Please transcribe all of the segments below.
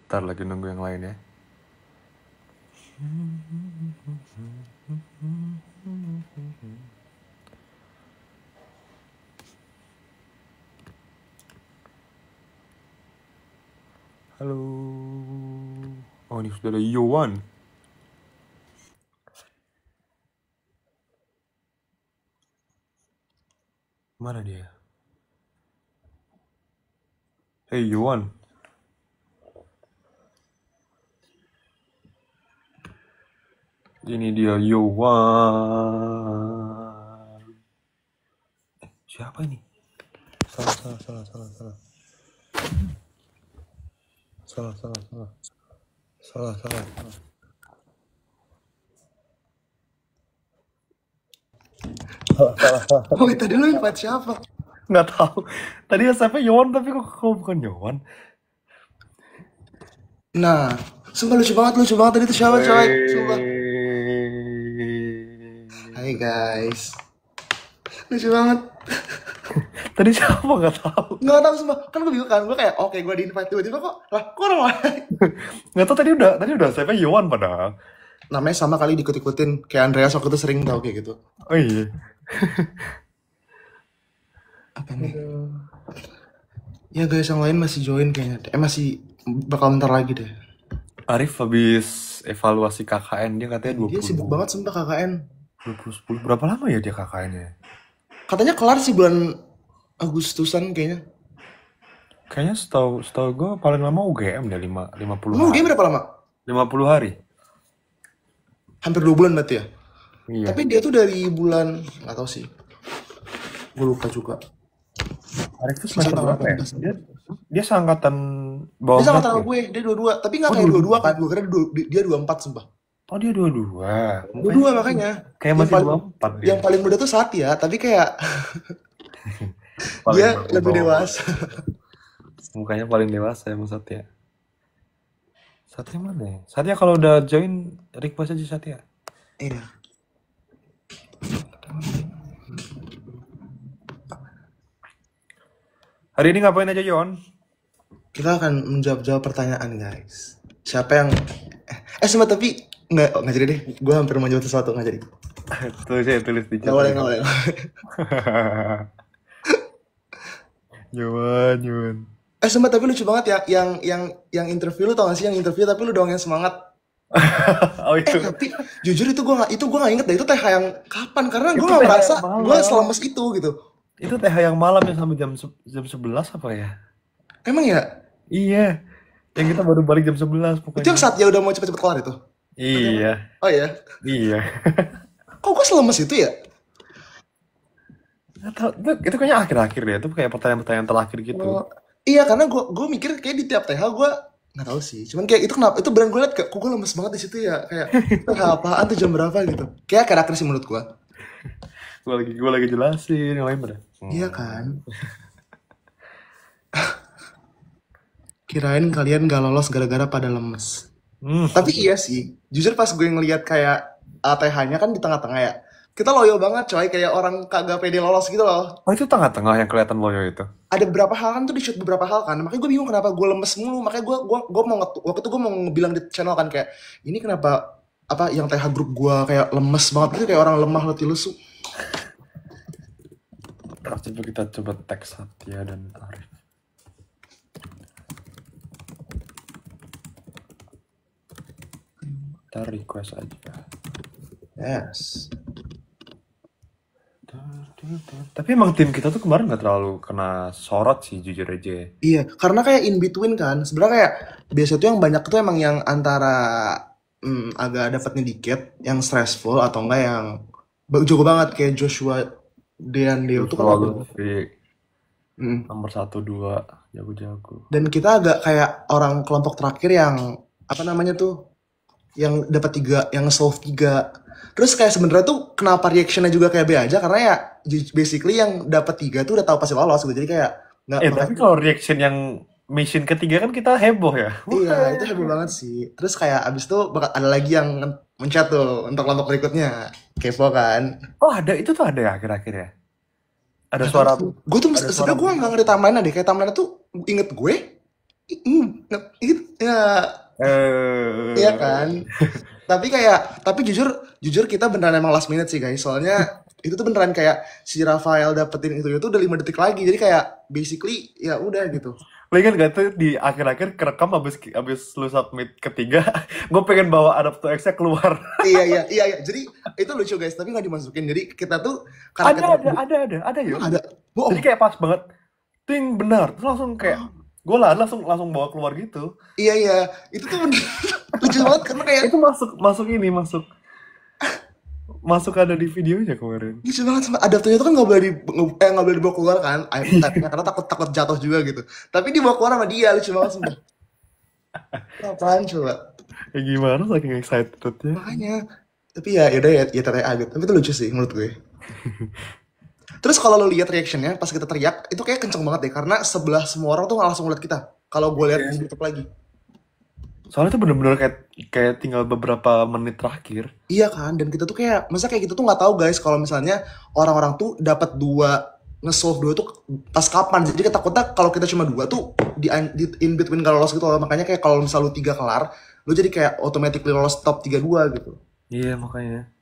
Ntar lagi nunggu yang lain ya. Halo. Oh, ini sudah ada Yowan. Mana dia? Hey Yowan. Ini dia Yowan. Siapa ini? Salah. Oh, tadi lu invite siapa? Nggak tahu. Tadi siapa Yowan tapi kok bukan Yowan? Nah, sumpah lucu banget tadi tuh siapa coy? Sumpah. Hai guys. Lucu banget. Tadi siapa nggak tahu. Nggak tahu sumpah. Kan gue bingung kan. Gue kayak oke gue di invite tiba-tiba kok. Lah, kok orang lain? Nggak tahu tadi udah siapa Yowan padahal. Namanya sama kali dikut-ikutin. Kayak Andreas waktu itu sering tau kayak gitu. Oh iya. Apa nih? Ya guys, yang lain masih join kayaknya. Masih bakal bentar lagi deh. Arif habis evaluasi KKN dia katanya 20. Dia sibuk banget sumpah KKN. 2010. Berapa lama ya dia KKN-nya? Katanya kelar sih bulan Agustusan kayaknya. Kayaknya setahu gue paling lama UGM deh 50 Emang hari. game berapa lama? 50 hari. Hampir 2 bulan berarti ya? Iya. Tapi dia tuh dari bulan nggak tahu sih. Gue lupa juga. Arif tuh semester berapa ya? Dia seangkatan bawah Dia sama berapa sama ya? gue, dia 22. Tapi nggak Oh, kayak 22. 22 kan, gue kira dia 24 sumpah. Oh dia 22. 22 makanya. Kayak masih 24 dia. Yang paling muda tuh Satya, tapi kayak dia lebih dewasa. Mukanya paling dewasa emang Satya. Satya mana ya? Satya kalau udah join request aja Satya. Iya. Hari ini ngapain aja Yon? Kita akan menjawab pertanyaan guys. Siapa yang semua tapi nggak jadi deh. Gue hampir mau jawab sesuatu nggak jadi. tulis di chat. Nggak boleh. Yon. Semua tapi lucu banget ya yang interview lu tau gak sih yang interview tapi lu doang yang semangat. Oh itu. Tapi jujur itu gue nggak inget deh itu TH yang kapan karena gue nggak merasa gue selemes itu gitu. Itu TH yang malam yang sampai jam 11 apa ya? Emang ya? Iya. Yang kita baru balik jam 11 pokoknya. Itu yang saat dia udah mau cepet-cepet kelar itu? Iya. Oh iya? Iya. Kok gue selemes itu ya? Nggak tahu, itu kayaknya akhir-akhir deh. Itu kayak pertanyaan-pertanyaan terakhir gitu. Iya karena gue mikir kayak di tiap TH gue nggak tahu sih. Cuman kayak itu kenapa? Itu beneran gue liat kok gue lemes banget di situ ya. Kayak TH apaan tuh jam berapa gitu? Kayak akhir-akhir sih menurut gue. Gue lagi jelasin yang lain pada. Iya kan? Kirain kalian gak lolos gara-gara pada lemes. Tapi iya sih, jujur pas gue ngeliat kayak ATH-nya kan di tengah-tengah ya. Kita loyo banget coy, kayak orang kagak pede lolos gitu loh. Oh itu tengah-tengah yang kelihatan loyo itu? Ada beberapa hal kan tuh di shoot beberapa hal kan. Makanya gue bingung kenapa gue lemes mulu. Makanya gue mau waktu itu gue mau ngebilang di channel kan kayak ini kenapa apa yang TH grup gue kayak lemes banget gitu kayak orang lemah letih lesu. Coba kita teks Satya dan Arif. Kita request aja. Yes. Tapi emang tim kita tuh kemarin gak terlalu kena sorot sih jujur aja. Iya, karena kayak in between kan. Sebenarnya kayak biasa tuh yang banyak tuh emang yang antara agak dapatnya dikit, yang stressful atau enggak yang jago banget kayak Joshua Deo tuh kan nomor 1-2 jago-jago. Dan kita agak kayak orang kelompok terakhir yang apa namanya tuh yang dapat 3, yang solve 3. Terus kayak sebenarnya tuh kenapa reactionnya juga kayak B aja karena ya basically yang dapat 3 tuh udah tahu pasti lolos gitu. Jadi kayak nggak. Tapi kalau reaction yang mission ketiga kan kita heboh ya. Iya itu heboh banget sih. Terus kayak abis itu bakal ada lagi yang mencet tuh untuk kelompok berikutnya kepo kan. Oh ada itu tuh ada ya akhir-akhir ya. Ada suara. Gue tuh sebenarnya gue nggak ngerti timeline deh. Kayak timeline tuh inget gue Itu ya, iya Eh, kan. Tapi jujur jujur kita beneran emang last minute sih guys. Soalnya itu tuh beneran kayak si Rafael dapetin itu udah 5 detik lagi. Jadi kayak basically ya udah gitu. lo ingat gak tuh di akhir-akhir kerekam abis lu submit ketiga, gue pengen bawa Adapt to X-nya keluar. Iya. Jadi itu lucu guys, tapi nggak dimasukin. Jadi kita tuh karena kita Ada yuk. emang ada bohong. Jadi kayak pas banget, ting benar, terus langsung kayak gue lah langsung langsung bawa keluar gitu. Iya. Itu tuh bener lucu banget karena kayak Itu masuk masuk ini masuk masuk ada di videonya kemarin. lucu banget sama adaptornya itu kan nggak boleh dibawa keluar kan. Karena takut takut jatuh juga gitu. Tapi dibawa keluar sama dia lucu banget sumpah. Apaan coba? Ya gimana saking excitednya. Makanya. Tapi ya yaudah ya teriak gitu. Tapi itu lucu sih menurut gue. Terus kalau lo lihat reactionnya pas kita teriak itu kayak kenceng banget deh karena sebelah semua orang tuh langsung ngeliat kita. Kalau gue lihat di YouTube lagi. Soalnya itu bener-bener kayak kayak tinggal beberapa menit terakhir. Iya kan, dan kita tuh kayak, masa kayak gitu tuh nggak tahu guys kalau misalnya orang-orang tuh dapat nge-solve dua tuh pas kapan. Jadi ketakutnya kalau kita cuma dua tuh in between gak lolos gitu loh. Makanya kayak kalau misal lu tiga kelar, lu jadi kayak automatically lolos top 32 gitu. Iya makanya.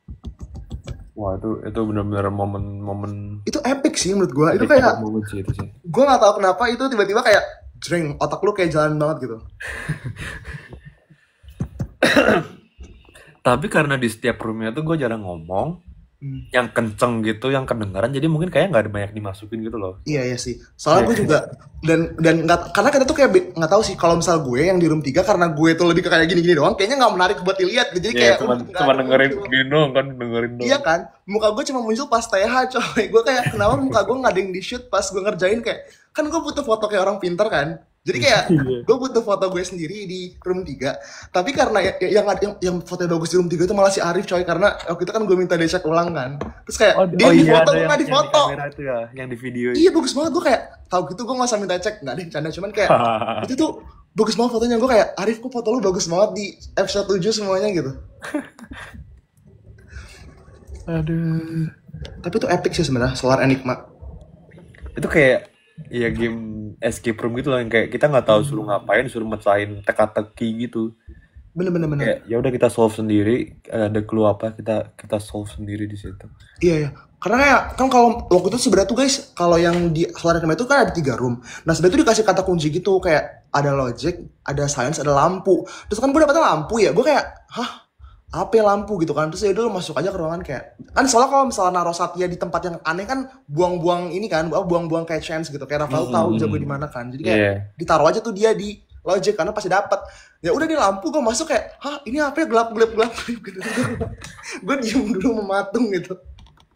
Wah itu bener-bener momen-momen Itu epic sih menurut gua. Itu epic kayak, momen sih itu sih. gua nggak tahu kenapa itu tiba-tiba kayak, jreng, otak lu kayak jalan banget gitu. Tapi karena di setiap roomnya tuh gue jarang ngomong, Hmm. yang kenceng gitu, yang kedengaran, jadi mungkin kayak nggak ada banyak dimasukin gitu loh. Iya sih. Soalnya gue Kayak juga dan nggak, karena kita tuh kayak nggak tahu sih kalau misal gue yang di room 3 karena gue tuh lebih ke kayak gini-gini doang, kayaknya nggak menarik buat dilihat. Jadi ya kayak cuman udah nggak cuman ada dengerin muncul. gini doang kan, dengerin Iya doang. kan? Muka gue cuma muncul pas TH coy. Gue kayak kenapa muka gue nggak ada yang di shoot pas gue ngerjain kayak kan gue butuh foto kayak orang pintar kan. Jadi kayak Iya. gue butuh foto gue sendiri di room 3. Tapi karena yang foto yang bagus di room 3 itu malah si Arif coy karena waktu itu kan gue minta dia cek ulang kan. Terus kayak Oh, dia oh yang di iya foto ada gue nggak di yang di foto. kamera itu ya, yang di video. Iya bagus banget gue kayak tahu gitu gue nggak usah minta cek nggak ada yang canda cuman kayak itu tuh bagus banget fotonya gue kayak Arif kok foto lu bagus banget di episode 7 semuanya gitu. Aduh. Tapi itu epic sih sebenarnya Solar Enigma. Itu kayak ya game escape room gitu loh yang kayak kita nggak tahu suruh ngapain, suruh mecahin teka-teki gitu. Bener. Kayak ya udah kita solve sendiri, ada clue apa kita solve sendiri di situ. Iya. Karena kayak kan kalau waktu itu sebenarnya tuh guys, kalau yang di Solar Enigma itu kan ada 3 room. Nah sebenarnya tuh dikasih kata kunci gitu kayak ada logic, ada science, ada lampu. Terus kan gue dapetnya lampu ya, gue kayak hah apa ya lampu gitu kan. Terus ya dulu masuk aja ke ruangan kayak kan soalnya kalau misalnya naruh Satya di tempat yang aneh kan buang-buang ini kan, buang-buang kayak chance gitu. Kayak Rafael tahu jago di mana kan. Jadi kayak Iya. ditaruh aja tuh dia di logic karena pasti dapat. Ya udah di lampu gue masuk kayak hah ini apa ya gelap gitu. Gue diem dulu mematung gitu.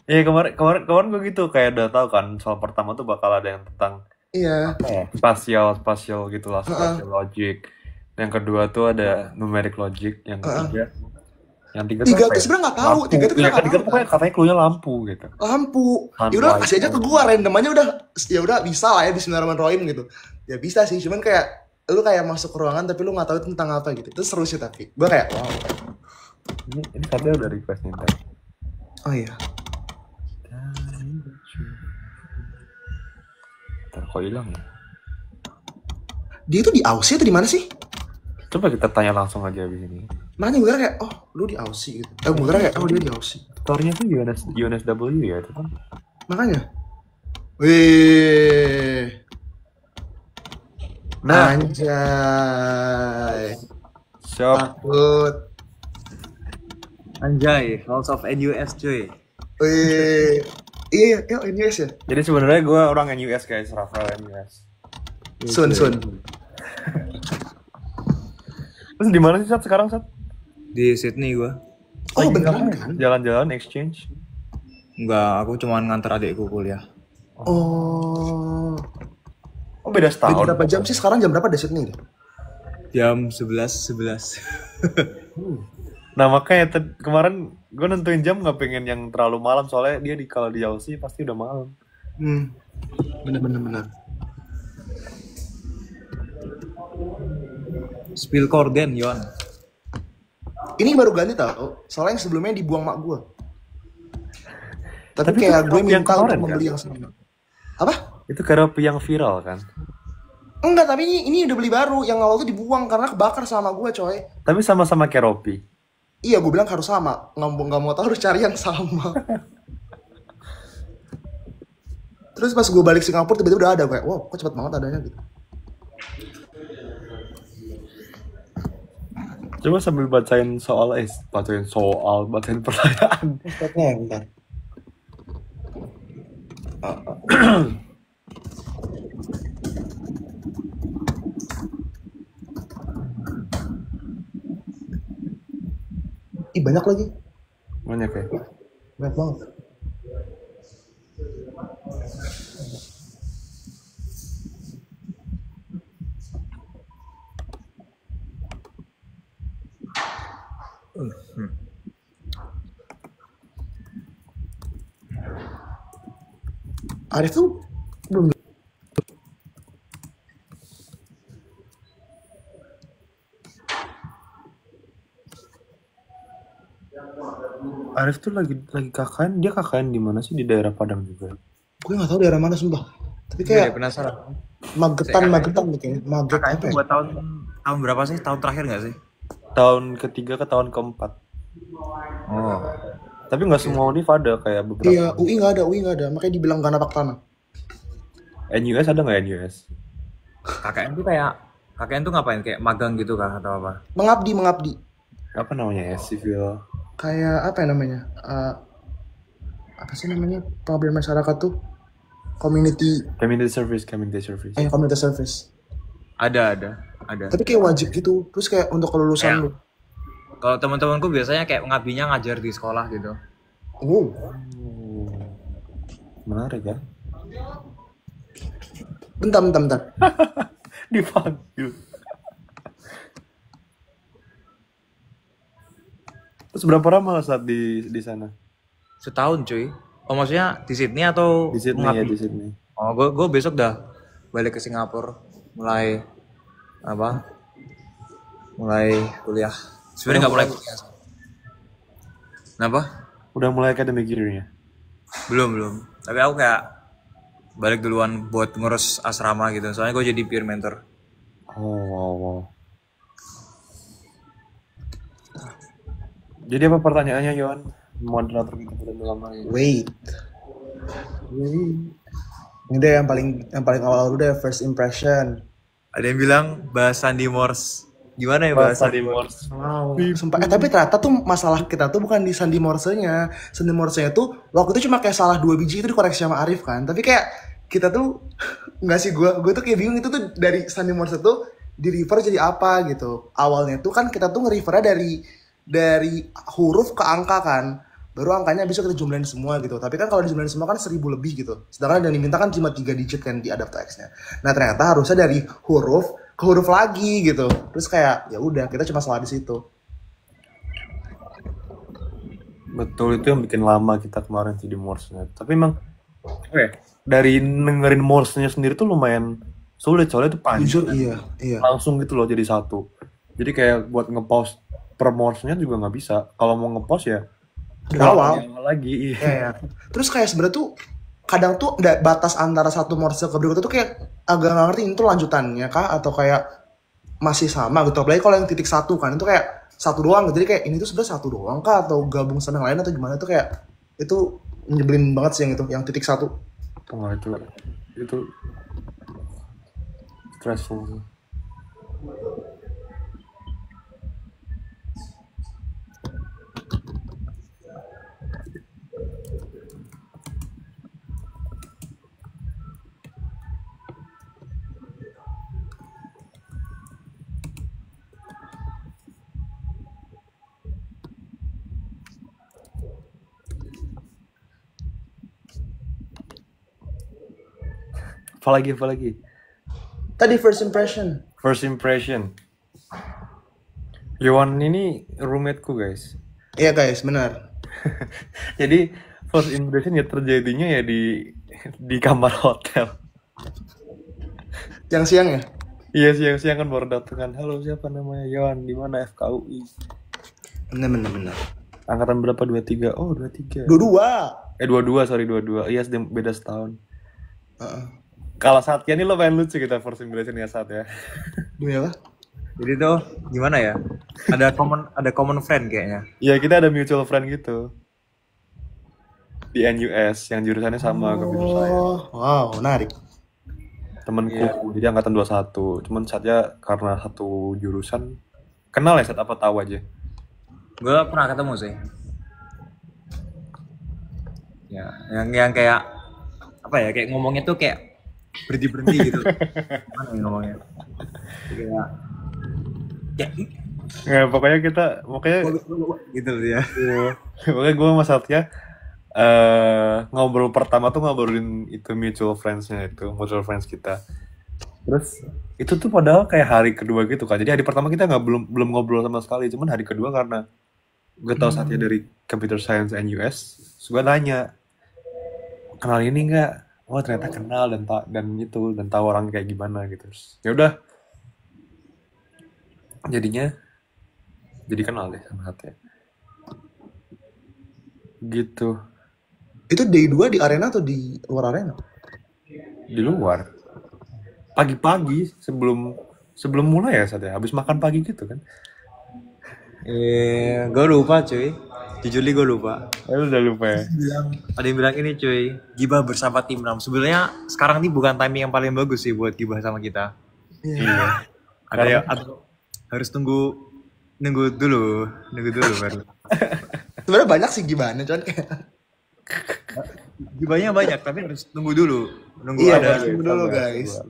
Iya kemarin gue gitu kayak udah tahu kan soal pertama tuh bakal ada yang tentang Iya. apa ya, spasial gitulah, spatial logic. Yang kedua tuh ada numeric logic, yang ketiga tuh Tiga apa tuh ya? sebenarnya nggak tahu, Lampu. tiga tuh kita Ya nggak ketiga tahu tuh kan. pokoknya katanya clue-nya lampu gitu. Lampu. Ya udah Sunlight. kasih aja ke gua random aja udah. Ya udah bisa lah ya Bismillahirrahmanirrahim gitu. Ya bisa sih, cuman kayak lu kayak masuk ke ruangan tapi lu nggak tahu itu tentang apa gitu. Itu seru sih tapi. Gua kayak wow. Ini katanya udah request nih ntar. Oh iya. Ntar kok hilang ya? Dia itu di Aussie atau di mana sih? Coba kita tanya langsung aja abis ini. Makanya gue kira kayak oh lu di Aussie gitu. Gue kira kayak oh dia di Aussie. Story-nya tuh UNSW ya itu kan. Makanya. Wih. Nah, Anjay. shop. Takut. Anjay, House of NUS cuy. Wih. Iya, ini ya. Jadi sebenarnya gue orang NUS guys, Rafael NUS. Sun. Terus di mana sih Sat sekarang Sat? Di Sydney gua. Oh Lagi beneran ngapain? kan? Jalan-jalan exchange. Enggak, aku cuma nganter adikku kuliah. Oh. Oh beda Jadi setahun. berapa jam sih sekarang jam berapa di Sydney? Jam 11. Nah makanya kemarin gue nentuin jam nggak pengen yang terlalu malam soalnya dia kalau di Aussie pasti udah malam. Bener. Spill korden, Yon. Ini baru ganti tau. Soalnya yang sebelumnya dibuang mak gue. Tapi Tapi kayak itu gue yang minta kemarin, untuk membeli kan? yang sama. Apa? Itu karaoke yang viral kan? Enggak, tapi ini udah beli baru. Yang awal tuh dibuang karena kebakar sama gue, coy. Tapi sama-sama kayak Ropi. Iya, gue bilang harus sama. Nggak mau tahu harus cari yang sama. Terus pas gue balik Singapura tiba-tiba udah ada, kayak wow, kok cepet banget adanya gitu. Coba sambil bacain pertanyaan. Speknya ya, bentar. Ih, banyak lagi. Banyak ya. Banyak banget. Arif tuh belum. Arif tuh lagi KKN. Dia KKN di mana sih? Di daerah Padang juga. Gue nggak tahu daerah mana sumpah. Tapi Iya, kayak penasaran. Magetan mungkin. Maget KKN apa itu ya? buat tahun berapa sih? Tahun terakhir nggak sih? Tahun ketiga ke tahun keempat. Oh. Tapi nggak semua univ ada, kayak beberapa. Iya, UI nggak ada. Makanya dibilang gak napak tanah. NUS ada nggak NUS? KKN tuh KKN tuh ngapain? Kayak magang gitu kah atau apa? Mengabdi. Apa namanya ya? Civil. Kayak apa ya namanya? Apa sih namanya? Pengabdian masyarakat tuh? Community Service. community service. Ada. Tapi kayak wajib gitu. Terus kayak untuk kelulusan Kayak- lu. Kalau teman-temanku biasanya kayak ngabdinya ngajar di sekolah gitu. Oh, Menarik ya. bentar. Dipanggil. Terus berapa lama saat di sana? Setahun cuy. Oh maksudnya di Sydney atau Di Sydney ya, di Sydney. Oh gue besok dah balik ke Singapura mulai kuliah. Sebenarnya nggak mulai kuliah. Kenapa? Udah mulai academic year-nya. Belum. Tapi aku kayak balik duluan buat ngurus asrama gitu. Soalnya gue jadi peer mentor. Oh, wow. Jadi apa pertanyaannya, Yohan? Moderator kita pada malam hari ini. wait. Ini deh yang paling awal dulu deh, first impression. Ada yang bilang bahas Sandy Morse. Gimana ya bahasa Bahasa di Morse. Wow. Sumpah. Tapi ternyata tuh masalah kita tuh bukan di sandi morsenya. Sandi morsenya tuh waktu itu cuma kayak salah 2 biji itu dikoreksi sama Arif kan. Tapi kayak kita tuh nggak sih, gue tuh kayak bingung itu tuh dari sandi morse tuh di refer jadi apa gitu. Awalnya tuh kan kita tuh nge-refernya dari huruf ke angka kan. Baru angkanya bisa kita jumlahin semua gitu. Tapi kan kalau dijumlahin semua kan 1000 lebih gitu. Sedangkan yang diminta kan cuma 3 digit kan di adapt X-nya. Nah ternyata harusnya dari huruf ke huruf lagi gitu. Terus kayak ya udah kita cuma salah di situ. Betul, itu yang bikin lama kita kemarin sih di Morse-nya. Tapi emang dari dengerin Morse-nya sendiri tuh lumayan sulit, soalnya itu panjang. Jujur iya. Langsung gitu loh jadi satu. Jadi kayak buat nge-pause per Morse-nya juga nggak bisa. Kalau mau nge-pause ya Dari awal. lagi. Iya. Terus kayak sebenarnya tuh kadang tuh ada batas antara satu morse ke berikutnya tuh kayak agak nggak ngerti itu lanjutannya kah atau kayak masih sama gitu. Apalagi kalau yang titik satu kan itu kayak satu doang gitu. Jadi kayak ini tuh sebenarnya satu doang kah atau gabung sama yang lain atau gimana tuh kayak itu nyebelin banget sih yang titik satu. Wah, itu stressful. Apa lagi? Tadi first impression. First impression. Yohan ini roommateku, guys. Iya guys, benar. Jadi first impression ya terjadinya ya di kamar hotel. Yang siang ya? Iya, siang-siang kan baru datang kan. Halo, siapa namanya? Yohan, di mana FKUI? Benar. Angkatan berapa? 23. Oh, 23. 22. 22, sorry 22. Iya, beda setahun. Kalau Satya nih lo main lucu kita first impression ya Satya. Demi apa? Jadi tuh gimana ya? Ada common friend kayaknya. Ya kita ada mutual friend gitu. Di NUS yang jurusannya sama computer science. Oh, wow, menarik. Temenku, jadi angkatan 21. Cuman Satya karena satu jurusan kenal ya Sat, apa tahu aja? Gue pernah ketemu sih. Ya, yang kayak apa ya? Kayak ngomongnya tuh kayak berhenti gitu. Gimana ya ngomongnya? Kayak Ya pokoknya gitu ya. pokoknya gue sama Satya ngobrol pertama tuh ngobrolin itu mutual friends-nya itu, mutual friends kita. Terus itu tuh padahal kayak hari kedua gitu kan. Jadi hari pertama kita belum ngobrol sama sekali, cuman hari kedua karena gue tahu Satya dari computer science NUS, gue nanya kenal ini nggak? Oh ternyata kenal dan tahu orang kayak gimana gitu. Ya udah, jadi kenal deh sama Satya. Gitu. Itu day 2 di arena atau di luar arena? Di luar. Pagi-pagi sebelum mulai ya Satya. Habis makan pagi gitu kan. Gue lupa cuy. Jujur gue lupa. Udah lupa ya. Ada yang bilang ini cuy, gibah bersama tim 6. Sebenarnya sekarang ini bukan timing yang paling bagus sih buat gibah sama kita. Iya. Atau harus nunggu dulu baru. Sebenarnya banyak sih gimana, cuman kayak Gibahnya banyak tapi harus tunggu dulu. iya, tunggu dulu guys.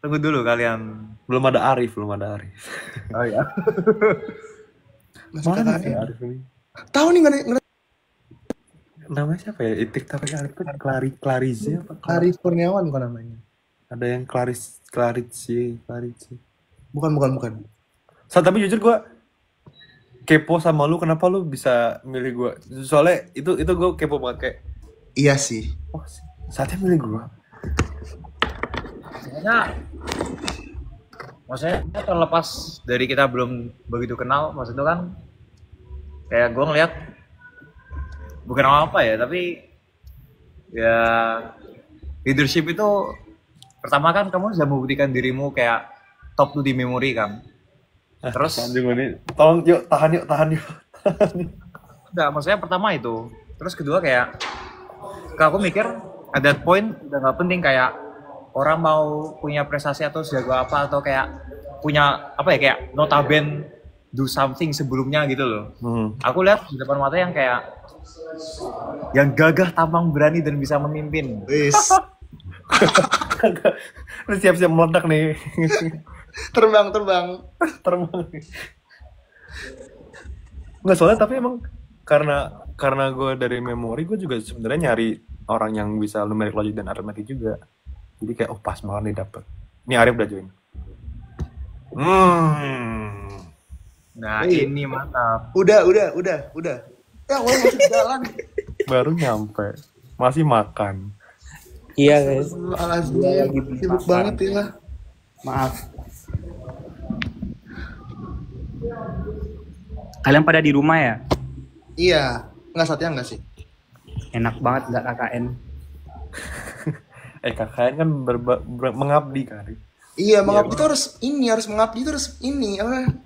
Tunggu dulu kalian. Belum ada Arif. Oh ya. Mana sih Arif ini? Tahu nih nggak? Namanya siapa ya? TikTok Arif tuh Clarice apa? Arif Kurniawan bukan namanya. Ada yang Clarice. Bukan. Tapi jujur gue kepo sama lu, kenapa lu bisa milih gue? Soalnya itu gue kepo banget kayak. Iya sih. Oh, Satya milih gue. Maksudnya terlepas dari kita belum begitu kenal, maksud itu kan kayak gue ngeliat bukan apa ya, tapi ya leadership itu pertama kan kamu sudah membuktikan dirimu kayak top 2 di memori kan. Terus tolong yuk tahan yuk. Enggak, maksudnya pertama itu. Terus kedua kayak aku mikir at that point udah nggak penting kayak orang mau punya prestasi atau jago apa atau kayak punya apa ya kayak notaben do something sebelumnya gitu loh. Aku lihat di depan mata yang kayak yang gagah, tampang, berani dan bisa memimpin. Wis. Lu siap-siap meledak nih. Terbang. Nggak, soalnya tapi emang karena gue dari memori, gue juga sebenarnya nyari orang yang bisa numeric logic dan arithmetic juga. Jadi kayak pas banget nih dapet. Ini Arif udah join. Nah, ini mantap. Udah. Ya, Allah masih jalan. Baru nyampe. Masih makan. Iya guys. Alhamdulillah, sibuk banget ya. Maaf. Kalian pada di rumah ya? Iya, nggak Satya nggak sih? Enak banget nggak KKN? KKN kan mengabdi kan. Iya, mengabdi itu harus mengabdi itu harus ini apa?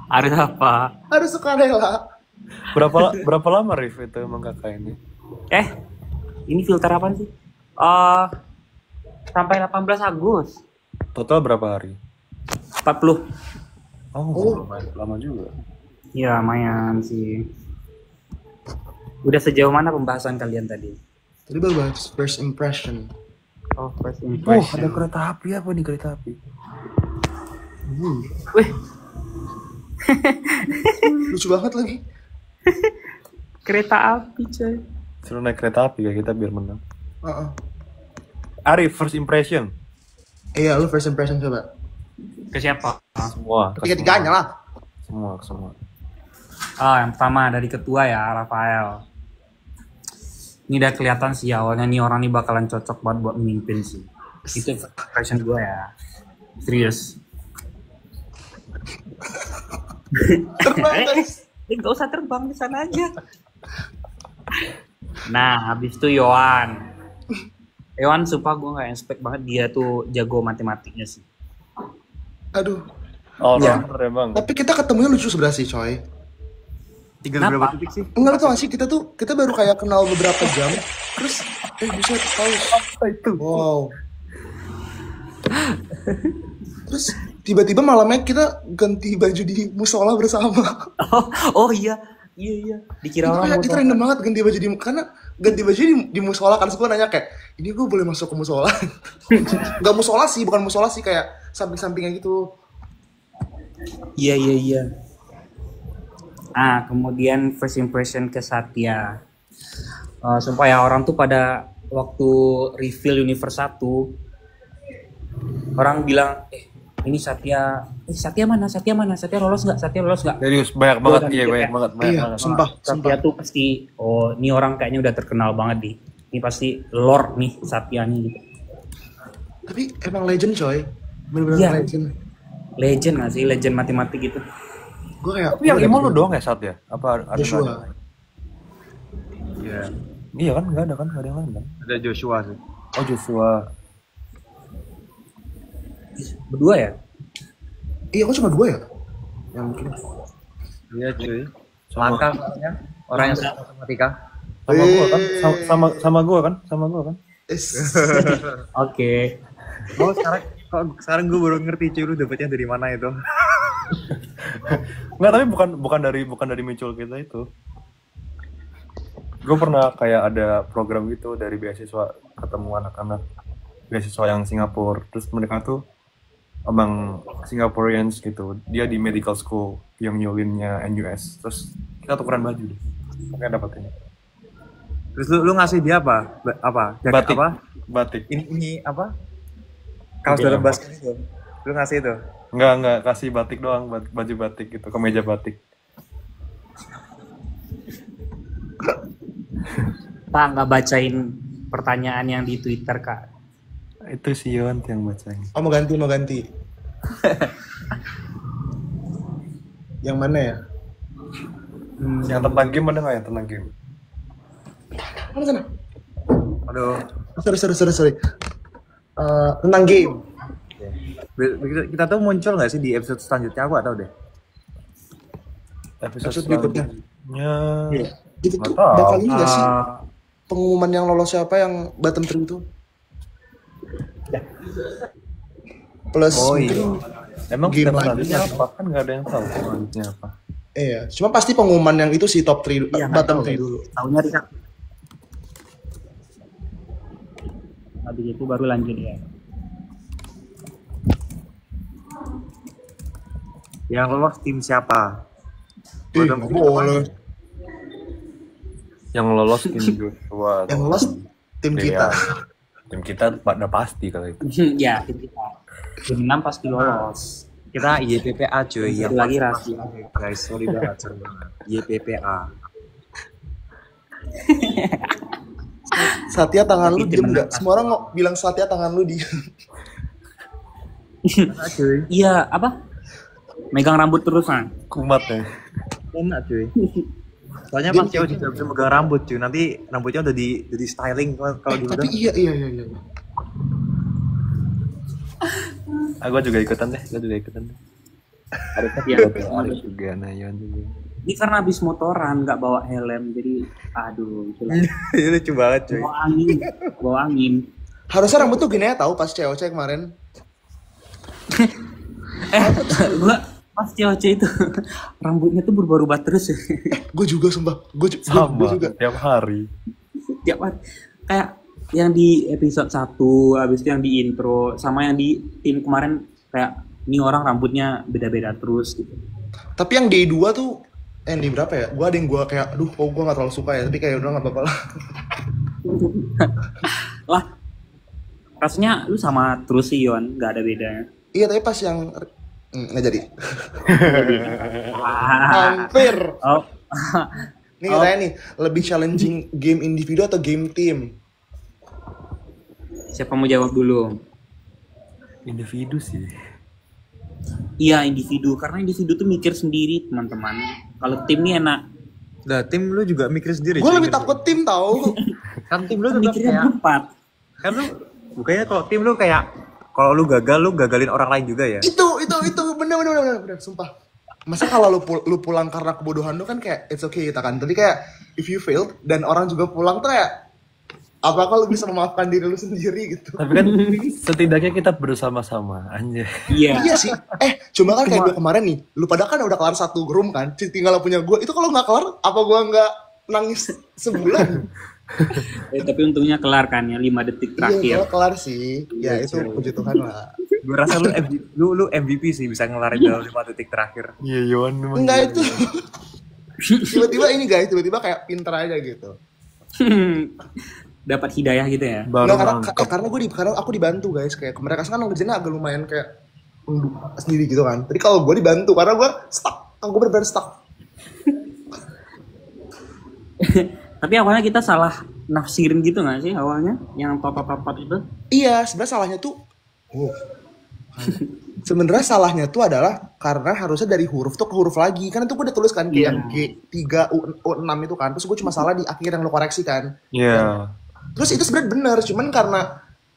Harus apa? Harus sukarela. Berapa lama Rif itu emang KKN-nya? Ini filter apa sih? Sampai 18 Agustus. Total berapa hari? 40. Oh. Lama juga. Ya lumayan sih. Udah sejauh mana pembahasan kalian tadi? Tadi baru bahas first impression. Oh, first Ada impression. kereta api, apa nih kereta api? Wih, Lucu banget lagi. kereta api coy. Suruh naik kereta api kayak kita biar menang. Heeh. Arif, first impression. Iya, lu first impression coba. Ke siapa? Semua. Tiga-tiganya lah. Semua. Yang pertama dari ketua ya, Rafael. Ini udah kelihatan sih awalnya nih orang nih bakalan cocok banget buat memimpin sih. Itu impression gue ya. Serius. Terbang guys. Gak usah terbang di sana aja. Nah, habis itu Yohan. Ewan sumpah gue nggak expect banget dia tuh jago matematiknya sih. Aduh. Oh, Iya. emang. Tapi kita ketemunya lucu sebenarnya sih, coy. Tinggal Kenapa? berapa titik sih? Enggak tau gak sih, kita baru kayak kenal beberapa jam. Terus, bisa tahu. Apa itu? Wow. Terus tiba-tiba malamnya kita ganti baju di musola bersama. Oh iya. Dikira Itu orang kayak itu random banget ganti baju karena ganti baju di musola kan, gue nanya kayak ini gue boleh masuk ke musola? Gak musola sih, bukan musola sih, kayak samping-sampingnya gitu. Iya. Kemudian first impression ke Satya. Sumpah ya, orang tuh pada waktu reveal Universe 1 orang bilang ini Satya mana? Satya lolos nggak? Serius banyak banget, Gua kan iya mikir banyak kayak, banget. Iya, sumpah. Satya tuh pasti, oh ini orang kayaknya udah terkenal banget nih. Ini pasti lord nih Satya nih gitu. Tapi emang legend coy, bener-bener Iya. legend. Legend nggak sih? Legend matematik gitu. Gue kayak Tapi yang lima lu doang ya saat ya? Apa ada Joshua. nggak ada? Iya. Iya kan, nggak ada yang lain kan? Ada Joshua sih. Oh Joshua. Berdua ya? Iya, kok cuma 2 ya? Yang mungkin. Iya cuy. Langka soalnya orang yang suka matematika. Sama gua kan? Sama gua kan? Oke. Oh sekarang gue baru ngerti cuy, lu dapetnya dari mana itu? Nggak, tapi bukan dari muncul kita itu. Gue pernah kayak ada program gitu dari beasiswa, ketemu anak-anak beasiswa yang Singapura, terus mereka tuh emang Singaporeans gitu, dia di medical school yang nyulinnya NUS, terus kita tukeran baju deh, makanya dapetnya. Terus lu ngasih dia apa? Jaket Batik. apa? Batik. Ini apa? Kaos Iya, dalam apa? basket itu. Lu ngasih itu? Enggak kasih batik doang, baju batik gitu, kemeja batik. Pak nggak bacain pertanyaan yang di Twitter kak. Itu si Yon yang bacain. Oh, mau ganti. Yang mana ya? Yang tentang game ada nggak yang tentang game? Mana sana? Aduh. Sorry. Tentang game. Kita tuh muncul nggak sih di episode selanjutnya? Aku nggak tahu deh. Episode berikutnya. Selanjutnya. Itu tuh Nggak tahu. bakal ini nggak sih? Ah, Pengumuman yang lolos siapa yang bottom 3 itu? Plus Oh, mungkin Emang game step lagi selanjutnya apa? apa? Kan nggak ada yang tahu selanjutnya apa. Iya, cuma pasti pengumuman yang itu sih top 3 Iya, bottom nggak tahu 3 dulu. Tahunya Richard. Habis itu baru lanjut ya. Yang lolos tim siapa? Nggak boleh. Yang lolos tim Joshua. Yang lolos tim kita. Tim kita pada pasti kalau itu. Ya, tim kita. Tim 6 pasti lolos. Kita YPPA cuy. Yang Yang lagi rahasia. guys, sorry banget. YPPA. Satya tangan lu Tapi diem tim nggak? menang. Semua orang bilang Satya tangan lu diem. Enak cuy. Iya, apa? Megang rambut terus kan? Kumat ya. Enak cuy. Soalnya Mas Cio juga bisa megang rambut cuy. Nanti rambutnya udah di styling kalau dulu Tapi dah. iya. Gue juga ikutan deh. Iya. Arif juga, Nayon juga. Ini karena habis motoran nggak bawa helm, jadi aduh itulah. Itu lucu banget cuy. Bawa angin. Harusnya rambut tuh gini ya, tahu pas COC kemarin. Gua pas COC itu rambutnya tuh berubah-ubah terus ya. Gue juga sumpah. Gue Sama juga. tiap hari. Tiap hari. Kayak yang di episode 1, habis itu yang di intro, sama yang di tim kemarin kayak ini orang rambutnya beda-beda terus gitu. Tapi yang D2 tuh di berapa ya? Gue ada yang gue kayak, aduh, kok gue gak terlalu suka ya. Tapi kayak udah gak apa-apa lah. Lah, rasanya lu sama terus sih Yon, nggak ada bedanya. Iya, tapi pas yang nggak jadi. Ah. Hampir. Oh. Nih katanya nih, lebih challenging game individu atau game team? Siapa mau jawab dulu? Individu sih. Iya individu, karena individu tuh mikir sendiri teman-teman. Kalau tim nih enak, Nah, tim lu juga mikir sendiri. Gue cuy. lebih takut tim tahu. Kan tim lu tetap mikirnya kayak berempat. Kan lu bukannya kalau tim lu kayak kalau lu gagal lu gagalin orang lain juga ya. Itu bener, sumpah. Masa kalau lu pulang karena kebodohan lu kan kayak it's okay gitu kan. Tapi kayak if you failed dan orang juga pulang tuh kayak apakah lu bisa memaafkan diri lu sendiri gitu. Tapi kan setidaknya kita bersama-sama anjir. Iya. Iya sih. Cuma kan kayak gue kemarin nih, lu pada kan udah kelar satu room kan, tinggal punya gue. Itu kalau nggak kelar, apa gue nggak nangis sebulan? Tapi untungnya kelar kan ya 5 detik Iya, terakhir. kalau kelar sih. Ya itu puji Tuhan lah. Gue rasa lu MVP sih bisa ngelarin dalam 5 detik terakhir. Iya, Yohan memang. Enggak itu. Tiba-tiba ini guys, tiba-tiba kayak pinter aja gitu. Dapat hidayah gitu ya. Baru Nggak, karena aku dibantu guys, kayak mereka kan ngerjainnya agak lumayan kayak sendiri gitu kan. Tapi kalau gue dibantu karena gue stuck, gue benar-benar stuck. Tapi awalnya kita salah nafsirin gitu nggak sih awalnya yang top itu? Iya, sebenarnya salahnya tuh, sebenarnya salahnya tuh adalah karena harusnya dari huruf tuh ke huruf lagi. Kan itu gue udah tulis kan kayak yang G3 U6 itu kan. Terus gue cuma salah di akhir yang lo koreksi kan. Iya. Terus itu sebenarnya benar, cuman karena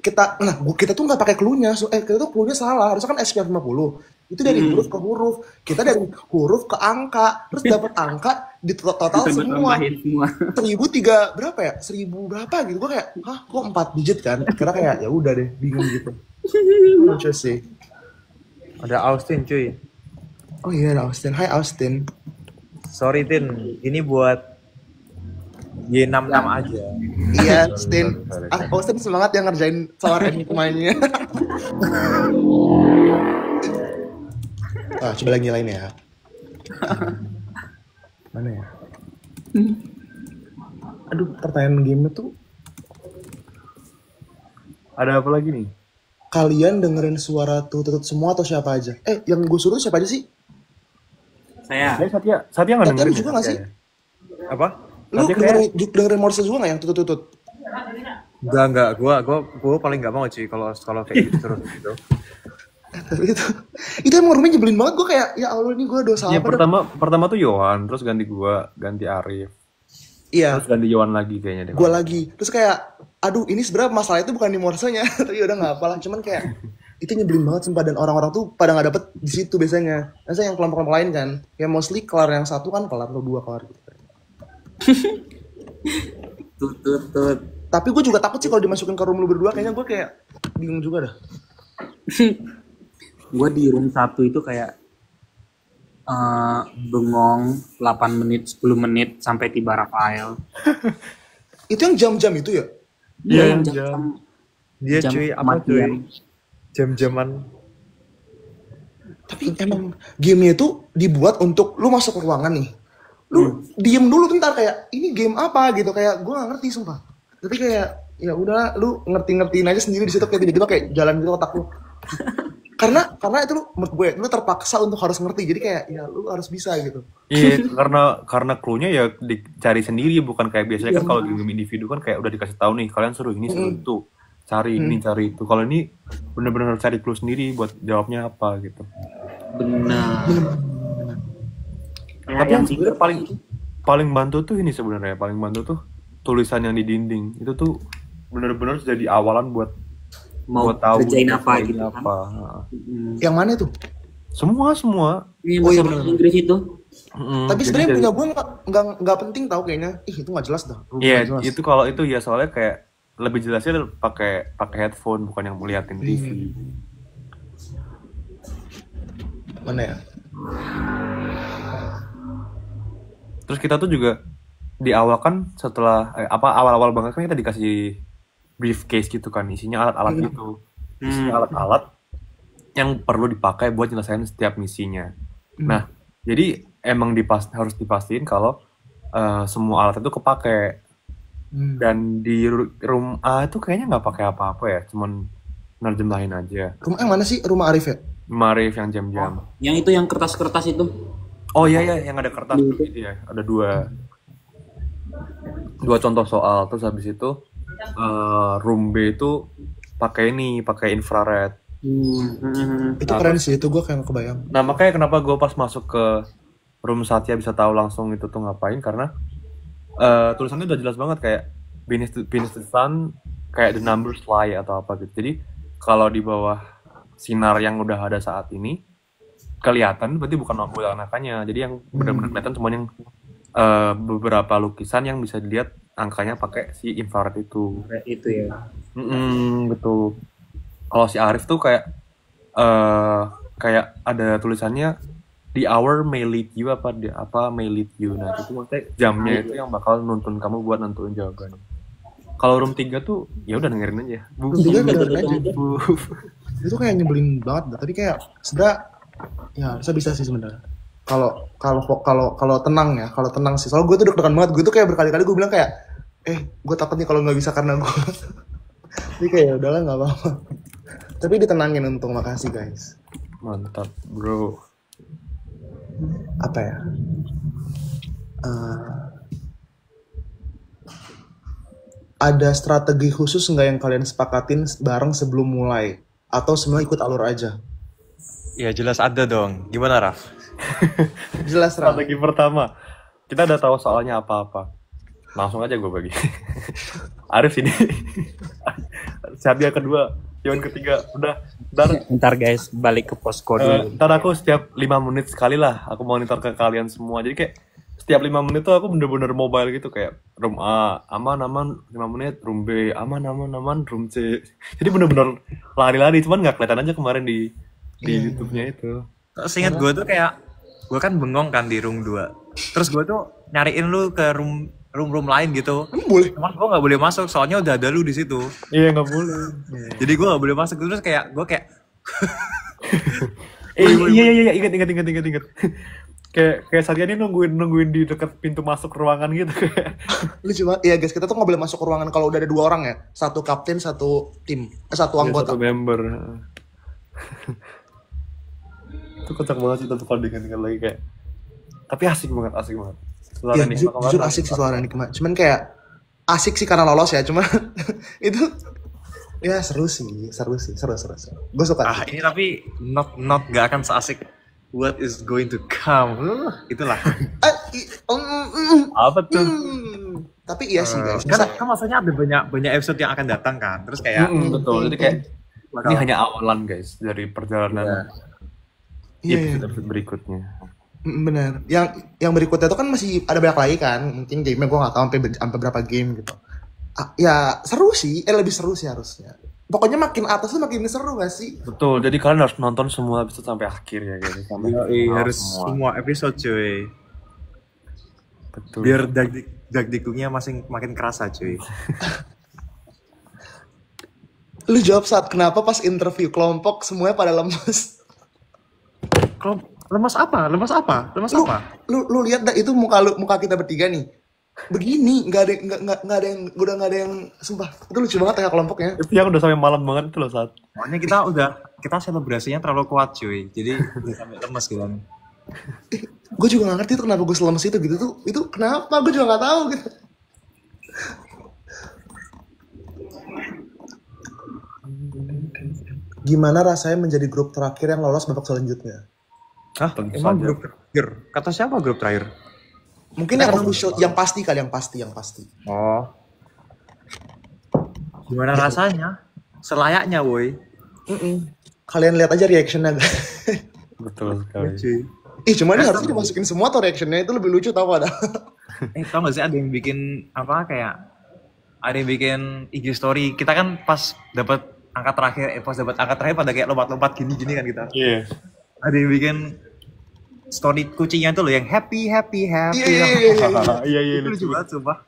kita tuh nggak pakai clue-nya, kita tuh clue-nya salah. Harusnya kan SPF 50. Itu dari huruf ke huruf. Kita dari huruf ke angka, terus dapat angka di total semua. 1003 berapa ya? 1000 berapa gitu. Gue kayak, hah, kok 4 digit kan? Kira kayak ya udah deh, bingung gitu. Lucu sih. Ada Austin cuy. Oh iya, ada Austin. Hai Austin. Sorry Tin, ini buat Y66 aja. Iya, Austin. Austin semangat yang ngerjain soal pemainnya. Coba lagi lain ya. Mana ya? Aduh, pertanyaan game tuh. Ada apa lagi nih? Kalian dengerin suara tutut semua atau siapa aja? Yang gue suruh siapa aja sih? Saya. Satya nggak Satya dengerin juga nggak sih? Apa? Lu dengerin Morse juga nggak yang tutut? Enggak. Gua paling nggak mau cuy kalau kayak gitu terus gitu. Tapi itu emang rumahnya nyebelin banget. Gue kayak ya Allah ini gue dosa Iya, apa? pertama tuh Yohan, terus ganti gua, ganti Arif. Iya. Terus ganti Yohan lagi kayaknya deh. Gue lagi. Terus kayak aduh ini sebenarnya masalah itu bukan di Morsenya. Tapi udah nggak apalah. Cuman kayak itu nyebelin banget sumpah, dan orang-orang tuh pada nggak dapet di situ biasanya. Biasanya yang kelompok-kelompok lain kan, kayak mostly kelar yang satu kan kelar atau dua kelar gitu. Tut. Tapi gue juga takut sih kalau dimasukin ke room lu berdua, kayaknya gue kayak bingung juga dah. Gue di room 1 itu kayak bengong 8 menit, 10 menit sampai tiba Rafael. Itu yang jam-jam itu ya? Iya, yang jam. Dia jam cuy apa kematian. cuy? Jam-jaman. Tapi emang gamenya itu dibuat untuk lu masuk ke ruangan nih, lu diem dulu bentar kayak ini game apa gitu, kayak gue nggak ngerti sumpah. Tapi kayak ya udah lu ngertiin aja sendiri di situ, kayak tiba-tiba kayak jalan gitu otak lu. karena itu lu menurut gue lu terpaksa untuk harus ngerti, jadi kayak ya lu harus bisa gitu. Iya, karena clue-nya ya dicari sendiri, bukan kayak biasanya kan kalau di game individu kan kayak udah dikasih tahu nih kalian suruh ini suruh itu, cari ini cari itu. Kalau ini bener-bener harus cari clue sendiri buat jawabnya apa gitu. Benar. Tapi yang sebenarnya paling bantu tuh ini sebenarnya paling bantu tuh tulisan yang di dinding itu tuh bener-bener jadi awalan buat Mau tahu kerjain apa gitu kan. apa. Yang mana tuh? Semua Ini Oh iya, bahasa benar. Inggris itu. Tapi sebenarnya punya gue nggak penting tau kayaknya. Itu nggak jelas dah. Iya, Nggak jelas. itu kalau itu ya soalnya kayak lebih jelasnya pakai headphone bukan yang melihatin TV. Mana ya? Terus kita tuh juga di awal kan setelah awal-awal banget kan kita dikasih briefcase gitu kan, isinya alat-alat gitu. Isinya alat-alat yang perlu dipakai buat nyelesain setiap misinya. Nah, jadi emang harus dipastiin kalau semua alat itu kepake. Dan di room A itu kayaknya nggak pakai apa-apa ya, cuman nerjemahin aja. Rumah yang mana sih? Rumah Arif ya? Marif yang jam-jam. Yang itu yang kertas-kertas itu. Oh iya yang ada kertas gitu ya. Ada dua contoh soal. Terus habis itu room B itu pakai infrared. Itu keren sih, itu gue kayak kebayang. Nah makanya kenapa gue pas masuk ke room Satya bisa tahu langsung itu tuh ngapain, karena tulisannya udah jelas banget kayak Beneath the Sun kayak the numbers lie atau apa gitu. Jadi kalau di bawah sinar yang udah ada saat ini kelihatan berarti bukan angkanya. Jadi yang benar-benar kelihatan cuma yang beberapa lukisan yang bisa dilihat angkanya pakai si infrared itu. Itu ya. Betul. Kalau si Arif tuh kayak ada tulisannya the hour may lead you apa may lead you. Nah itu maksudnya jamnya itu yang bakal nuntun kamu buat nentuin jawaban. Kalau room 3 tuh ya udah dengerin aja. Room 3 dengerin aja. Itu kayak nyebelin banget, tapi kayak sebenarnya ya bisa sih sebenarnya. Kalau tenang ya, kalau tenang sih. Soalnya gue tuh deg-degan banget. Gue tuh kayak berkali-kali gue bilang kayak, gue takut nih kalau nggak bisa karena gue. Jadi kayak udahlah nggak apa-apa. Tapi ditenangin untung, makasih guys. Mantap bro. Apa ya? Ada strategi khusus nggak yang kalian sepakatin bareng sebelum mulai? Atau semua ikut alur aja? Ya jelas ada dong. Gimana Raf? Jelas Raf. Strategi pertama, kita udah tahu soalnya apa-apa. Langsung aja gue bagi. Arif ini. Satya kedua, Yon ketiga. Udah. Ntar guys balik ke posko dulu. Ntar aku setiap 5 menit sekali lah aku monitor ke kalian semua. Jadi kayak setiap 5 menit tuh aku bener-bener mobile gitu, kayak room A aman 5 menit, room B aman room C. Jadi bener-bener lari-lari, cuman nggak kelihatan aja kemarin di YouTube-nya itu. Terus inget gue tuh kayak gue kan bengong kan di room 2. Terus gue tuh nyariin lu ke room lain gitu. Boleh. Cuman gue nggak boleh masuk soalnya udah ada lu di situ. Iya nggak boleh. Jadi gue nggak boleh masuk. Terus kayak gue kayak iya ingat. Kayak Satya ini nungguin di dekat pintu masuk ruangan gitu. Lucu banget. Iya guys, kita tuh nggak boleh masuk ke ruangan kalau udah ada 2 orang ya. 1 kapten, 1 tim, 1 anggota. 1 member. Itu kocak banget sih tapi kalau diingat lagi kayak. Tapi asik banget. Iya, jujur asik sih suara nikmat. Cuman kayak asik sih karena lolos ya. Cuman itu ya seru. Gue suka. ini tapi not gak akan seasik what is going to come. Itulah. Apa tuh? Tapi iya sih guys. Kan maksudnya ada banyak episode yang akan datang kan. Terus kayak betul. Jadi kayak ini hanya awalan guys dari perjalanan episode berikutnya. Bener. Yang berikutnya itu kan masih ada banyak lagi kan. Mungkin game-nya gue nggak tahu sampai berapa game gitu. Ya seru sih. Lebih seru sih harusnya. Pokoknya makin atas tuh makin seru gak sih? Betul. Jadi kalian harus nonton semua episode sampai akhir ya guys. Harus semua episode cuy. Betul. Biar dagdikungnya makin kerasa cuy. Lu jawab saat kenapa pas interview kelompok semuanya pada lemes. Lemas apa? Lu lihat dah itu muka kita bertiga nih. Begini, nggak ada yang sumpah. Itu lucu banget ya kelompoknya. Itu yang udah sampai malam banget itu loh saat. Makanya kita selebrasinya terlalu kuat cuy. Jadi udah sampai lemes gitu. Gue juga nggak ngerti tuh kenapa gue selemes itu gitu tuh. Itu kenapa? Gue juga nggak tahu gitu. Gimana rasanya menjadi grup terakhir yang lolos babak selanjutnya? Hah? Emang grup terakhir? Kata siapa grup terakhir? Mungkin yang official, yang pasti. Oh. Gimana rasanya? Selayaknya, woi. Kalian lihat aja reactionnya guys. Betul sekali. Cuman harusnya dimasukin semua tuh reactionnya, itu lebih lucu tau pada. Tau gak sih ada yang bikin ada yang bikin IG story. Kita kan pas dapat angka terakhir pada kayak lompat-lompat gini kan kita. Iya. Ada yang bikin story kucingnya tuh loh yang happy. Iya itu lucu banget sumpah.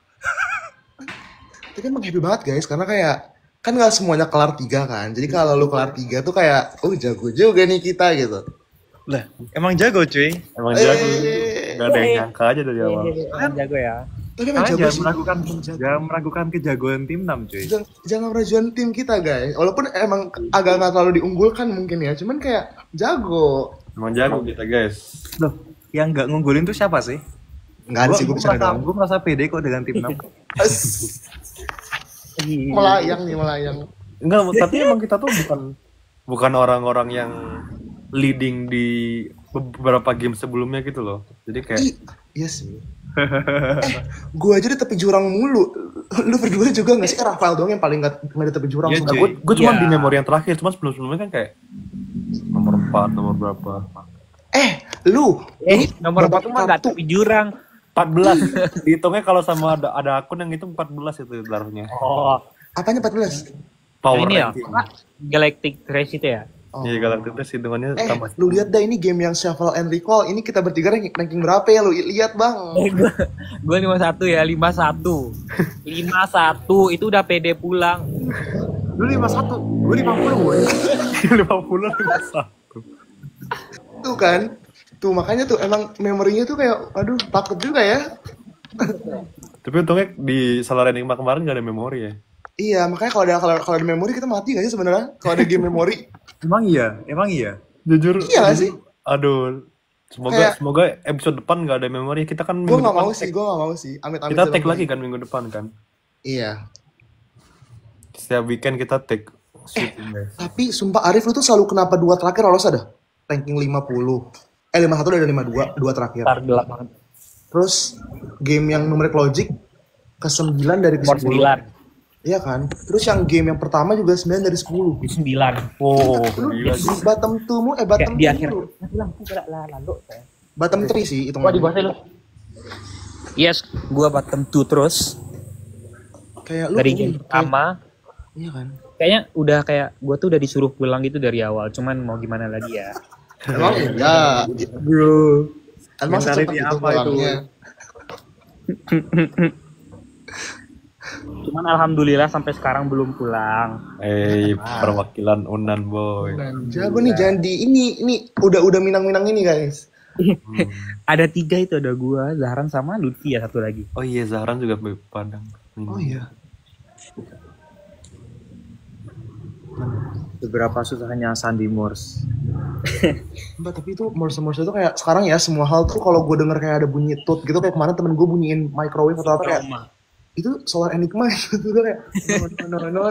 Itu kan emang happy banget guys, karena kayak kan nggak semuanya kelar 3 kan. Jadi kalau lu kelar 3 tuh kayak jago juga nih kita gitu. Lah, emang jago cuy. Emang jago. Gak ada yang nyangka aja dari awal. Jago ya. Tapi emang jago sih. Jangan meragukan kejagoan tim 6 cuy. Jangan meragukan tim kita guys. Walaupun emang agak nggak terlalu diunggulkan mungkin ya. Cuman kayak jago. Emang jago kita guys. Loh, yang nggak ngunggulin tuh siapa sih? Nggak ada sih, gue bisa doang. Gue merasa pede kok dengan tim 6. Melayang. Enggak, tapi emang kita tuh bukan orang-orang yang leading di beberapa game sebelumnya gitu loh. Jadi kayak Iya sih. Gue aja di tepi jurang mulu. Lu berdua juga nggak sih? Rafael doang yang paling nggak di tepi jurang. Iya, sumpah. cuy. Gue cuma Iya. di memori yang terakhir, cuma sebelum-sebelumnya kan kayak nomor 4, nomor berapa? Lu Nomor dapat 4 mah nggak kartu. tepi jurang. 14. Dihitungnya kalau sama ada akun yang itu 14 itu darahnya. Oh, Apanya 14? Power ini ya, ranking. apa? Galactic Race itu ya. Oh. Iya, Galactic Race hitungannya tambah. Lu lihat dah ini game yang Shuffle and Recall. Ini kita bertiga ranking berapa ya lu? Lihat bang. Gue 51 ya, 51. 51 itu udah pede pulang. Lu 51, gue 50 boy. 50 satu. Tuh kan. Tuh makanya tuh emang memorinya tuh kayak aduh takut juga ya. Tapi untungnya di Solar Enigma kemarin gak ada memori ya. Iya, makanya kalau ada memori kita mati gak sih sebenarnya? Kalau ada game memori. Emang iya. Jujur. Iya gak sih? Aduh. Kayak- Semoga episode depan gak ada memori. Kita kan Gue minggu gak depan mau sih, gue gak mau sih. Amit-amit. kita dalam take hal lagi ini. kan minggu depan kan. Iya. Setiap weekend kita take shooting guys. Tapi sumpah Arif lu tuh selalu kenapa 2 terakhir lolos ada? Ranking 50. 51 dan 52, 2 terakhir. Ntar gelap banget. Terus game yang numerik logic ke 9 dari ke Nomor 10. 9. Iya kan? Terus yang game yang pertama juga 9 dari 10. 9. Oh, Lu gila. di bottom 2 mu Kayak bottom di 2 akhir. lu. Lalu. Bottom 3 sih itu. Wah, di bawah lu. Yes, gua bottom 2 terus Kayak lu dari ini, game pertama. Iya kan? Kayaknya udah kayak gua tuh udah disuruh pulang gitu dari awal. Cuman mau gimana lagi ya? Emang iya. Bro. Emang secepat Mentality itu apa itu? pulangnya. Cuman alhamdulillah sampai sekarang belum pulang. Perwakilan Unan boy. Jago nih jangan di ini udah minang-minang ini guys. Ada 3 itu, ada gua, Zahran sama Lutfi ya, satu lagi. Oh iya, Zahran juga Padang. Oh iya. Beberapa susahnya Sandy Morse. Mbak, tapi itu Morse itu kayak sekarang ya semua hal tuh kalau gue denger kayak ada bunyi tut gitu, kayak kemarin temen gue bunyiin microwave atau apa kayak itu Solar Enigma itu tuh kayak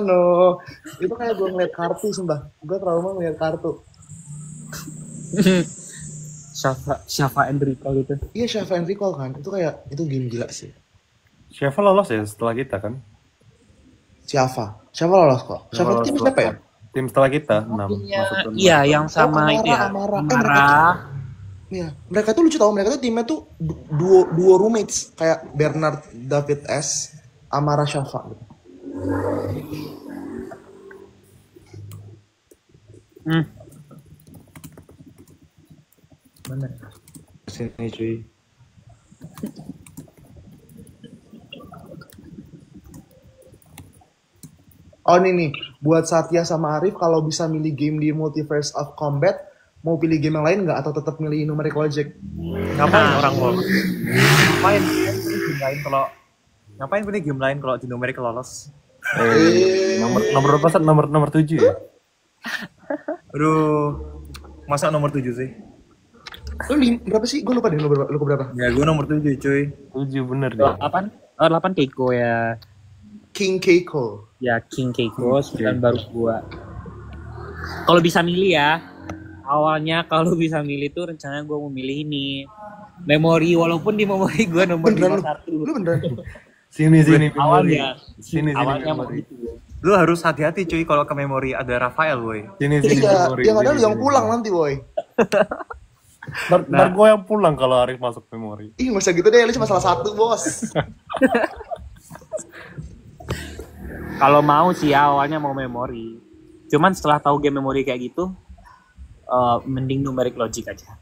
no. Itu kayak gue ngeliat kartu sumpah. Gue trauma ngeliat kartu. Shafa and Recall gitu. Iya, Chef and Recall kan. Itu kayak itu game gila sih. Siapa lolos ya setelah kita kan? Siapa lolos kok? Siapa Lolos tim setelah- siapa ya? Tim setelah kita 6. Iya, yang sama Amara, itu ya. Amara. Amara. Iya, mereka tuh lucu tau, mereka tuh timnya tuh duo roommates kayak Bernard David S, Amara Shafa gitu. Mana? Sini cuy. Oh ini nih, buat Satya sama Arif kalau bisa milih game di Multiverse of Combat, mau pilih game yang lain nggak atau tetap milih Numeric Logic? Ngapain orang lolos? Ngapain pilih game lain kalau di numerik lolos? Nomor berapa Sat? Nomor 7 ya? Aduh, masa nomor 7 sih? Lu berapa sih? Gue lupa deh lu berapa. Ya gue nomor 7 cuy. 7 bener deh. 8? Oh, 8 Keiko ya. King Keiko. Ya, King Keiko, 9 baru gua. Kalau bisa milih ya, awalnya kalau bisa milih tuh rencananya gua mau milih ini. Memori, walaupun di memori gua nomor Beneran 51. lu beneran. Sini memori. Awalnya. Sini Awalnya mau memori. gitu. Lu harus hati-hati cuy kalau ke memori ada Rafael boy. Sini Iya, memori. yang ada lu Sini, yang sini. pulang nanti boy. Ntar gue yang pulang kalau Arif masuk memori. Ih nggak usah gitu deh, lu cuma salah satu bos. Kalau mau sih ya, awalnya mau memori. Cuman setelah tahu game memori kayak gitu, mending numeric logic aja.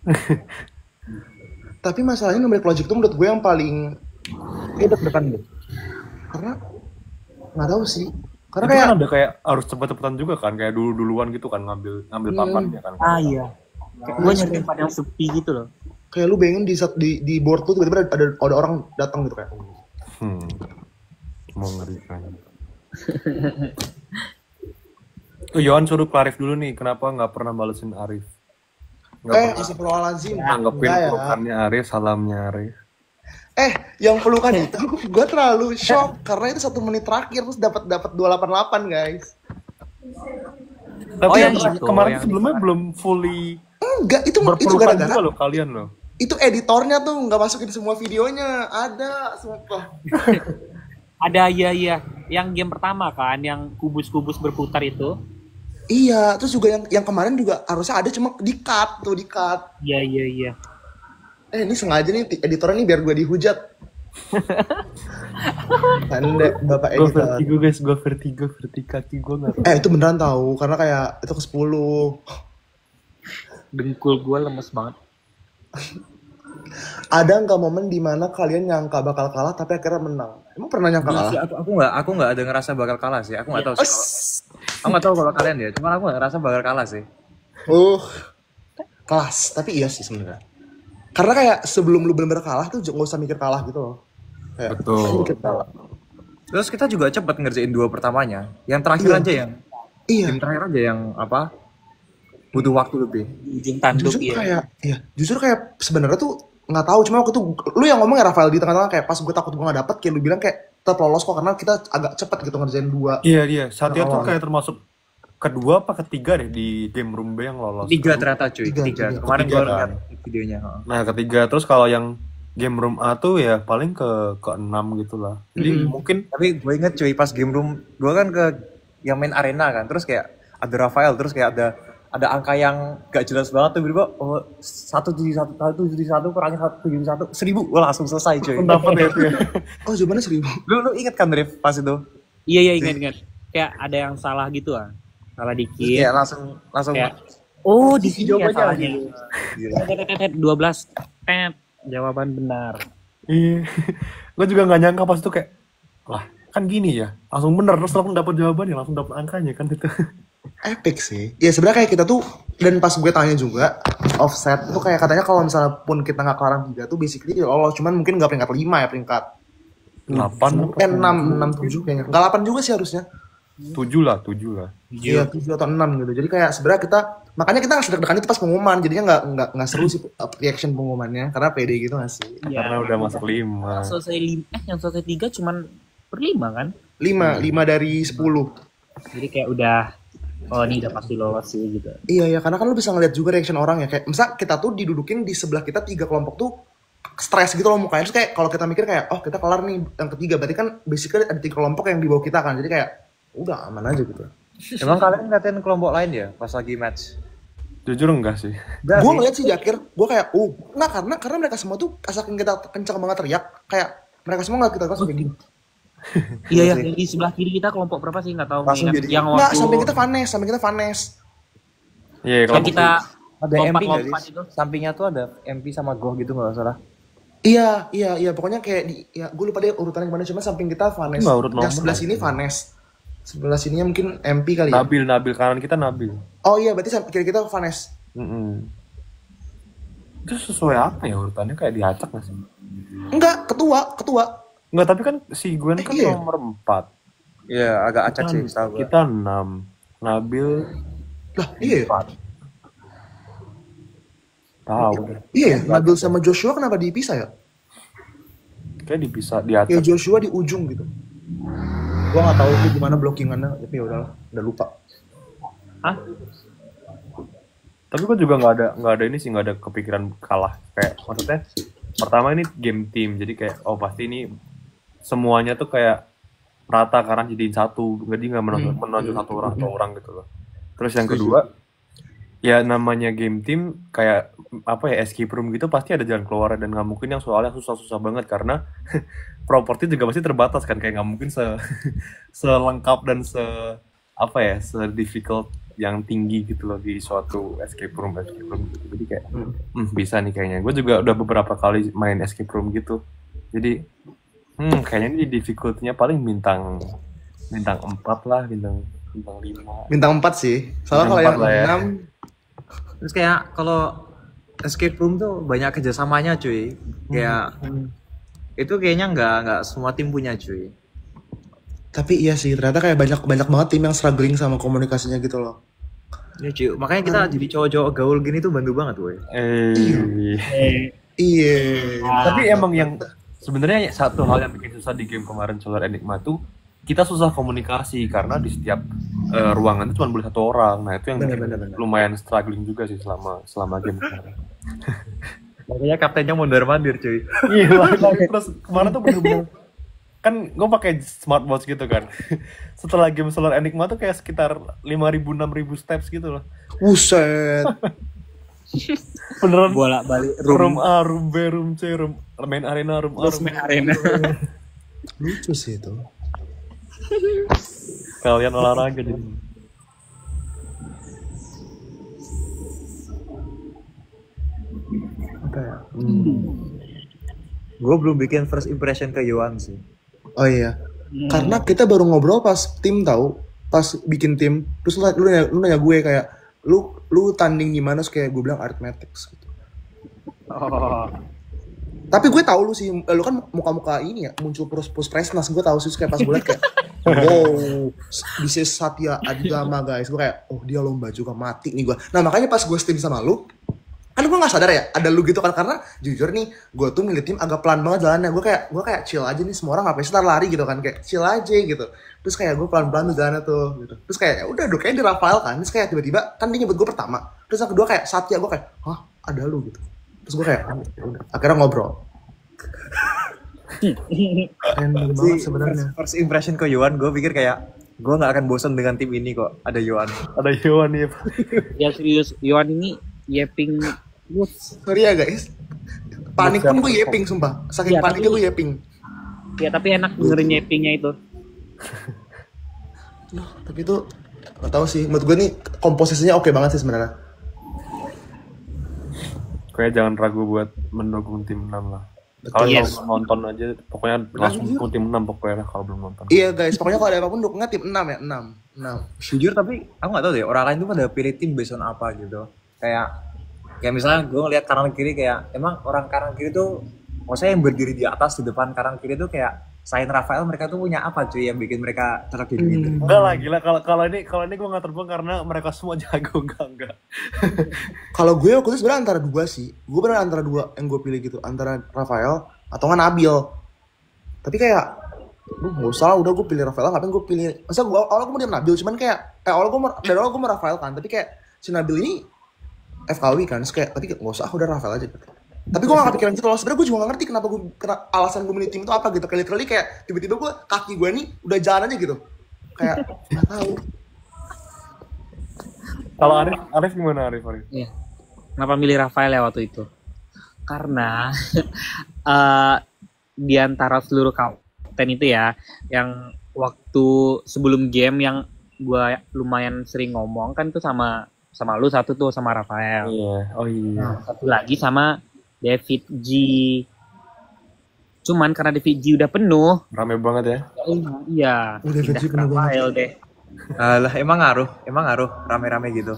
Tapi masalahnya Numeric Logic tuh menurut gue yang paling deg-degan deh. Karena nggak tahu sih. Karena Itu kayak kan ada kayak harus cepet-cepetan juga kan, kayak duluan gitu kan ngambil papannya kan. Ah iya. Gue nyari tempat yang sepi gitu loh. kayak lu bayangin di board tuh tiba-tiba ada orang datang gitu kayak. Mengerikan. Tuh Yohan suruh ke Arif dulu nih, kenapa nggak pernah balesin Arif? Astagfirullahaladzim. Anggapin Enggak ya. pelukannya Arif, salamnya Arif. Yang pelukan itu gue terlalu shock karena itu 1 menit terakhir terus dapat 288 guys. Tapi yang yang itu, kemarin yang sebelumnya belum fully Enggak, itu berpelukan gara-gara juga loh kalian loh. itu editornya tuh nggak masukin semua videonya. Ada, sumpah. Ada iya. Yang game pertama kan, yang kubus-kubus berputar itu. Iya, terus juga yang kemarin juga harusnya ada cuma di cut. Iya. Ini sengaja nih editornya nih biar gue dihujat. Anda bapak Gue editor. vertigo guys, gue vertikaki gue nggak. Itu beneran tahu karena kayak itu ke 10. Dengkul gue lemes banget. Ada nggak momen dimana kalian nyangka bakal kalah tapi akhirnya menang? Emang pernah nyangka Enggak kalah? sih, aku nggak ada ngerasa bakal kalah sih. Aku nggak tahu sih. Aku nggak tahu kalau kalian ya. Cuma aku nggak ngerasa bakal kalah sih. Kelas. Tapi iya sih sebenarnya. Karena kayak sebelum lu bener-bener kalah tuh nggak usah mikir kalah gitu loh. Kayak, Betul. mikir kalah. Terus kita juga cepet ngerjain 2 pertamanya. Yang terakhir Iya. aja yang Iya. game terakhir aja yang apa? Butuh waktu lebih. Di ujung tanduk Justru kayak sebenarnya tuh nggak tahu, cuma waktu itu lu yang ngomong ya Rafael di tengah-tengah, kayak pas gue takut gue nggak dapet, kayak lu bilang kayak tetap lolos kok karena kita agak cepet gitu ngerjain 2. Iya. Satya tuh Awal. kayak termasuk kedua apa ketiga deh di game room B yang lolos. 3 ternyata cuy. Tiga. 3. Kemarin Ketiga, gue kan? lihat videonya. Nah ketiga, terus kalau yang game room A tuh ya paling ke 6 gitu lah. Jadi mungkin Tapi gue inget cuy pas game room gue kan ke yang main arena kan. Terus kayak ada Rafael, terus kayak ada angka yang gak jelas banget tuh, tiba-tiba 171 kurangin 171 1000, wah langsung selesai cuy. dapat ya itu ya. Oh jawabannya 1000. Lu inget kan Rif pas itu? Iya ingat. Kayak ada yang salah gitu ah. Salah Terus dikit. kayak langsung Kayak, oh di sini ya jawabannya salahnya. gitu. Gila. Tet, 12. Tet. Jawaban benar. Iya. Gue juga nggak nyangka pas itu kayak, lah kan gini ya, langsung bener, terus langsung dapat jawabannya, langsung dapat angkanya kan itu. Epic sih. Ya sebenarnya kayak kita tuh, dan pas gue tanya juga offset tuh kayak katanya kalau misalnya pun kita nggak kelar 3 tuh basically lolos, cuman mungkin nggak peringkat 5 ya, peringkat 8 6 7 kayaknya. Nggak 8 juga sih harusnya. 7 lah. Iya 7 atau 6 gitu. Jadi kayak sebenarnya kita, makanya kita nggak sedek-dekan itu pas pengumuman, jadinya nggak seru sih reaction pengumumannya karena pede gitu nggak sih. Karena udah masuk 5. Yang selesai 3 cuman per 5 kan? 5 dari 10. Jadi kayak udah, oh ini udah pasti lolos sih gitu. Iya karena kan lu bisa ngeliat juga reaction orang ya, kayak misal kita tuh didudukin di sebelah kita 3 kelompok tuh stres gitu loh mukanya, terus kayak kalau kita mikir kayak oh kita kelar nih yang ketiga, berarti kan basically ada 3 kelompok yang di bawah kita kan, jadi kayak udah aman aja gitu. Emang kalian ngatain kelompok lain ya pas lagi match? Jujur enggak sih. Enggak Gue sih. ngeliat sih Jakir, gue kayak enggak, karena mereka semua tuh asalkan kita kencang banget teriak, kayak mereka semua nggak kita kelas kayak gini. Iya di sebelah kiri kita kelompok berapa sih nggak tahu. Langsung Ingat. jadi- Yang Nggak, waktu sampai kita vanes. Iya, yang kita Ada MP nggak lompat-lompat sih? itu. Sampingnya tuh ada MP sama Go gitu nggak salah. Iya, pokoknya kayak gue lupa deh urutannya gimana, cuma samping kita vanes. Nggak urut nomor Yang sebelah lah. sini vanes. Sebelah sininya mungkin MP kali ya. Nabil kanan kita Nabil. Oh iya, berarti kiri kita vanes. Itu sesuai apa ya urutannya, kayak diacak nggak sih? Enggak, ketua. Enggak, tapi kan si Gwen kan iya. nomor 4. Iya, agak acak sih setahu gue. Kita 6. Nabil Lah, iya. 4. Tahu. Iya ya, Nabil sama Joshua kenapa dipisah ya? Kayak dipisah, Ya diacak. Joshua di ujung gitu. Gua nggak tahu tuh gimana blockingannya, tapi ya udahlah, udah lupa. Hah? Tapi gue juga nggak ada ini sih, nggak ada kepikiran kalah. Kayak maksudnya pertama ini game team, jadi kayak oh pasti ini semuanya tuh kayak rata karena jadiin satu, jadi nggak menonjol satu orang atau orang gitu loh. Terus yang kedua, ya namanya game team kayak apa ya, escape room gitu pasti ada jalan keluar, dan nggak mungkin yang soalnya susah-susah banget karena properti juga pasti terbatas kan, kayak nggak mungkin selengkap dan apa ya, difficult yang tinggi gitu loh di suatu escape room gitu. Jadi kayak bisa nih kayaknya. Gue juga udah beberapa kali main escape room gitu. Jadi kayaknya ini difficulty-nya paling bintang 4 lah, bintang 5. Bintang 4 sih. Soalnya kalau Bintang yang 4 lah ya. 6 Terus kayak kalau escape room tuh banyak kerjasamanya cuy. Kayak itu kayaknya nggak semua tim punya cuy. tapi iya sih, ternyata kayak banyak banget tim yang struggling sama komunikasinya gitu loh. Iya cuy. Makanya kita jadi cowok-cowok gaul gini tuh bantu banget woy. Iya. Tapi emang yang sebenarnya satu hal yang bikin susah di game kemarin Solar Enigma tuh, kita susah komunikasi karena di setiap ruangan itu cuma boleh 1 orang. Nah itu yang bikin Bener. lumayan struggling juga sih selama game kemarin. Makanya kaptennya mondar-mandir cuy. Iya, terus kemarin tuh bener-bener kan gue pakai smartwatch gitu kan. Setelah game Solar Enigma tuh kayak sekitar 5.000-6.000 steps gitu loh. Buset. Beneran Bolak-balik room A, room B, room C, room main arena, room A, terus room main arena. Lucu sih itu. kalian olahraga jadi. Apa ya? Gue belum bikin first impression ke Yohan sih. Oh iya. Karena kita baru ngobrol pas tim tahu, pas bikin tim, terus lu nanya gue kayak lu tanding gimana, terus kayak gue bilang arithmetics gitu. Oh. Tapi gue tahu lu sih, lu kan muka-muka ini ya, muncul post Presnas, gue tahu sih kayak pas gue liat kayak wow, this is Satya Aditama guys. Gue kayak, oh dia lomba juga, mati nih gue. Nah makanya pas gue steam sama lu, kan gue gak sadar ya, ada lu gitu kan. Karena jujur nih, gue tuh milih tim agak pelan banget jalannya. Gue kayak chill aja nih, semua orang ngapain sih ntar lari gitu kan. Kayak chill aja gitu. Terus kayak gue pelan-pelan tuh jalannya tuh gitu. Terus kayak udah kayaknya di Rafael kan. Terus kayak tiba-tiba, kan dia nyebut gue pertama. Terus yang kedua kayak Satya, gue kayak, hah ada lu gitu. Terus gue kayak, udah. Akhirnya ngobrol. Random banget sebenarnya. First impression ke Yohan, gue pikir kayak gue nggak akan bosan dengan tim ini kok. Ada Yohan. Ada Yohan nih. Ya serius, Yohan ini yeping. Sorry ya guys. Panik pun gue yeping sumpah. Saking Ya, paniknya tapi- gue yeping. Ya tapi enak dengerin yepingnya itu. Tapi itu gak tahu sih. Menurut gue nih komposisinya oke banget sih sebenarnya. Kayak jangan ragu buat mendukung tim 6 lah. Kalau Yes. mau nonton aja, pokoknya langsung dukung tim 6 pokoknya kalau belum nonton. Iya guys, pokoknya kalau ada apapun dukungnya tim 6 ya, 6. Jujur tapi aku nggak tahu deh orang lain tuh pada pilih tim based on apa gitu. Kayak misalnya gue ngeliat kanan kiri kayak emang orang kanan kiri tuh, maksudnya yang berdiri di atas di depan kanan kiri tuh kayak selain Rafael mereka tuh punya apa cuy yang bikin mereka cocok di gitu. Enggak lah gila, kalau ini gue nggak terbang karena mereka semua jago. Enggak. Kalau gue waktu itu sebenarnya antara dua sih. Gue bener antara dua yang gue pilih gitu, antara Rafael atau nggak Nabil. Tapi kayak nggak usah lah, udah gue pilih Rafael. Ngapain gue pilih? Masa gue awalnya gue mau Nabil, cuman kayak dari awal gue mau Rafael kan. Tapi kayak si Nabil ini FKW kan, terus kayak tapi nggak usah, udah Rafael aja. Tapi gue gak kepikiran gitu loh. Sebenarnya gue juga gak ngerti kenapa alasan gue milih tim itu apa gitu. Kayak literally kayak tiba-tiba kaki gue nih udah jalan aja gitu. Kayak nggak tahu. Kalau Arif gimana Arif? Iya. Kenapa milih Rafael ya waktu itu? Karena di antara seluruh kapten itu ya, yang waktu sebelum game yang gue lumayan sering ngomong kan tuh sama lu satu tuh sama Rafael. Iya. Oh iya. Nah, satu lagi sama David G. Cuman karena David G udah penuh, Rame banget ya. iya. David pindah G ke penuh banget. Rafael deh. Alah emang ngaruh rame-rame gitu.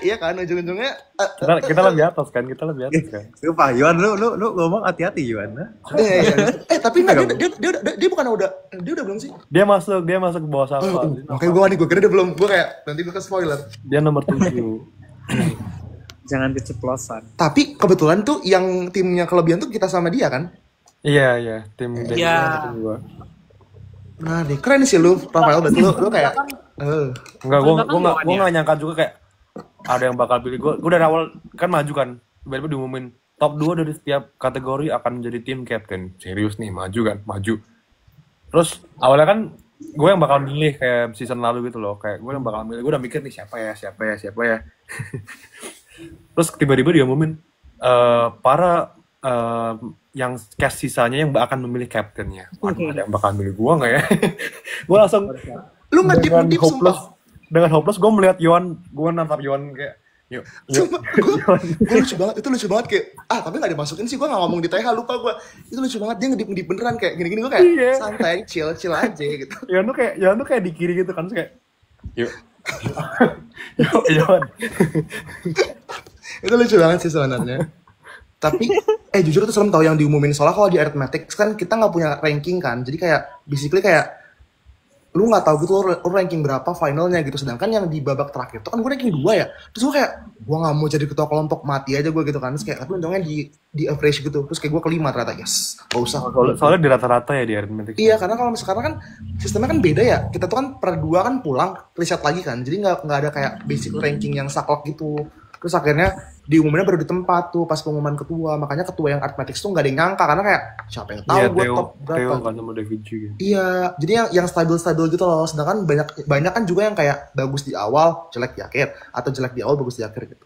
Iya kan ujung-ujungnya. Kita lebih atas kan. Sumpah Yohan lu ngomong hati-hati Yohan. Iya. Tapi enggak dia bukan dia udah belum sih? Dia masuk ke bawah Safa. Makanya gue kira dia belum. Gue kayak nanti gue ke spoiler. Dia nomor 7. Jangan keceplosan. Tapi kebetulan tuh yang timnya kelebihan tuh kita sama dia kan? Iya, tim Iya. gua. Nah deh, keren sih lu Rafael, berarti lu kayak Enggak, gua enggak nyangka juga kayak ada yang bakal pilih gua. Gua dari awal kan maju kan. Tiba-tiba diumumin top 2 dari setiap kategori akan menjadi tim captain. Serius nih, maju. Terus awalnya kan gue yang bakal milih kayak season lalu gitu loh. Kayak gue yang bakal milih. Gue udah mikir nih siapa ya. Terus tiba-tiba dia ngumumin para yang cast sisanya yang akan memilih captainnya. Waduh, ada yang bakal milih gue nggak ya? Gue langsung lu ngedip sumpah. Dengan hopeless gue melihat Yohan, gue nantap Yohan kayak yuk. Gue lucu banget, itu lucu banget kayak tapi gak dimasukin sih, gue gak ngomong di TH, lupa gue. Itu lucu banget, dia ngedip beneran kayak gini-gini, gue kayak santai, chill aja gitu. Yohan tuh kayak di kiri gitu kan, terus kayak yuk Yohan. Itu lucu banget sih sebenarnya. Tapi jujur tuh serem tau yang diumumin, soalnya kalau di arithmetic kan kita nggak punya ranking kan, jadi kayak basically kayak lu nggak tahu gitu lu ranking berapa finalnya gitu. Sedangkan yang di babak terakhir tuh kan gue ranking 2 ya. Terus gue kayak gue nggak mau jadi ketua kelompok, mati aja gue gitu kan. Terus kayak tapi untungnya di average gitu. Terus kayak gue kelima ternyata, yes gak usah. Soalnya di rata-rata ya di arithmetic. Iya, karena kalau sekarang kan sistemnya kan beda ya. Kita tuh kan per 2 kan pulang riset lagi kan. Jadi nggak ada kayak basic ranking yang saklek gitu. Terus akhirnya diumuminnya baru di tempat tuh pas pengumuman ketua. Makanya ketua yang arithmetic tuh nggak ada yang ngangka karena kayak siapa yang tahu Iya, gue Theo top berapa. kan sama David juga. Iya, jadi yang stabil-stabil gitu loh. Sedangkan banyak kan juga yang kayak bagus di awal, jelek di akhir, atau jelek di awal bagus di akhir gitu.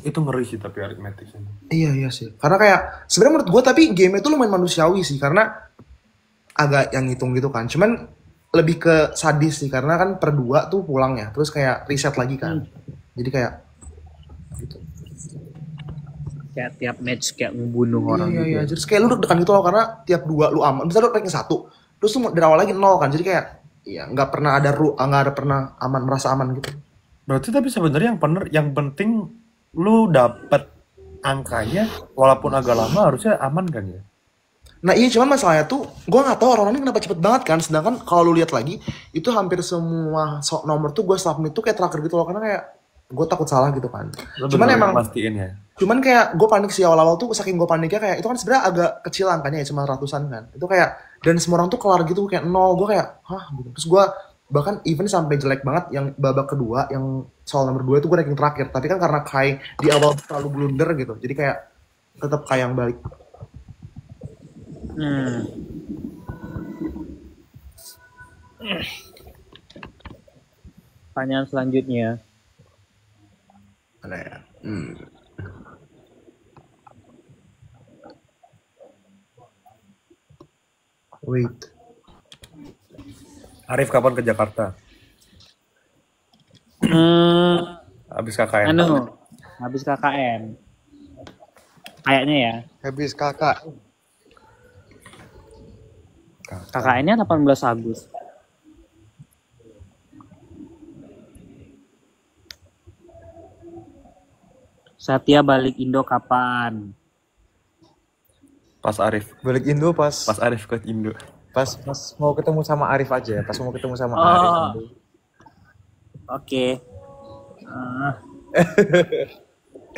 Itu ngeri sih tapi arithmetic ini. Iya sih. Karena kayak sebenarnya menurut gue tapi game itu lumayan manusiawi sih karena agak yang ngitung gitu kan. Cuman lebih ke sadis sih karena kan per 2 tuh pulang ya, terus kayak reset lagi kan. Jadi kayak gitu. Kayak tiap match kayak ngebunuh orang Iya, gitu. iya. Jadi kayak lu deg-degan gitu loh karena tiap 2 lu aman. Misalnya lu ranking 1, terus lu dari awal lagi 0 kan. Jadi kayak iya nggak ada pernah aman merasa aman gitu. Berarti tapi sebenarnya yang penting lu dapet angkanya walaupun agak lama harusnya aman kan ya? Nah iya cuman masalahnya tuh gue nggak tahu orang-orang ini kenapa cepet banget kan. Sedangkan kalau lu lihat lagi itu hampir semua nomor tuh gue submit tuh kayak terakhir gitu loh karena kayak gue takut salah gitu kan. Lu Cuman bener-bener emang pastiin ya. Cuman kayak gue panik sih awal-awal tuh saking gue paniknya kayak itu kan sebenarnya agak kecil angkanya ya cuma ratusan kan. Itu kayak dan semua orang tuh kelar gitu kayak 0. Gue kayak hah gitu. Terus gue bahkan even sampai jelek banget yang babak kedua yang soal nomor 2 itu gue ranking terakhir. Tapi kan karena Kai di awal terlalu blunder gitu. Jadi kayak tetap Kai yang balik. Pertanyaan selanjutnya. Mana ya? Wait. Arif kapan ke Jakarta? Habis KKN. Habis KKN. Kayaknya ya. Habis kakak. KKN-nya 18 Agustus. Satya balik Indo kapan? Pas Arif. Balik Indo pas Arif ke Indo. pas mau ketemu sama Arif aja, pas mau ketemu sama Oh. Arif. Indo. Oke.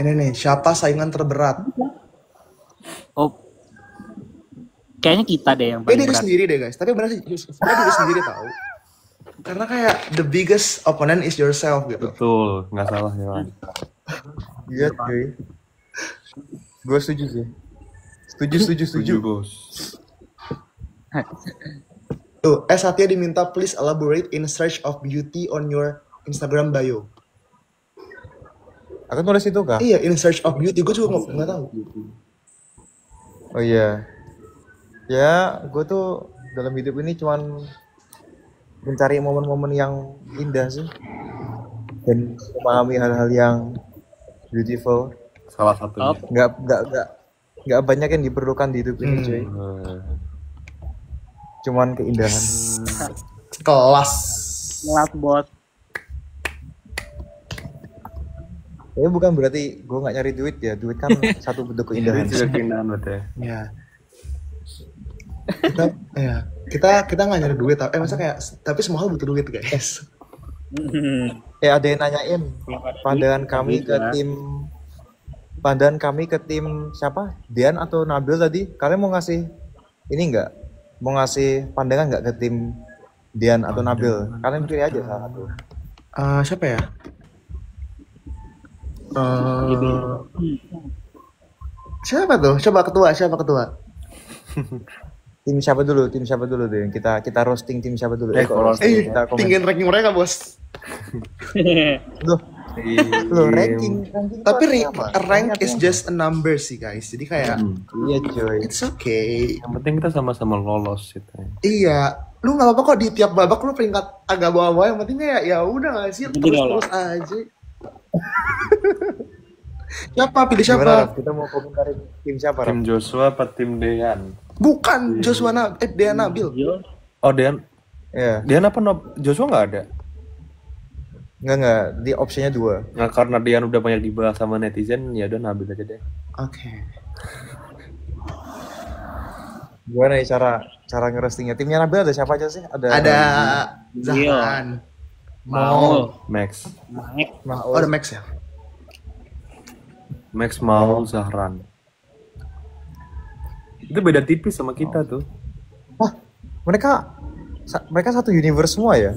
Ini nih, siapa saingan terberat? Oh. Kayaknya kita deh yang Dia paling diri berat. sendiri deh guys. Tapi benar sih, sebenarnya diri sendiri tahu. Karena kayak the biggest opponent is yourself gitu. Betul, nggak salah ya. Iya, cuy. Gue setuju sih. Setuju. Bos. Tuh, Satya diminta please elaborate in search of beauty on your Instagram bio. Aku nulis itu kah? Iya, in search of beauty. Gue juga nggak tahu. Oh iya. Ya, gue tuh dalam hidup ini cuman mencari momen-momen yang indah sih. Dan memahami hal-hal yang beautiful. Salah satunya. Nggak banyak yang diperlukan di hidup ini, cuy. Cuman keindahan. Kelas. Ngelat bot. Ya bukan berarti gue nggak nyari duit ya. Duit kan satu bentuk keindahan. Itu juga keindahan betul. Ya. Kita nggak nyari duit, masa kayak tapi semua hal butuh duit guys. Ada yang nanyain pandangan kami ke tim siapa? Dian atau Nabil tadi? Kalian mau ngasih ini nggak? Mau ngasih pandangan nggak ke tim Dian atau Nabil? Kalian pilih aja salah satu. Siapa ya? Siapa tuh? Siapa ketua? Tim siapa dulu deh? Kita roasting tim siapa dulu? Kita komen. Tinggiin ranking mereka bos. Loh, ranking Tapi itu apa? rank is just a number sih guys. Jadi kayak Iya coy. it's okay. Yang penting kita sama-sama lolos gitu. Iya, lu nggak apa-apa kok di tiap babak lu peringkat agak bawah-bawah. Yang penting kayak ya udah nggak sih terus aja. Siapa? Pilih siapa? Gimana, Raf? Kita mau komentarin tim siapa? Raf? Tim Joshua apa tim Dean? Bukan Joshua Dean Nabil. Oh Dean. Iya. Dean apa Joshua nggak ada? Enggak, di opsinya 2. Nah karena Dean udah banyak dibahas sama netizen, ya udah Nabil aja deh. Oke. Gimana nih cara ngerostingnya? Timnya Nabil ada siapa aja sih? Ada Zahran. Maul. Max. Oh, ada Max ya. Max mau Zahran. Itu beda tipis sama kita tuh. Wah, mereka satu universe semua ya?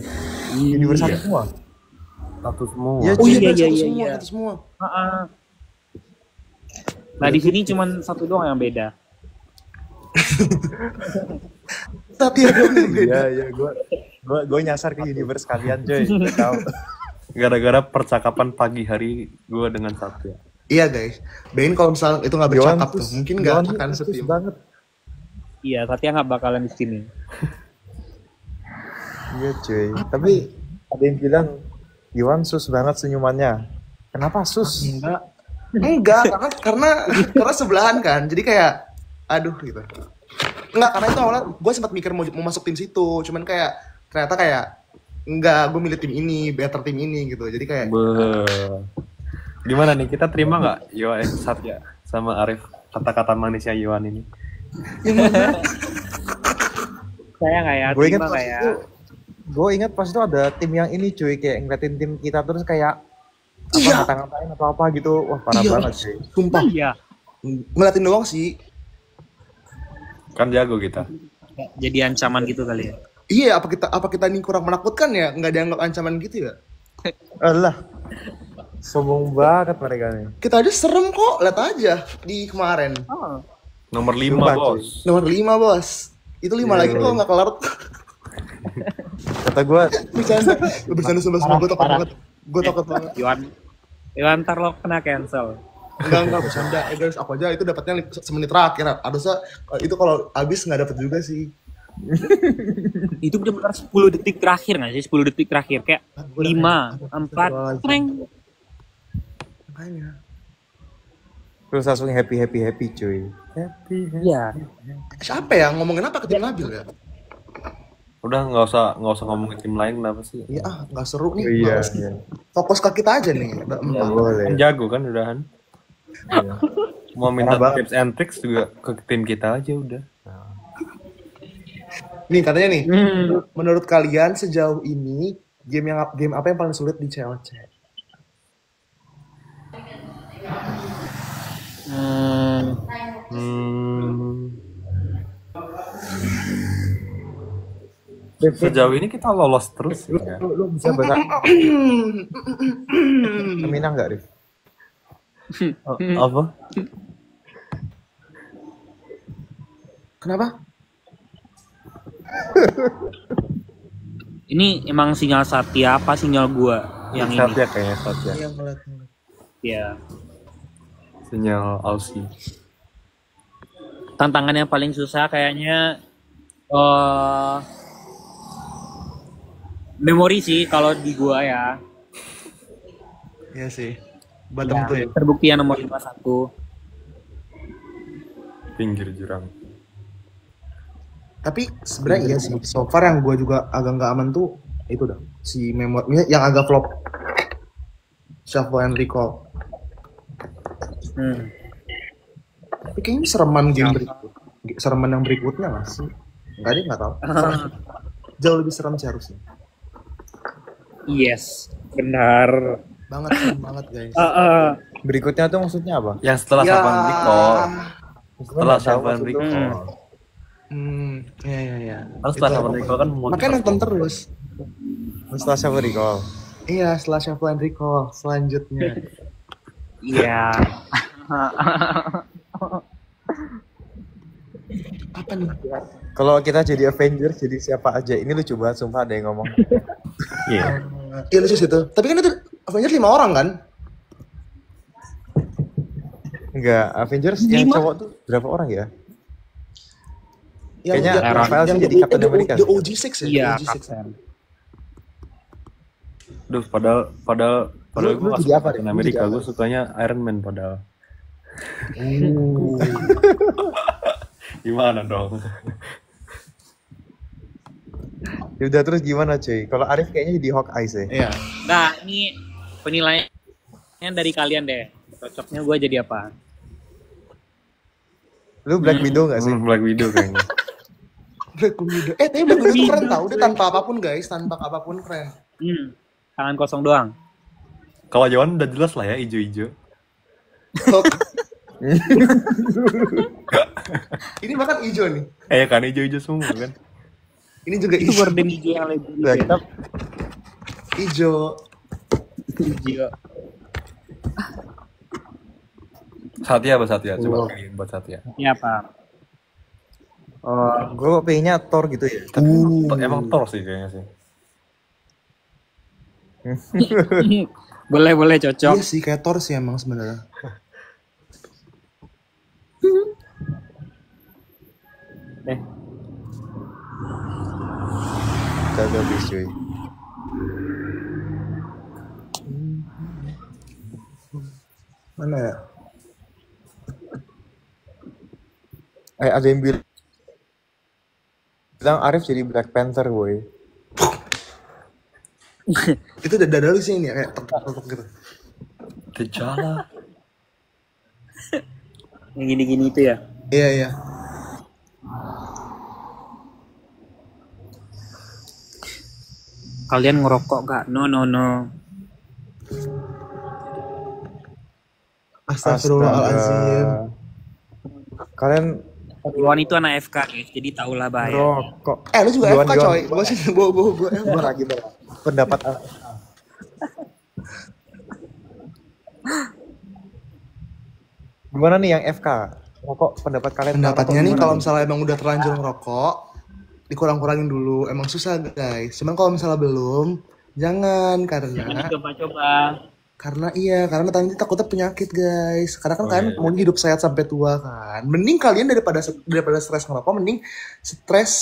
Universe satu semua? Satu semua. Iya, Oh iya, Iya, bener, iya, satu iya, semua, iya. satu semua. Heeh. Nah di sini cuman satu doang yang beda. Tapi ada yang beda. Iya, iya, gue nyasar ke universe kalian coy. Gak tahu. Gara-gara percakapan pagi hari gue dengan Satya. Iya guys, Bain kalau misalnya itu nggak bercakap tuh, mungkin nggak akan sus setim. banget. Iya, Satya nggak bakalan di sini. Iya cuy. Tapi ada yang bilang Iwan sus banget senyumannya. Kenapa sus? Enggak, karena sebelahan kan, jadi kayak, aduh gitu. Enggak, karena itu awalnya gue sempat mikir mau masuk tim situ, cuman kayak ternyata kayak enggak, gue milih tim ini, better tim ini gitu. Jadi kayak Gimana nih, kita terima nggak Iwan Satya sama Arif kata-kata manisnya Iwan ini? Saya nggak ya, Gue ingat terima pas nggak ya? itu, gue ingat pas itu ada tim yang ini cuy, kayak ngeliatin tim kita terus kayak apa Iya. ngata-ngatain atau apa gitu. Wah parah Iya. banget cuy. sumpah Iya. ngeliatin doang sih. Kan jago kita. Jadi ancaman gitu kali ya. Iya, apa kita ini kurang menakutkan ya? Nggak dianggap ancaman gitu ya? Alah. Sombong banget mereka nih. Kita aja serem kok, lihat aja di kemarin. Oh. Nomor 5 Sumpah, bos. Nomor 5 bos. Itu 5 Iya, lagi iya. kok nggak kelar. Kata gue, Bercanda sumpah gue takut banget. Gue takut banget. Iwan ntar lo kena cancel. Enggak bercanda. Guys, aku aja itu dapatnya semenit terakhir. Harusnya itu kalau habis nggak dapat juga sih. Itu benar-benar 10 detik terakhir nggak sih? 10 detik terakhir kayak 5, 4, treng. Makanya. terus langsung happy cuy. Iya. Siapa ya ngomongin apa ke tim Nabil ya? Udah nggak usah ngomongin tim lain kenapa sih? Iya, nggak seru nih. Iya, Males nih. iya. Fokus ke kita aja nih. Nggak Empat. boleh. Kan jago kan udahan. Iya. Mau minta Parah banget. tips and tricks juga ke tim kita aja udah. Nih katanya nih, menurut kalian sejauh ini game apa yang paling sulit di CLC? Sejauh ini kita lolos terus ya. Lu bisa bahasa Minang nggak, Rif? Apa? Kenapa? Ini emang sinyal Satya apa sinyal gua yang ini? Satya kayaknya Satya. Yang ngeliat. Ya. Sinyal Aussie. Tantangan yang paling susah kayaknya memori sih kalau di gua ya. Iya sih. Bottom tuh ya. Terbukti yang nomor 51. Pinggir jurang. Tapi sebenarnya iya sih. So far yang gue juga agak nggak aman tuh itu dah. Si memori yang agak flop. Shuffle and recall. Tapi kayaknya sereman game berikut. Sereman yang berikutnya nggak sih? Nggak deh, nggak tahu. Jauh lebih serem sih harusnya. Yes, benar. Serem banget guys. Berikutnya tuh maksudnya apa? Yang setelah Ya. Saban Recall. Setelah Nggak tahu Saban maksud lu. Recall. Iya. Kan setelah Itu Saban apa? Recall kan Makanya nonton terus. Setelah Shuffle Recall. Iya, setelah Shuffle and Recall selanjutnya. Iya. Apa nih? Kalau kita jadi Avengers, jadi siapa aja? Ini lucu banget, sumpah ada yang ngomong. Iya. Iya lucu sih itu. Tapi kan itu Avengers 5 orang kan? Enggak, Avengers yang cowok tuh berapa orang ya? Kayaknya Rafael sih jadi Captain America. The OG6 ya? Iya, The OG6. Kapten. Duh, padahal Lu gue gak jadi suka apa, Rin? Captain Lu America, jadi gue sukanya Iron Man padahal. Gimana dong? Ya udah terus gimana cuy? Kalau Arif kayaknya jadi Hawkeye sih. Iya. Nah, ini penilaiannya dari kalian deh. Cocoknya gue jadi apa? Lu Black Widow gak sih? Black Widow kayaknya. Black Widow. Tapi Black Widow tuh keren tau. Dia tanpa apapun guys. Tanpa apapun keren. Tangan kosong doang. Kalau Jawan udah jelas lah ya, ijo-ijo. Ini bahkan hijau nih. Kan ijo-ijo semua kan. Ini juga Itu hijau. gorden hijau yang lebih. Nah, kita Hijau. Gio. Satya apa Satya? Coba pilih buat Satya. Ini apa? Gue pengennya Thor gitu ya. Emang Thor sih kayaknya sih. Boleh cocok. Iya sih kayak Thor sih emang sebenarnya. Jaga bis cuy. Mana ya? Ada yang bilang Arif jadi Black Panther boy. Itu dada lu sih ini ya kayak tek gitu. T'Challa. Yang gini-gini itu ya. Iya iya. Kalian ngerokok gak? No. Astagfirullahaladzim. Kalian Iwan itu anak FK guys, jadi tahulah bahaya. rokok. Lu juga Yuan, FK coy. Gua sih gua Gue lagi pendapat gimana nih yang FK? Rokok pendapat kalian? Pendapatnya rokok nih gimana kalau misalnya emang udah terlanjur ngerokok, dikurang-kurangin dulu. Emang susah guys. Cuman kalau misalnya belum, jangan Jangan dicoba-coba. karena nanti takutnya penyakit guys. Karena kan kalian mau hidup sehat sampai tua kan. Mending kalian daripada stres ngerokok, mending stres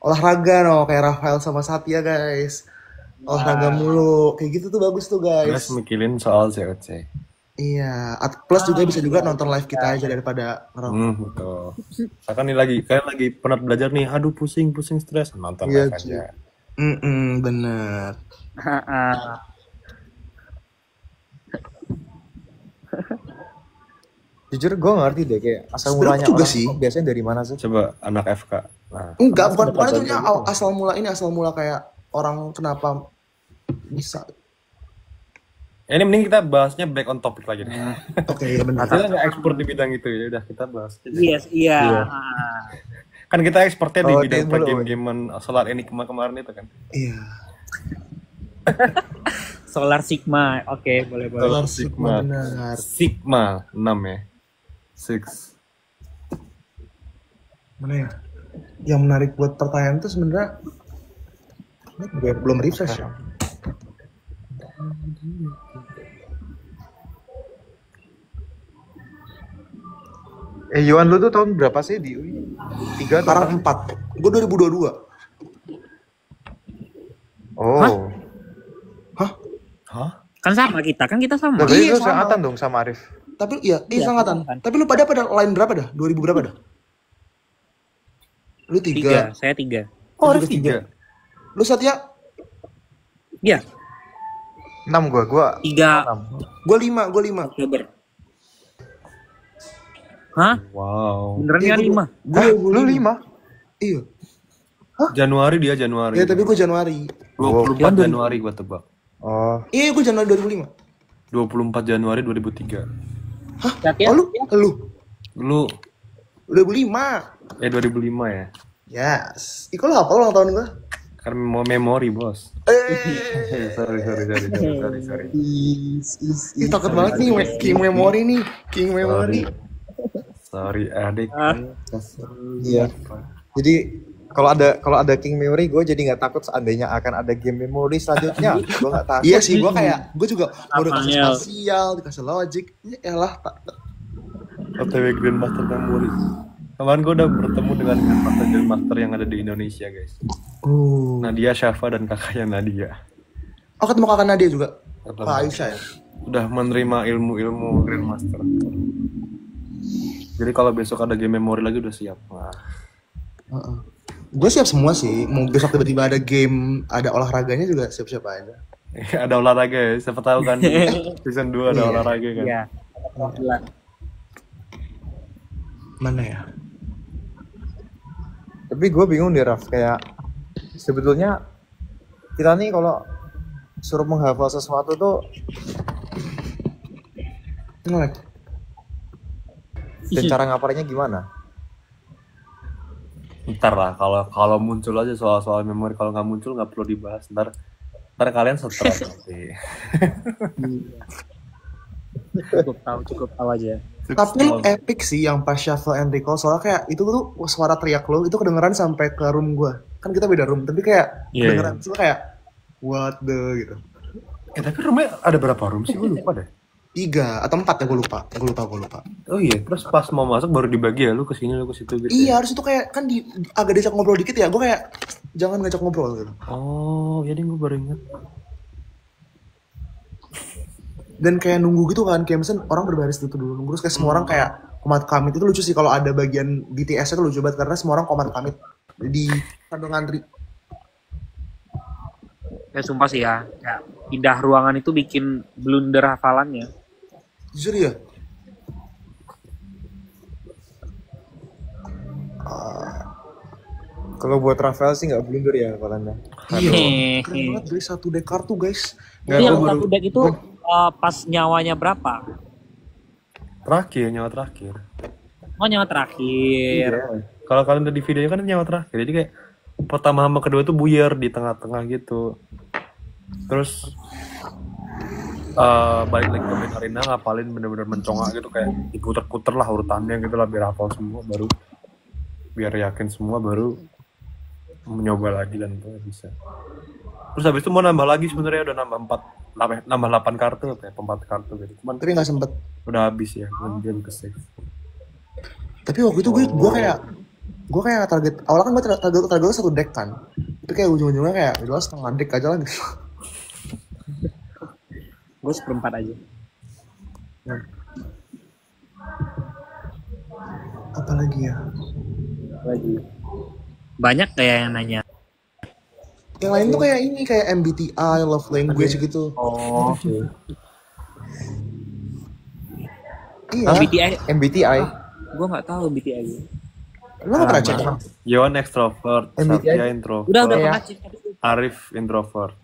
olahraga kayak Rafael sama Satya guys. Olahraga mulu, kayak gitu tuh bagus tuh guys. Terus mikirin soal COC. Iya, plus juga bisa juga nonton live kita aja daripada ngerokok. Betul. Misalkan nih kalian lagi penat belajar nih, aduh pusing stres, nonton Iya, live aja. Bener. Jujur gue ngerti deh kayak asal Sebenarnya mulanya juga orang sih. biasanya dari mana sih? Coba anak FK. Nah, Enggak, bukan pendapat itu dari asal mula kayak orang kenapa bisa. ini mending kita bahasnya back on topic lagi deh. Oke, iya benar. Kita nggak ekspor di bidang itu ya, udah kita bahas. Iya. Kan kita ekspornya di Oh, bidang game dulu. game-gamean solar ini kemarin itu kan. Iya. Solar Sigma. Oke, boleh. Solar Sigma. benar. Sigma 6 ya. 6. Mana ya? Yang menarik buat pertanyaan itu sebenarnya gue belum refresh ya. Yuan lu tuh tahun berapa sih di UI? 3 atau Sekarang 4. Gue 2022. Oh. Hah? Kan kita sama. Nah, berarti Iya, lu sama. seangkatan dong sama Arif. Tapi iya, Iya, sangatan. kan. Tapi lu pada line berapa dah? 2000 berapa dah? Lu 3. 3, saya 3. Oh, Lu ada 3. Lu Satya? Iya, 6 gua 3 6. Gue 5. Oktober. Hah? Wow. Beneran Iya, kan 5? Lu 5? Iya. Januari dia Januari. Ya tapi gue Januari. 24 Januari gua tebak. Oh. Iya, gue Januari 2005. 24 Januari 2003. Satya? Oh, lu Lu 2005. 2005 ya. Yes. Ih, kok lu hafal ulang tahun gue? Karena mau memori, Bos. sorry. Ih, takut banget nih, King Memory nih. King Memory. Sorry, adik. Iya. Jadi kalau ada King Memory gue jadi nggak takut seandainya akan ada game memory selanjutnya. Gue nggak takut. Iya sih, gue juga udah kasih Apanya? spasial, dikasih logic. Ya elah, OTW Grandmaster Memory. Kemarin gue udah bertemu dengan Grandmaster yang ada di Indonesia, guys. Nadia, Syafa, dan kakaknya Nadia. Oh, ketemu kakak Nadia juga. Ketemu. Kak Aisyah ya. Udah menerima ilmu-ilmu Grandmaster. Jadi kalau besok ada game memory lagi udah siap. Wah. Gue siap semua sih. Mau besok tiba-tiba ada game, ada olahraganya juga siap-siap aja. Ada olahraga ya, siapa tahu kan season 2 ada Iya. olahraga kan. Iya. Mana ya? Tapi gue bingung deh Raf, kayak sebetulnya kita nih kalau suruh menghafal sesuatu tuh Ngelek. dan cara ngapalinnya gimana? Ntar lah kalau muncul aja soal-soal memori, kalau nggak muncul nggak perlu dibahas. Ntar Ntar kalian stres nanti. Cukup tahu aja. Tapi lu epic sih yang pas shuffle and recall, soalnya kayak itu tuh suara teriak lo itu kedengeran sampai ke room gua. Kan kita beda room, tapi kayak Iya, kedengeran semua kayak what the gitu. Tapi rumahnya ada berapa room sih? Gue lupa deh. 3 atau 4 ya, gue lupa. Oh iya, terus pas mau masuk baru dibagi ya, lu kesini lu ke situ gitu. Iya, Ya? harus itu kayak kan agak diajak ngobrol dikit ya. Gue kayak jangan ngajak ngobrol gitu. Oh, jadi gue baru ingat. Dan kayak nunggu gitu kan, kayak misalnya orang berbaris gitu dulu nunggu, terus kayak semua orang kayak komat kamit. Itu lucu sih kalau ada bagian BTS-nya tuh lucu banget karena semua orang komat kamit di kandung ngantri. Ya sumpah sih ya, kayak pindah ruangan itu bikin blunder hafalannya. Jujur ya. Kalau buat Rafael sih nggak blunder ya Valanda. Iya, keren banget guys, 1 deck kartu guys. Itu yang satu deck itu pas nyawanya berapa? Terakhir, nyawa terakhir. Oh nyawa terakhir. Kalau kalian udah di videonya kan nyawa terakhir. Jadi kayak pertama sama kedua tuh buyar di tengah-tengah gitu. Terus balik lagi ke main arena ngapalin bener-bener mencongak gitu, kayak diputer-puter lah urutannya gitu lah biar hafal semua, baru biar yakin semua baru mencoba lagi dan itu bisa. Terus habis itu mau nambah lagi sebenarnya udah nambah 8 kartu apa ya, 4 kartu gitu. Cuman Tapi nggak sempet. udah habis ya, dia ke save. Tapi waktu itu gue kayak target awalnya kan gue target 1 deck kan. Tapi kayak ujung-ujungnya kayak udah setengah deck aja lah gitu. Gue 1/4 aja. Apa lagi ya? Banyak kayak yang nanya. Yang lain tuh kayak ini kayak MBTI, love language gitu. Oh. Iya. MBTI. Gue nggak tahu MBTI. Lo nggak pernah cek? Yon extrovert, Satya introvert, Udah pernah cek. Arif introvert.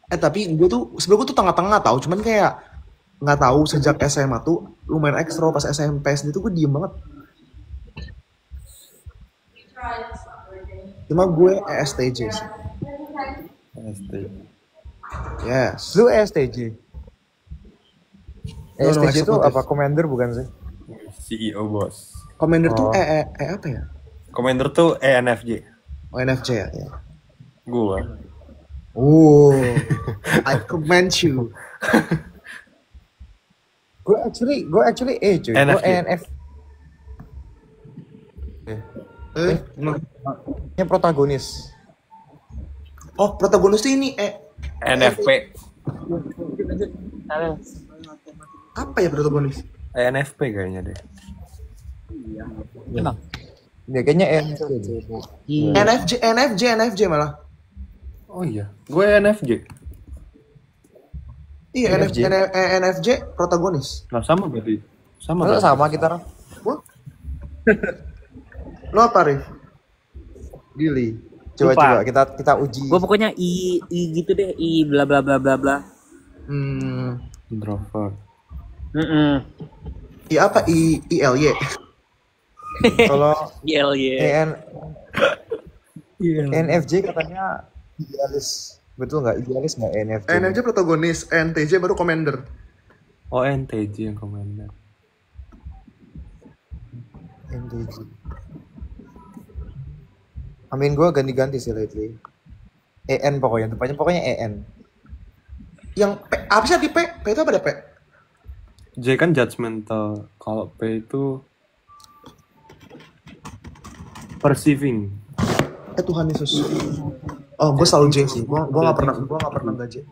Tapi gue tuh sebenernya gue tuh tengah-tengah tau, cuman kayak nggak tahu sejak SMA tuh lumayan ekstro, pas SMP SD tuh gue diem banget. Cuma gue ESTJ sih. ST. Yes. Lu ESTJ. No, ESTJ itu eksekutif. apa? Commander bukan sih? CEO bos. Commander tuh apa ya? Commander tuh ENFJ. Oh, NFJ ya. Gua. Oh, I commend you. Gue actually cuy. Gue NFJ. ENF. Nya protagonis. Oh, protagonis tuh ini NFP. apa ya protagonis? ENFP kayaknya deh. Emang. Ya kayaknya ENFJ. NFJ malah. Oh iya, gue ENFJ. Iya, NFJ. NFJ protagonis. Nah sama berarti. Sama. Masa kan? sama kita. Wah. Lo apa, Rif? Gili. Lupa. Coba kita uji. Gue pokoknya I gitu deh, I bla bla bla bla bla. Introvert. I apa? ILY. Kalau ILY. ENFJ katanya idealis. Betul nggak? Idealis nggak ENFJ? NFJ protagonis, NTJ baru commander. Oh NTJ yang commander. ENTJ. Amin gue ganti-ganti sih lately. EN pokoknya EN. Yang P, apa sih arti P? P itu apa ada P? J kan judgmental. Kalau P itu perceiving. Tuhan Yesus. Oh, gue selalu J sih. Gue nggak pernah nggak J.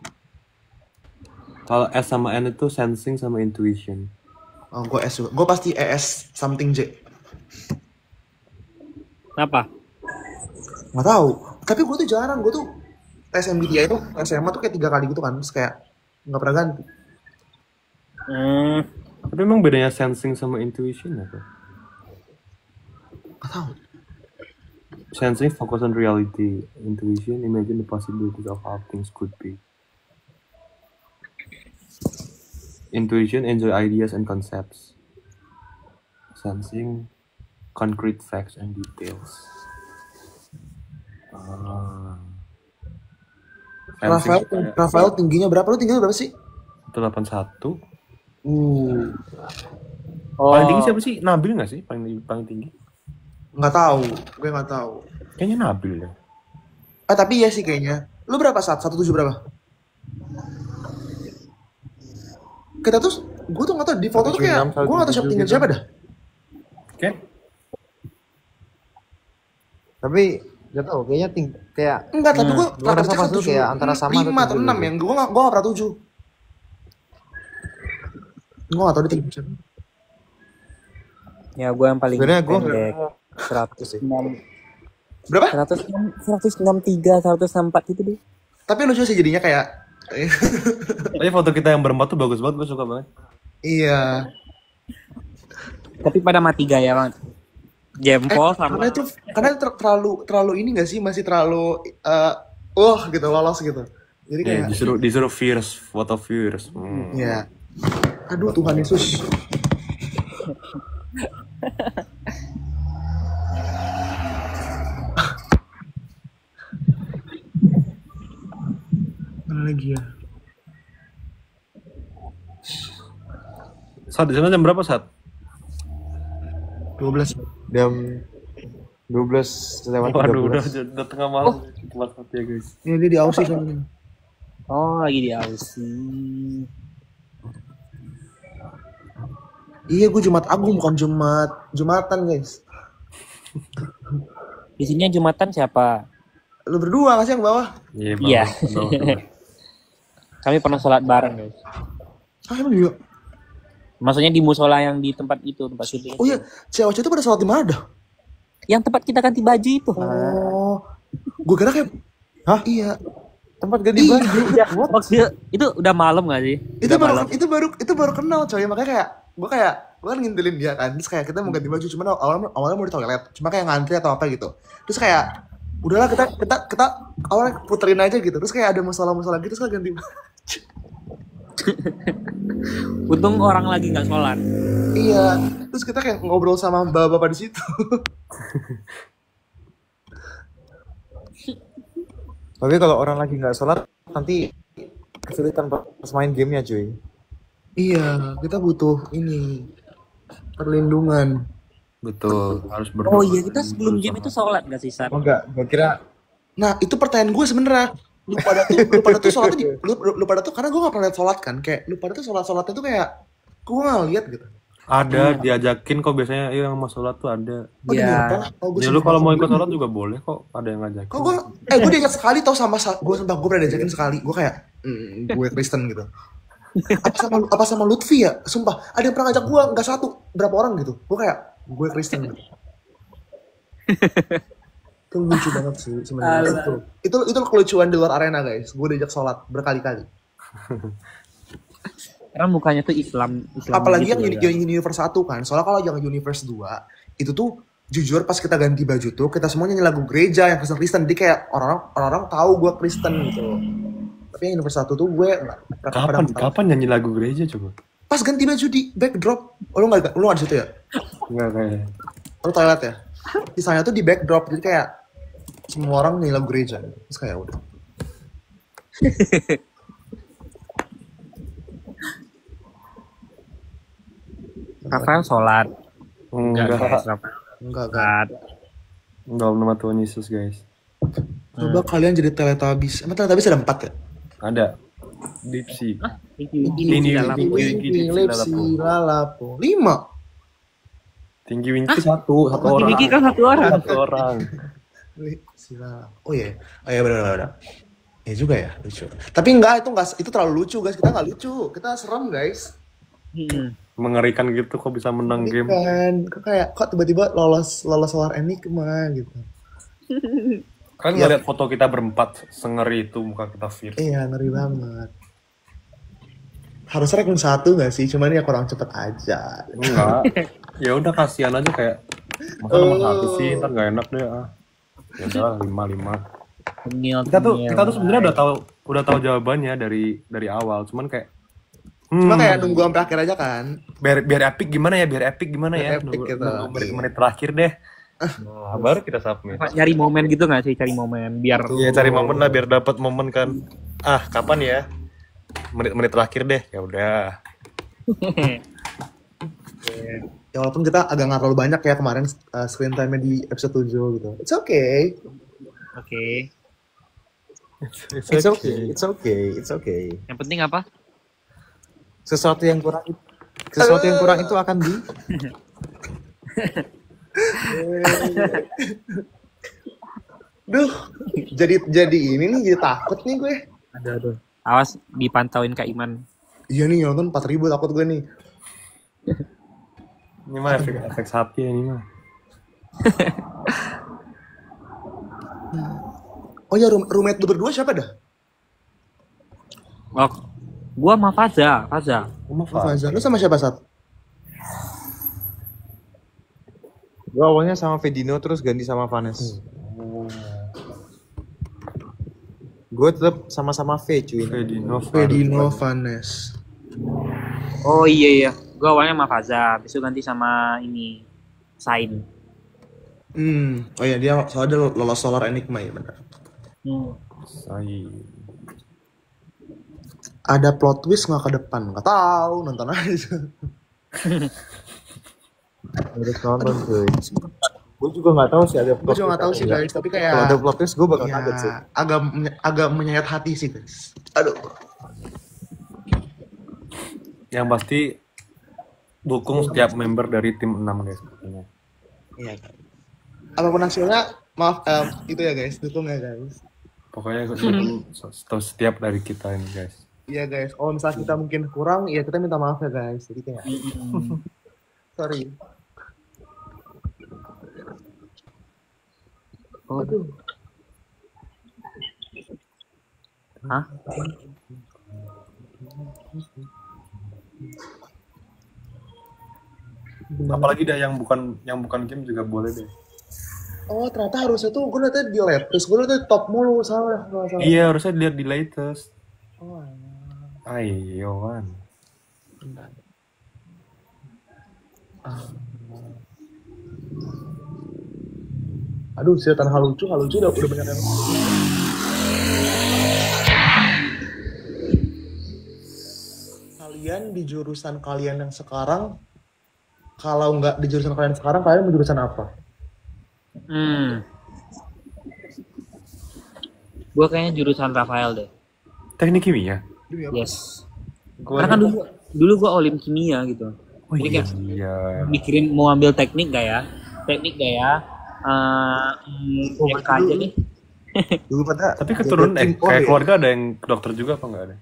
Kalau S sama N itu sensing sama intuition. Oh, gue S juga. Gue pasti ES something J. Kenapa? Nggak tahu. Tapi gue tuh jarang. Gue tuh tes MBTI itu SMA tuh kayak 3 kali gitu kan. Terus kayak nggak pernah ganti. Tapi emang bedanya sensing sama intuition apa? Nggak tahu. Sensing focus on reality. Intuition imagine the possibilities of how things could be. Intuition enjoy ideas and concepts. Sensing concrete facts and details. Rafael tingginya berapa? Lu tingginya berapa sih? 181. Oh, Paling tinggi siapa sih? Nabil nggak sih? Paling tinggi? Nggak tahu, gue nggak tahu. Kayaknya Nabil ya. Tapi iya sih kayaknya. Lu berapa saat? 17 berapa? Kita tuh, gue tuh nggak tahu di foto tuh kayak, 176, gue nggak tahu siapa tinggi gitu. siapa dah. Oke. Tapi gak tau, kayaknya kayak Enggak, tapi gue gua rasa pas tuh kayak antara sama atau 5 atau 6 tujuh ya. Gue nggak pernah 7. Gue nggak tahu dia tinggi siapa. ya gue yang paling sebenarnya gue pendek. 100 sih. 106, Berapa? 163, 164 gitu deh. Tapi lucu sih jadinya kayak, Tapi foto kita yang berempat tuh bagus banget, gue suka banget. iya. Tapi pada mati gaya banget. Jempol sama Karena itu terlalu ini nggak sih, masih terlalu gitu, lolos gitu. Jadi Ya, kayak, disuruh fierce, foto fierce. ya. Aduh Tuhan Yesus. Mana lagi ya? Saat di sana jam berapa saat? 12. Jam 12 lewat Waduh, 13. udah tengah malam. Kelas ya guys. Ini dia di Aussie sama ini. Oh, lagi di Aussie. Iya, gue Jumat Agung bukan Jumatan guys. Di sini Jumatan siapa? Lu berdua nggak sih yang bawah? Iya. Kami pernah sholat bareng, guys. Ah emang iya. Maksudnya di musola yang di tempat itu, tempat syuting. Oh iya, cewek itu pada sholat di mana dah? Yang tempat kita ganti baju itu. Oh, gue kira kayak, Hah? iya. Tempat ganti Iya. baju. Maksudnya itu udah malam gak sih? Itu baru kenal coy, makanya kayak gue kan ngintilin dia kan, terus kayak kita mau ganti baju, cuman awalnya mau di toilet, cuma kayak ngantri atau apa gitu, terus kayak udahlah kita awalnya puterin aja gitu, terus kayak ada masalah gitu, terus kita ganti baju. Untung orang lagi nggak sholat. Iya, terus kita kayak ngobrol sama bapak-bapak di situ. Tapi kalau orang lagi nggak sholat nanti kesulitan pas main gamenya cuy. Iya, kita butuh ini perlindungan. Betul, harus berdoa. Oh iya, kita sebelum game itu sholat gak sih, Sar? Oh enggak, gue kira Nah, itu pertanyaan gue sebenarnya. Lu pada tuh sholatnya lu pada tuh, karena gue gak pernah lihat sholat kan, kayak lu pada tuh sholatnya tuh kayak gue gak lihat gitu. Ada diajakin kok biasanya, ayo yang mau sholat tuh ada. Oh, demi apa? Oh, Ya lu kalau mau ikut sholat juga boleh kok, ada yang ngajakin. Kok gue diajak sekali tau sama gue pernah diajakin sekali. Gue kayak gue Kristen gitu. Apa sama Lutfi ya? Sumpah, ada yang pernah ngajak gue, nggak satu, berapa orang gitu. Gue kayak gue Kristen gitu. Itu lucu banget sih sebenarnya. Itu kelucuan di luar arena guys. Gue diajak sholat berkali-kali. Karena mukanya tuh Islam Apalagi gitu yang Universe 1 kan. Soalnya kalau yang Universe 2 itu tuh jujur pas kita ganti baju tuh kita semua nyanyi lagu gereja yang Kristen. Jadi kayak orang-orang tahu gue Kristen gitu. Tapi yang Universe 1 tuh gue nggak. Kapan nyanyi lagu gereja coba? Pas ganti baju di backdrop. Oh, lu nggak di situ ya? Enggak kayaknya. Lu toilet ya? Sisanya tuh di backdrop. Jadi kayak semua orang nyanyi lagu gereja. Terus kayak udah. Rafael sholat. Enggak. Enggak. Enggak nama Tuhan Yesus guys. Coba kalian jadi Teletubbies. Emang Teletubbies ada 4 ya? Ada. Dipsy. Ini dalam. Lepsi, lalapo. 5. Tinggi Winky satu orang. Tinggi kan satu orang. Satu orang. Lepsi, lalapo. Oh iya. Oh iya benar. Ya juga ya, lucu. Tapi enggak, itu terlalu lucu guys. Kita nggak lucu. Kita serem guys. Mengerikan gitu kok bisa menang game. Kan, kok tiba-tiba lolos Solar Enigma gitu. Kalian ngeliat foto kita berempat sengeri itu muka kita fierce. Iya, ngeri banget. Harusnya ranking 1 nggak sih? Cuman ya kurang cepet aja. Enggak. Ya udah kasihan aja kayak masa nomor 1 sih, ntar nggak enak deh ah. Ya udah 5. Kita tuh sebenarnya udah tahu jawabannya dari awal, cuman kayak cuma kayak nunggu sampai akhir aja kan. Biar epic gimana ya? Biar epic Nunggu gitu. menit terakhir deh. Nah, baru kita submit. Cari momen gitu nggak sih? Cari momen biar Iya, cari momen lah biar dapat momen kan. Kapan ya? Menit-menit terakhir deh. Ya udah. Ya walaupun kita agak nggak terlalu banyak ya kemarin screen time-nya di episode 7 gitu. It's okay. Oke. It's okay. Yang penting apa? Sesuatu yang kurang itu akan di Duh, jadi ini nih, jadi takut nih gue. Aduh. Awas dipantauin Kak Iman. Iya nih, nonton 4.000 takut gue nih. Ini mah efek sapi ini mah. Oh ya, roommate lu berdua siapa dah? Oh, gua sama Faza. Faza, lu sama siapa, Sat? gue awalnya sama Vedino terus ganti sama Vanes. Gue tetap sama-sama V cuy. Vedino, Vanes. Oh iya. Gua awalnya sama Faza, besok ganti sama ini Sain. Oh iya, dia soalnya lolos Solar Enigma ya benar. Ada plot twist nggak ke depan? Nggak tahu, nonton aja. Harus nonton cuy. Gue juga nggak tahu sih ada plot. Gue juga nggak tahu sih guys, tapi kayak kalau ada plot twist gue bakal ya, kaget sih. agak menyayat hati sih guys. Aduh. Yang pasti dukung setiap member dari tim 6 guys. Iya. Apapun hasilnya, maaf itu ya guys, dukung ya guys. Pokoknya setiap dari kita ini guys. Iya guys, kalau misalnya kita mungkin kurang, ya kita minta maaf ya guys. Jadi kayak, sorry. Aduh. Hah? Apalagi dah yang bukan game juga boleh deh. Oh ternyata harusnya tuh, gue liatnya di latest, gue liatnya top mulu, salah. Iya, harusnya dilihat di latest. Oh, Ayo kan. aduh, setan hal lucu udah banyak yang. Kalian di jurusan kalian yang sekarang, kalau nggak di jurusan kalian sekarang, kalian mau jurusan apa? Gua kayaknya jurusan Rafael deh. Teknik kimia. Yes. Karena kan dulu gua olim kimia gitu. Oh Jadi kayak iya. mikirin mau ambil teknik gak ya? FK aja nih. Dulu pada Tapi keturunan kayak keluarga ada yang dokter juga apa nggak ada?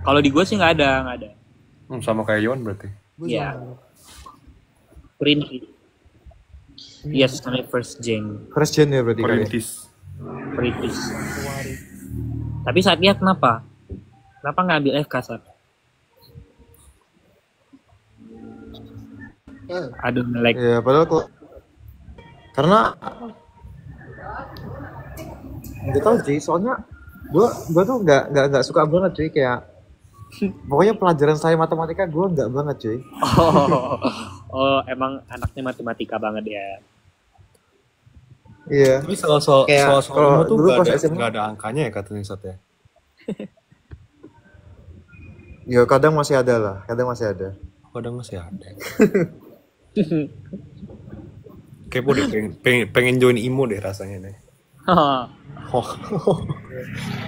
Kalau di gua sih nggak ada. Sama kayak Yon berarti. Iya. Perintis. Yes, kami first gen. first gen ya berarti kalian. Perintis. Tapi saatnya kenapa? Kenapa nggak ambil FK saat? Aduh, melek. Ya padahal kok karena nggak tahu cuy, soalnya gua tuh nggak suka banget cuy, kayak pokoknya pelajaran saya matematika gua nggak banget cuy. Oh, emang anaknya matematika banget ya. Iya. Tapi soal kalau tuh dulu pas SMA nggak ada angkanya ya katanya Sat ya. ya kadang masih ada. Kadang masih ada. Kepo deh, pengen join IMO deh rasanya deh.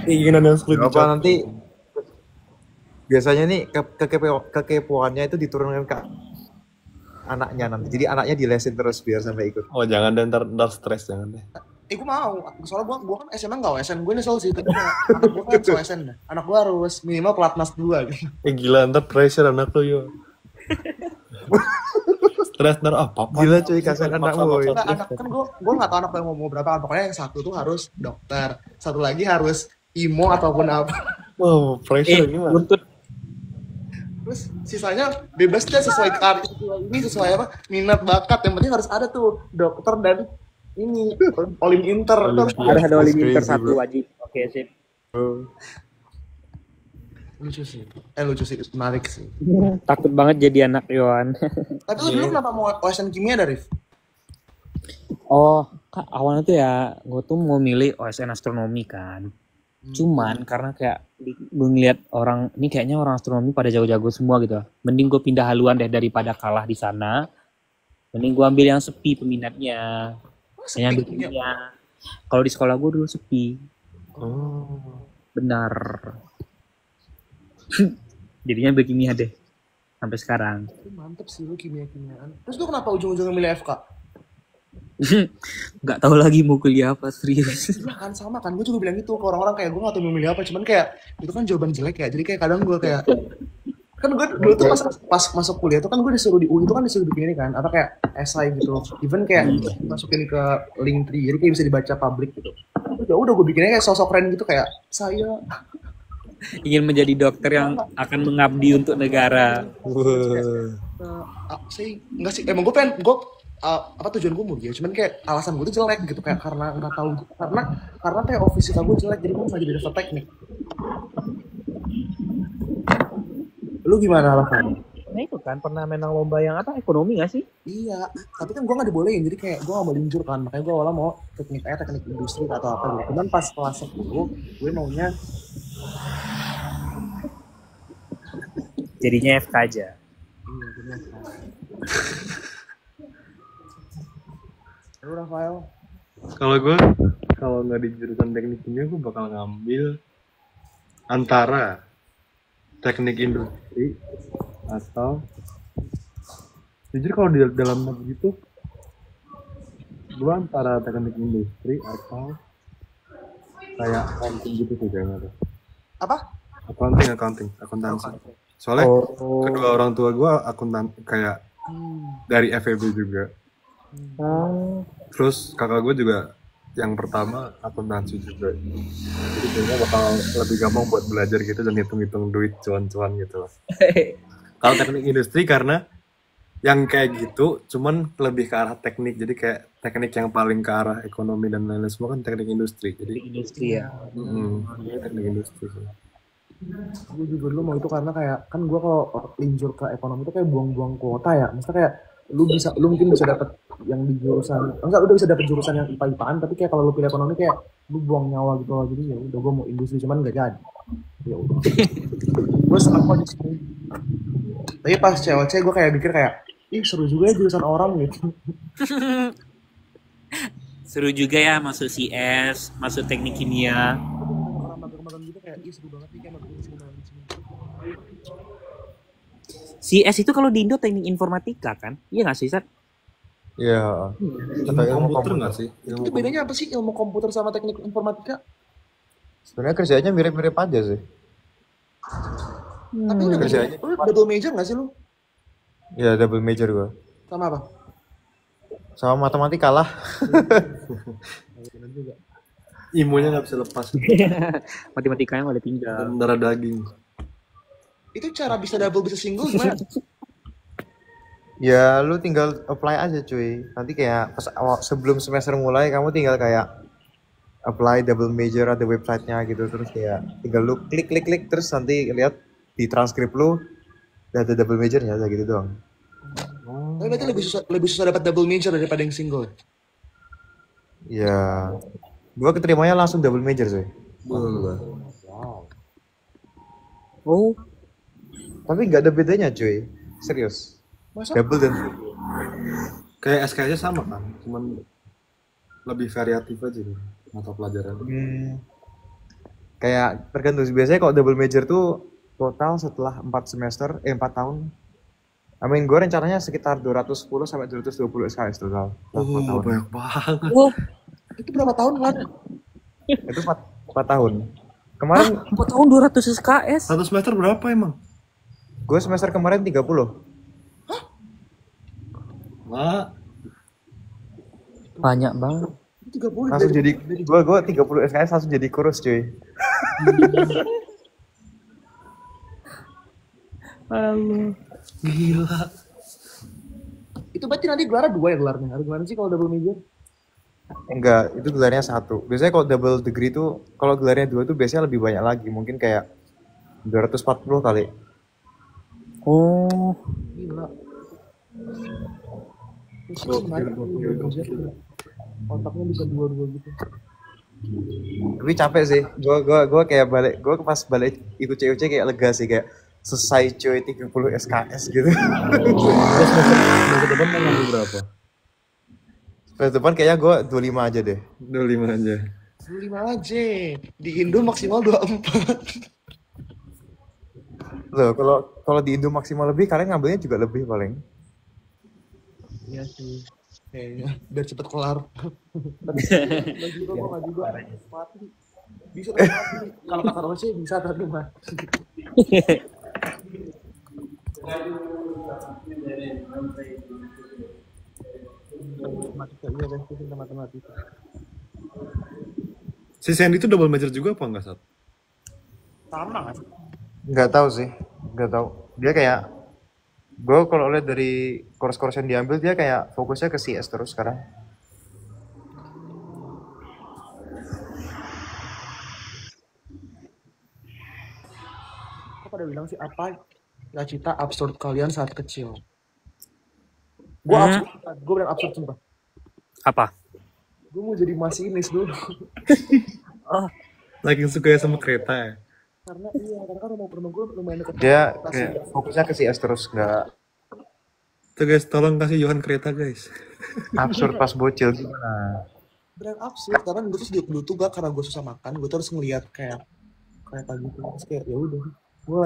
Keinginan yang sulit apa nanti biasanya nih kekepoannya itu diturunkan ke anaknya nanti, jadi anaknya dilesin terus biar sampai ikut. Oh jangan deh, ntar stres jangan deh. Gue mau, soalnya gue kan SMA nggak OSN, gue nyesel sih, tapi anak gue kan OSN dah. Anak gue harus minimal pelatnas 2 gitu. Gila, ntar pressure anak lo yo. Stres ntar papa. Gila cuy, kasihan anakmu. Nah, anak kan gue nggak tahu anak gue mau berapa, pokoknya yang satu tuh harus dokter, satu lagi harus IMO ataupun apa. Wow, pressure gimana? Buntut. Terus sisanya bebas deh, sesuai karir ini, sesuai apa minat bakat, yang penting harus ada tuh dokter dan ini olim inter. Ada olim inter satu wajib. Oke, sip. Lucu sih, menarik sih. Takut banget jadi anak Yohan. Tapi lu dulu kenapa mau OSN kimia dari? Oh, Kak, awalnya tuh ya gue tuh mau milih OSN astronomi kan. Cuman karena kayak gue ngeliat orang ini kayaknya orang astronomi pada jago-jago semua gitu. Mending gue pindah haluan deh daripada kalah di sana. Mending gue ambil yang sepi peminatnya. Yang ambil kimia. Kalau di sekolah gue dulu sepi. Oh. Benar. Jadinya ambil kimia deh. Sampai sekarang. Mantep sih lu kimia-kimiaan. Terus lu kenapa ujung-ujungnya milih FK? Nggak tahu lagi mau kuliah apa serius. Iya kan sama kan, gue juga bilang gitu ke orang-orang kayak gue gak tahu mau milih apa, cuman kayak itu kan jawaban jelek ya, jadi kayak kadang gue kayak kan gue dulu tuh pas masuk kuliah tuh kan gue disuruh di UI itu kan disuruh bikin ini kan apa kayak esai gitu, even kayak masukin ke Linktree jadi kayak bisa dibaca publik gitu. Terus ya udah gue bikinnya kayak sosok keren gitu kayak saya Ingin menjadi dokter yang akan mengabdi untuk negara. saya enggak sih emang gue pengen gue apa tujuan gue mau dia cuman kayak alasan gue tuh jelek gitu kayak karena nggak tahu gitu. Karena kayak fisika gue jelek jadi gue nggak jadi daftar teknik. Lu gimana alasan? Nah itu kan pernah menang lomba yang apa ekonomi gak sih? Iya, tapi kan gue nggak dibolehin, jadi kayak gue nggak mau linjur kan, makanya gue awalnya mau teknik industri atau apa gitu. Cuman pas kelas 10, gue maunya Jadinya FK aja. iya benar. Lu Rafael? Kalau gue, kalau nggak di jurusan teknik kimia, gue bakal ngambil antara teknik industri atau jujur kalau di dalam negeri itu gue antara teknik industri atau kayak accounting gitu sih kayaknya tuh. Apa? Akuntansi. Soalnya kedua orang tua gue akuntan kayak dari FEB juga. Terus kakak gue juga yang pertama akuntansi juga. Jadi kayaknya bakal lebih gampang buat belajar gitu dan hitung-hitung duit cuan-cuan gitu. Kalau teknik industri karena yang kayak gitu cuman lebih ke arah teknik. Jadi kayak teknik yang paling ke arah ekonomi dan lain-lain semua kan teknik industri. Jadi Industri ya. ini teknik industri sih. Gue juga dulu mau itu karena kayak kan gue kalau linjur ke ekonomi itu kayak buang-buang kuota ya. Maksudnya kayak lu mungkin bisa dapet yang di jurusan enggak lu udah bisa dapet jurusan yang IPA-IPAan tapi kayak kalau lu pilih ekonomi kayak lu buang nyawa gitu loh. Jadi ya udah gue mau industri cuman nggak jadi. Ya udah. Gue senang kok di sini. Tapi pas cewek gue kayak mikir kayak ih seru juga ya jurusan orang gitu. Seru juga ya masuk CS, masuk teknik kimia. Orang magang-magang gitu kayak ih seru banget nih kayak magang di sini. CS itu kalau di Indo teknik informatika kan? Iya nggak sih, Sat? Iya. Ilmu komputer nggak sih? Itu bedanya apa sih ilmu komputer sama teknik informatika? Sebenarnya kerjanya mirip-mirip aja sih. Tapi lu kerjanya. double major nggak sih lu? Ya double major gue. Sama apa? Sama matematika lah. Ilmunya nggak bisa lepas. Matematikanya malah tinggal. Dan darah daging. Itu cara bisa double bisa single gimana? Ya lu tinggal apply aja cuy. Nanti kayak pas awal sebelum semester mulai kamu tinggal kayak apply double major ada websitenya gitu terus kayak tinggal lu klik terus nanti lihat di transkrip lu udah ada double majornya aja gitu doang. Tapi berarti lebih susah dapat double major daripada yang single. Ya gua keterimanya langsung double major cuy. Oh, Tapi nggak ada bedanya cuy. Serius. Masa? Double dan Kayak SKS sama kan, cuman lebih variatif aja nih mata pelajaran. kayak tergantung biasanya kalau double major tuh total setelah 4 tahun. I mean gue rencananya sekitar 210 sampai 220 SKS total. Oh, banyak banget. Itu berapa tahun kan? Itu 4 tahun. Kemarin 4 tahun 200 SKS. Satu semester berapa emang? gue semester kemarin 30. Mak, Banyak banget. 30 Langsung jadi gue 30 SKS langsung jadi kurus cuy. Halo. gila. Itu berarti nanti gelar 2 ya gelarnya. Harus gimana sih kalau double major? Enggak, itu gelarnya 1. Biasanya kalau double degree tuh kalau gelarnya 2 tuh biasanya lebih banyak lagi. Mungkin kayak 240 kali. Oh, Gila. otaknya bisa dua-dua gitu. Tapi capek sih. Gua kayak gua pas balik ikut CUC kayak lega sih, kayak selesai cuy 30 SKS gitu. Terus semester depan mau ngambil berapa? Semester depan kayaknya gua 25 aja deh. 25 aja. 25 aja. Di Indo maksimal 24. Loh, kalau di Indo maksimal lebih, kalian ngambilnya juga lebih paling. Iya sih. Kayaknya biar cepet kelar. Nggak juga kok, nggak juga. Mati. Bisa tapi mati. Kalau kata orang sih bisa tapi mati. Matematika, iya guys, itu matematika. Si Sandy itu double major juga apa enggak, Sat? Sama nggak sih? Nggak tahu sih, nggak tahu. Dia kayak, gue kalau lihat dari course-course yang diambil, dia kayak fokusnya ke CS terus sekarang. Kok pada bilang sih apa cita absurd kalian saat kecil? Gue absurd, gue benar absurd sumpah. Apa? Gue mau jadi masinis dulu. Lagi suka sama kereta ya? Karena kan rumah gue lumayan dekat. Dia kayak fokusnya ke CS terus, nggak Tuh guys, tolong kasih Johan kereta guys. absurd pas bocil gimana. Beneran absurd karena dulu tuh gak, karena gue susah makan, gue tuh harus ngeliat kayak kereta gitu, terus kayak ya udah.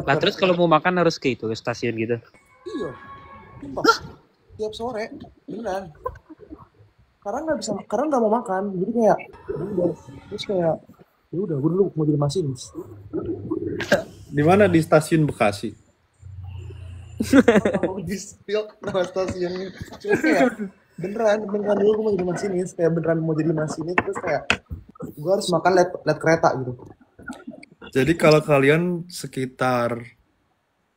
Lah terus kalau mau makan harus ke itu, ke stasiun gitu. Iya, sumpah. Tiap sore, beneran. Karena nggak mau makan, jadi kayak udah. Terus kayak ya udah, gue dulu mau jadi masinis. Di mana? Di stasiun Bekasi. Mau di spill nama stasiunnya. Cuma kayak beneran dulu gue mau jadi masinis, kayak beneran mau jadi masinis, terus kayak gue harus makan liat kereta gitu. Jadi kalau kalian sekitar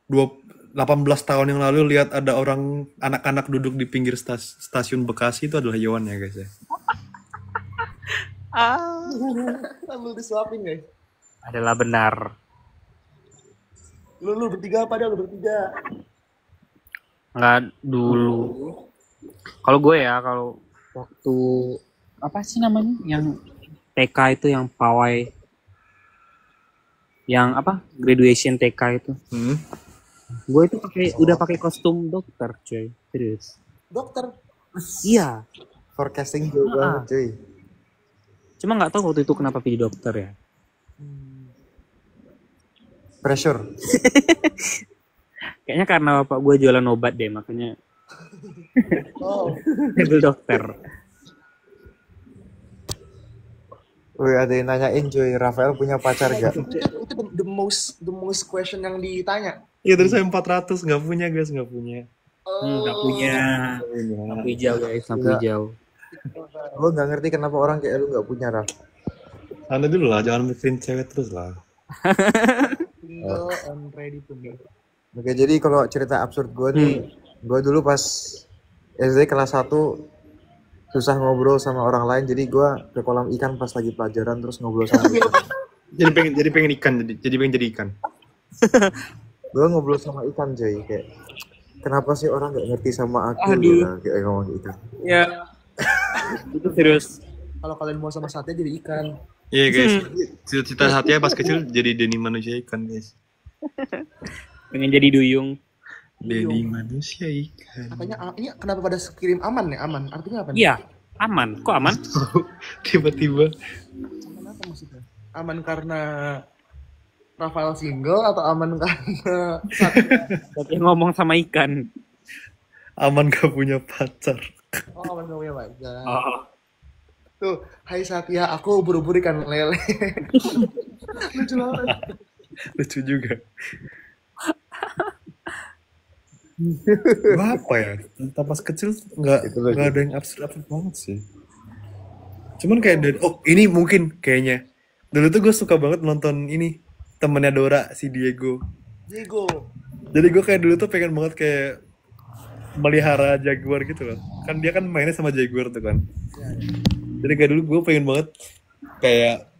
18 tahun yang lalu lihat ada orang anak-anak duduk di pinggir stasiun Bekasi, itu adalah Yohan ya guys ya. Lu disuapin guys. Adalah benar. Lu bertiga apa dah, lu bertiga? Nggak dulu. Kalau gue ya, kalau waktu apa sih namanya yang TK itu, yang pawai, yang apa graduation TK itu, gue itu udah pakai kostum dokter, cuy, serius. Dokter. Iya. Forecasting juga, cuy. Cuma nggak tahu waktu itu kenapa pilih dokter ya. Pressure. Kayaknya karena bapak gue jualan obat deh, makanya ambil dokter. Wih, ada yang nanyain cuy, Rafael punya pacar gak? Itu the most question yang ditanya. Iya terus saya 400 nggak punya guys, nggak punya. Nggak punya. Lampu hijau guys, lampu hijau. Gue nggak ngerti kenapa orang kayak lu nggak punya, Raf. Anda dulu lah, jangan mikirin cewek terus lah. Single and ready to meet. Oke, jadi kalau cerita absurd gue nih, gue dulu pas SD kelas 1 susah ngobrol sama orang lain, jadi gue ke kolam ikan pas lagi pelajaran terus ngobrol sama ikan. jadi pengen ikan, jadi pengen jadi ikan. Gue ngobrol sama ikan cuy, kayak kenapa sih orang nggak ngerti sama aku gitu, kayak ngomong ikan. Ya. Itu serius. Kalau kalian mau sama sate jadi ikan. Iya guys, cita-cita hatinya pas kecil jadi Denny manusia ikan guys. Pengen jadi duyung. Denny manusia ikan. Katanya ini kenapa pada kirim aman ya? Aman artinya apa nih? Iya, aman. Kok aman? Tiba-tiba. Kenapa maksudnya? Aman karena Rafael single atau aman karena Tapi ngomong sama ikan. Aman gak punya pacar. Oh, aman gak punya pacar. Oh. Tuh, hai Satya, aku ubur-ubur ikan lele. Lucu banget. Lucu juga. Apa ya? Tentang pas kecil nggak ada yang absurd banget sih. Cuman kayak ini mungkin kayaknya. Dulu tuh gue suka banget nonton ini temennya Dora, si Diego. Jadi gue kayak dulu tuh pengen banget kayak melihara jaguar gitu loh. Kan dia kan mainnya sama jaguar tuh kan. Jadi kayak dulu gue pengen banget kayak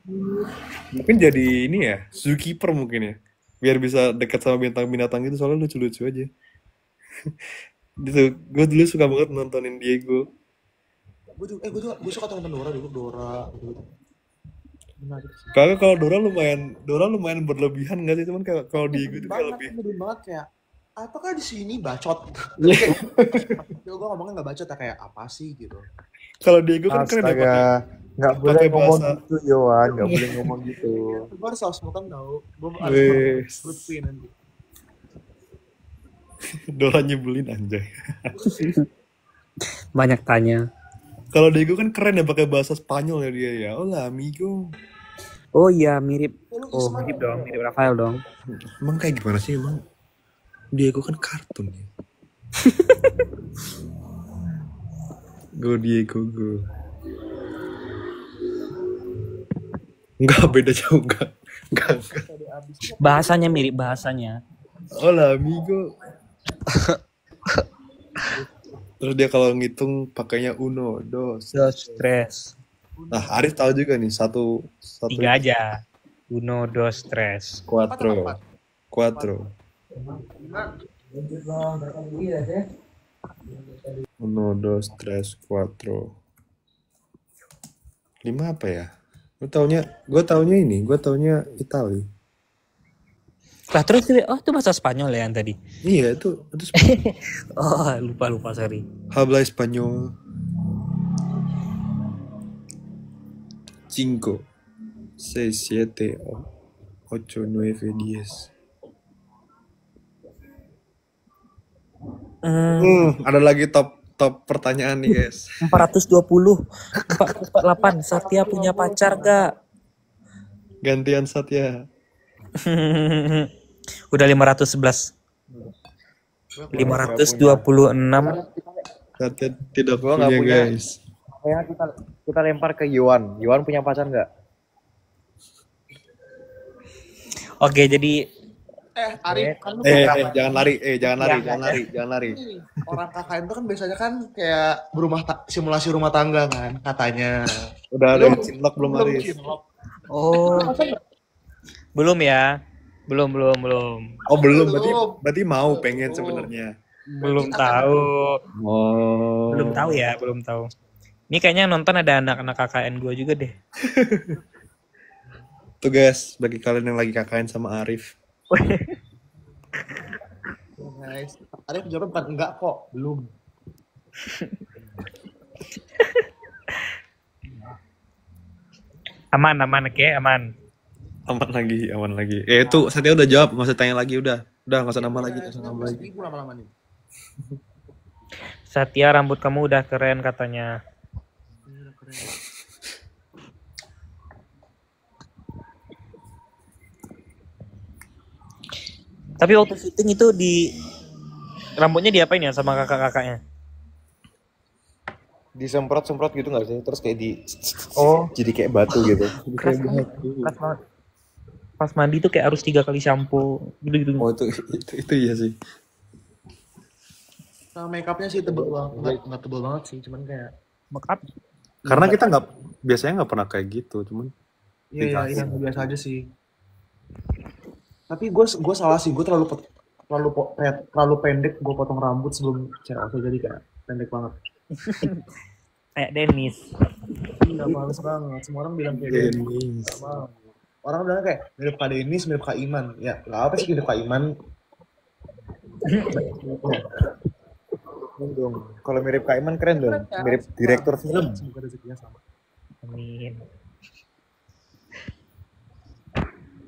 mungkin jadi ini ya, zookeeper mungkin ya. Biar bisa dekat sama binatang-binatang gitu, soalnya lucu-lucu aja. Gitu. Gue dulu suka banget nontonin Diego. Gue suka tonton Dora dulu, Dora gitu. Menarik sih. Kagak, kalau Dora lumayan berlebihan nggak sih? Cuman kalau Diego itu kayak lebih. Nyebelin banget kayak apakah di sini bacot? Gue ngomongnya nggak bacot ya, kayak apa sih gitu. Kalau Diego kan keren ya, Astaga, nggak boleh pakai ngomong bahasa. gitu, Yohan. Nggak boleh ngomong gitu. Gue harus soft-spoken tau. Gue Wih. harus lutfi nanti. Dora nyebelin anjay. Banyak tanya. Kalau Diego kan keren ya pakai bahasa Spanyol ya dia ya. Hola amigo. Oh iya, mirip. Lu Oh, Isma mirip dong, mirip Rafael dong. Emang kayak gimana sih emang? Diego kan kartun ya. Go Diego go. Enggak, beda jauh enggak. Bahasanya mirip bahasanya. Hola amigo. Terus dia kalau ngitung pakainya 1, 2. Stres. Nah, Arif tahu juga nih satu 3 aja. 1, 2, 3. 4. 4. 1, 2, 3, 4. 5 apa ya? Gue taunya Itali. Lah terus itu bahasa Spanyol ya yang tadi. Iya, itu Oh, lupa sorry. habla español. 5, 6, 7, 8, 9, 10. Ada lagi top pertanyaan nih, guys. 420. 448. Satya punya pacar gak? Gantian Satya. Udah 511. 526. Satya tidak Gua nggak punya, punya. guys. Ya, kita lempar ke Yohan. Yohan punya pacar nggak? Oke, jadi Arif kan lu Jangan lari. orang KKN tuh kan biasanya kan kayak simulasi rumah tangga kan katanya. Udah ada yang cinlok belum, Arif? Cinlok. belum ya. Belum. Oh, belum. Berarti mau pengen sebenarnya. Belum tahu. Oh. Belum tahu. Ini kayaknya nonton ada anak-anak KKN 2 juga deh. Tuh guys, bagi kalian yang lagi KKN sama Arif. Guys, Arif jawabnya bukan enggak kok, belum. Aman, oke, aman. Aman lagi. Itu Satya udah jawab, nggak usah tanya lagi, udah nggak usah nambah lagi. Ibu lama-lama nih. Satya, rambut kamu udah keren katanya. Tapi waktu syuting itu rambutnya diapain ya sama kakak-kakaknya? Disemprot gitu nggak sih? Terus kayak jadi kayak batu gitu. Keras banget. Pas mandi tuh kayak harus 3 kali shampoo gitu. Oh, itu iya sih. Nah, make-upnya sih tebel banget, nggak tebel banget sih, cuman kayak Makeup. Karena kita biasanya nggak pernah kayak gitu, cuman iya biasa aja sih. Tapi gue salah sih, gue terlalu pendek gue potong rambut sebelum COC, jadi kayak pendek banget. Kayak Dennis. Iya, males banget. Semua orang bilang kayak Dennis. Orang bilang kayak mirip Kak Dennis, mirip Kak Iman. Ya, nggak apa sih mirip Kak Iman. Dong. Kalau mirip Kak Iman keren dong. Mirip direktur film. Semoga rezekinya sama. Amin.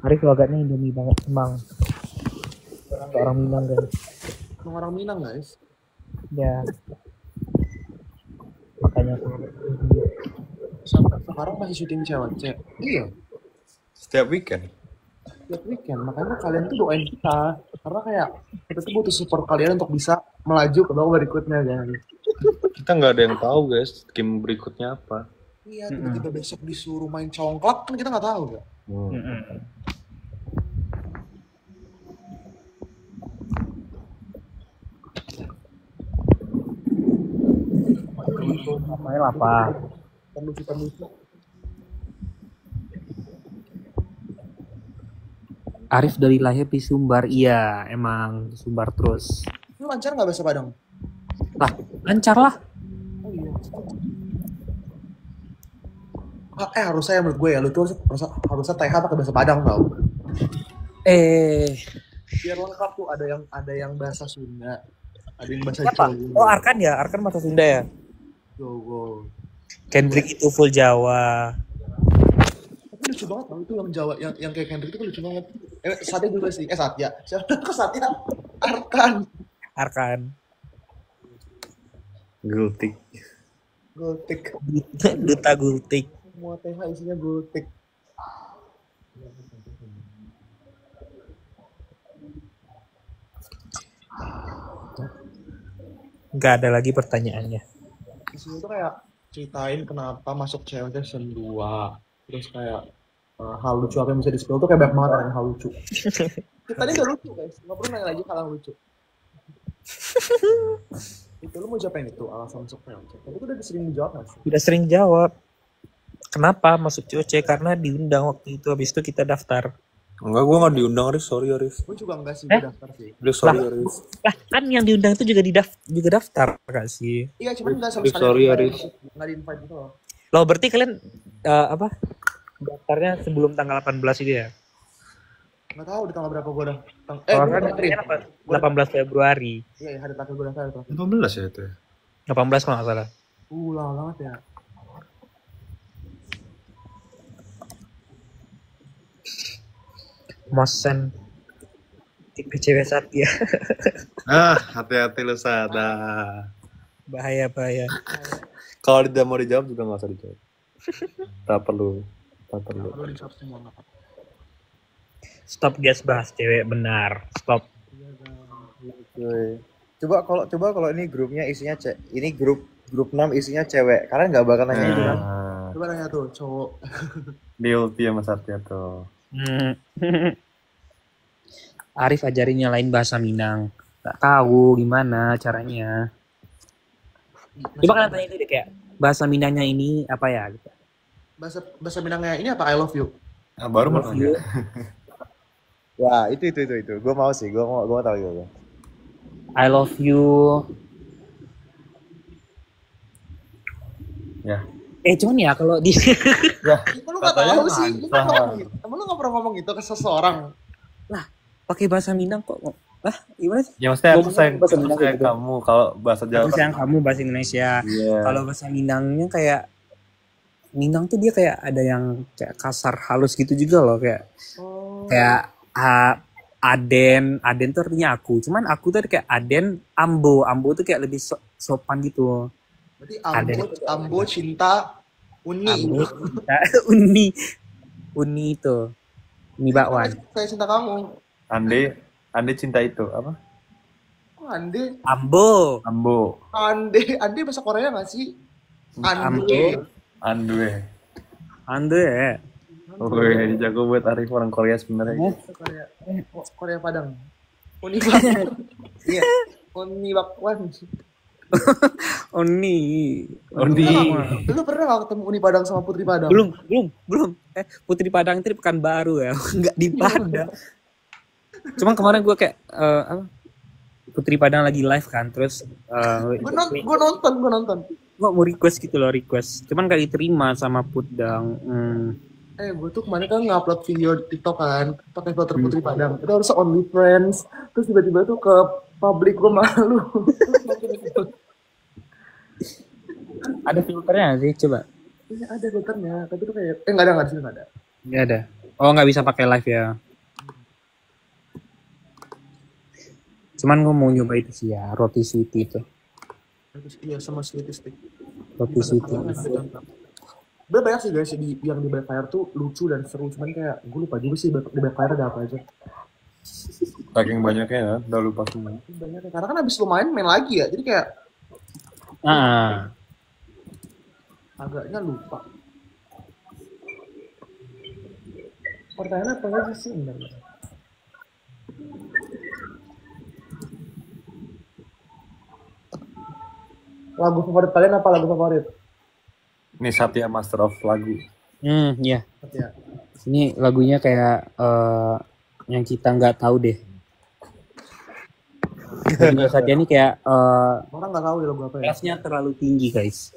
Arif logatnya Indomie banget emang. Orang Minang guys. Orang Minang guys. Ya. Makanya aku sekarang masih syuting cewek. Iya. setiap weekend. Setiap weekend. Makanya kalian tuh doain kita. Karena kayak kita tuh butuh support kalian untuk bisa melaju ke babak berikutnya guys. Kita nggak ada yang tahu guys, game berikutnya apa. Iya, tiba-tiba besok disuruh main congklak kan kita nggak tahu ya. main apa? Perlu. Arif dari lahir di Sumbar, iya emang di Sumbar terus. Lu lancar nggak bahasa Padang? Lah, lancar lah. Oh iya. Harusnya menurut gue ya, lu tuh harusnya TH pakai bahasa Padang tau. Eh, Biar lengkap tuh, ada yang bahasa Sunda, ada yang bahasa siapa? Jawa. Oh, Arkan ya, Arkan bahasa Sunda ya. Jawa. Kendrick itu full Jawa. Tapi lucu banget tau itu yang Jawa, yang kayak Kendrick itu lucu banget. Satya juga sih, Satya. Siapa ke Satya? Arkan. Arkan. Gultik. Gultik. Duta Gultik. Semua TH isinya gultik. Nggak ada lagi pertanyaannya. Isinya tuh kayak ceritain kenapa masuk cewek season 2. Terus kayak hal lucu apa yang bisa di-spill tuh kayak banyak banget yang hal lucu. Tadi udah lucu guys, nggak perlu nanya lagi hal yang lucu. Itu lu mau jawabin itu alasan masuk cewek. Tapi itu udah sering dijawab nggak sih? Udah sering jawab. Kenapa masuk COC? Karena diundang waktu itu. Habis itu kita daftar. Enggak, gue nggak diundang, Riz. Sorry ya, Riz. Gue juga enggak sih, gue daftar sih. Riz, sorry ya, Riz. Lah kan yang diundang itu juga juga daftar gak sih? Iya, cuman enggak sama sekali. Sorry ya, Riz. Nggak di-invite gitu loh. Loh berarti kalian apa? Daftarnya sebelum tanggal 18 itu ya? Nggak tahu di tanggal berapa gue dah. Kalau kan daftarnya 18 Februari. Iya, hari terakhir gue daftar. 18 ya itu ya? 18 kalau nggak salah. Lama banget ya. Mosen tipe cewek Satya. Hati-hati lu, Sada. bahaya. Kalau tidak mau dijawab juga nggak usah dijawab. Tak perlu. Lu di-shop semua nggak apa-apa. Stop guys bahas cewek, benar. Stop. Coba kalau ini grupnya isinya ini grup 6 isinya cewek. Kalian nggak bakal nanya itu kan? Coba nanya tuh cowok. Dealti sama Satya tuh. Arif ajarin nyalain bahasa Minang. Gak tahu gimana caranya. Coba kalian tanya itu deh kayak bahasa Minangnya ini apa ya? Gitu. Bahasa Minangnya ini apa? I love you. Nah, baru mau nanya. Wah, itu. Gue mau sih, gue mau tahu juga. I love you. Ya. Cuman ya kalau di Ya. Lu nggak tahu sih. Emang lu nggak pernah ngomong gitu ke seseorang? lah pakai bahasa Minang kok. Lah gimana sih? Ya maksudnya aku Ngomong sayang bahasa Minang sayang gitu. kamu kalau bahasa Jawa. Bahasa yang kamu bahasa Indonesia. Iya. Kalau bahasa Minangnya kayak Minang tuh dia kayak ada yang kayak kasar halus gitu juga loh kayak kayak Aden tuh artinya aku. Cuman aku tuh kayak Aden, Ambo tuh kayak lebih sopan gitu. Berarti Ambo cinta Uni. Ambo, cinta, Uni itu. Uni bakwan. Saya cinta kamu. Ande cinta itu apa? Ande Ambo. bahasa Korea nggak sih? Andwe. Ande. Wih, jago buat Arif orang Korea sebenarnya. Korea Padang. Uni bakwan. Iya. Uni bakwan. Uni. Lu pernah nggak ketemu Uni Padang sama Putri Padang? Belum. Putri Padang itu di Pekanbaru ya, nggak di Padang. Cuman kemarin gue kayak apa? Putri Padang lagi live kan, terus gue nonton. Gue mau request gitu loh, cuman gak diterima sama Putdang. Gue tuh kemarin kan ngupload video di TikTok kan, pakai filter Putri Padang. Itu harus only friends. Terus tiba-tiba tuh ke publik, gue malu. Ada filternya sih, coba. Iya ada filternya, tapi tuh kayak nggak ada. Nggak ada. Oh nggak bisa pakai live ya. Cuman gue mau nyoba itu sih ya, roti sweetie itu. Iya sama sweetie stick. Roti sweetie. Banyak sih guys yang di Backfire tuh lucu dan seru, cuman kayak gue lupa juga sih di Backfire ada apa aja. Saking banyaknya ya, udah lupa semua. Banyak karena kan abis lu main lagi ya, jadi kayak agaknya lupa. Pertanyaan apa lagi sih? Bentar. Lagu favorit kalian apa lagu favorit? Ini Satya Master of lagu. Iya. Ya. Ini lagunya kayak yang kita nggak tahu deh. Lagunya Satya ini kayak Orang nggak tahu ya lagu apa ya. kelasnya terlalu tinggi guys.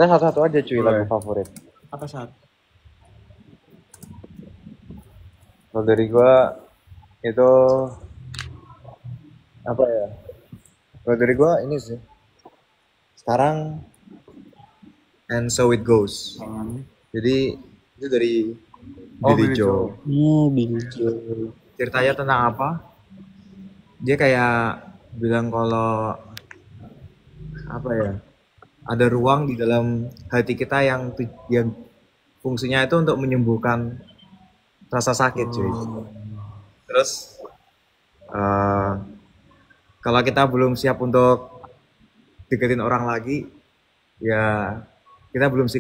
Kita satu-satu aja cuy Boleh. lagu favorit. Apa saat? Kalau dari gua itu apa ya? Kalau dari gua ini sih. Sekarang And So It Goes. Jadi itu dari Billy Joel. Billy Joel. Ceritanya tentang apa? Dia kayak bilang kalau apa ya? Ada ruang di dalam hati kita yang fungsinya itu untuk menyembuhkan rasa sakit, cuy. Terus kalau kita belum siap untuk deketin orang lagi, ya kita belum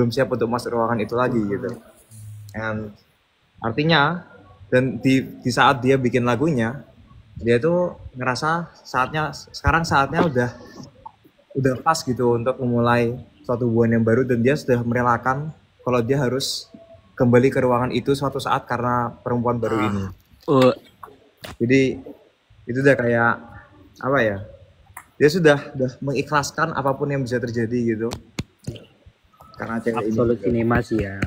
siap untuk masuk ruangan itu lagi gitu. And artinya dan di saat dia bikin lagunya, dia tuh ngerasa sekarang saatnya udah pas gitu untuk memulai suatu hubungan yang baru, dan dia sudah merelakan kalau dia harus kembali ke ruangan itu suatu saat karena perempuan baru ini. Jadi itu udah kayak apa ya? Dia sudah mengikhlaskan apapun yang bisa terjadi gitu. Karena cewek ini. Absolut Cinema sih ya.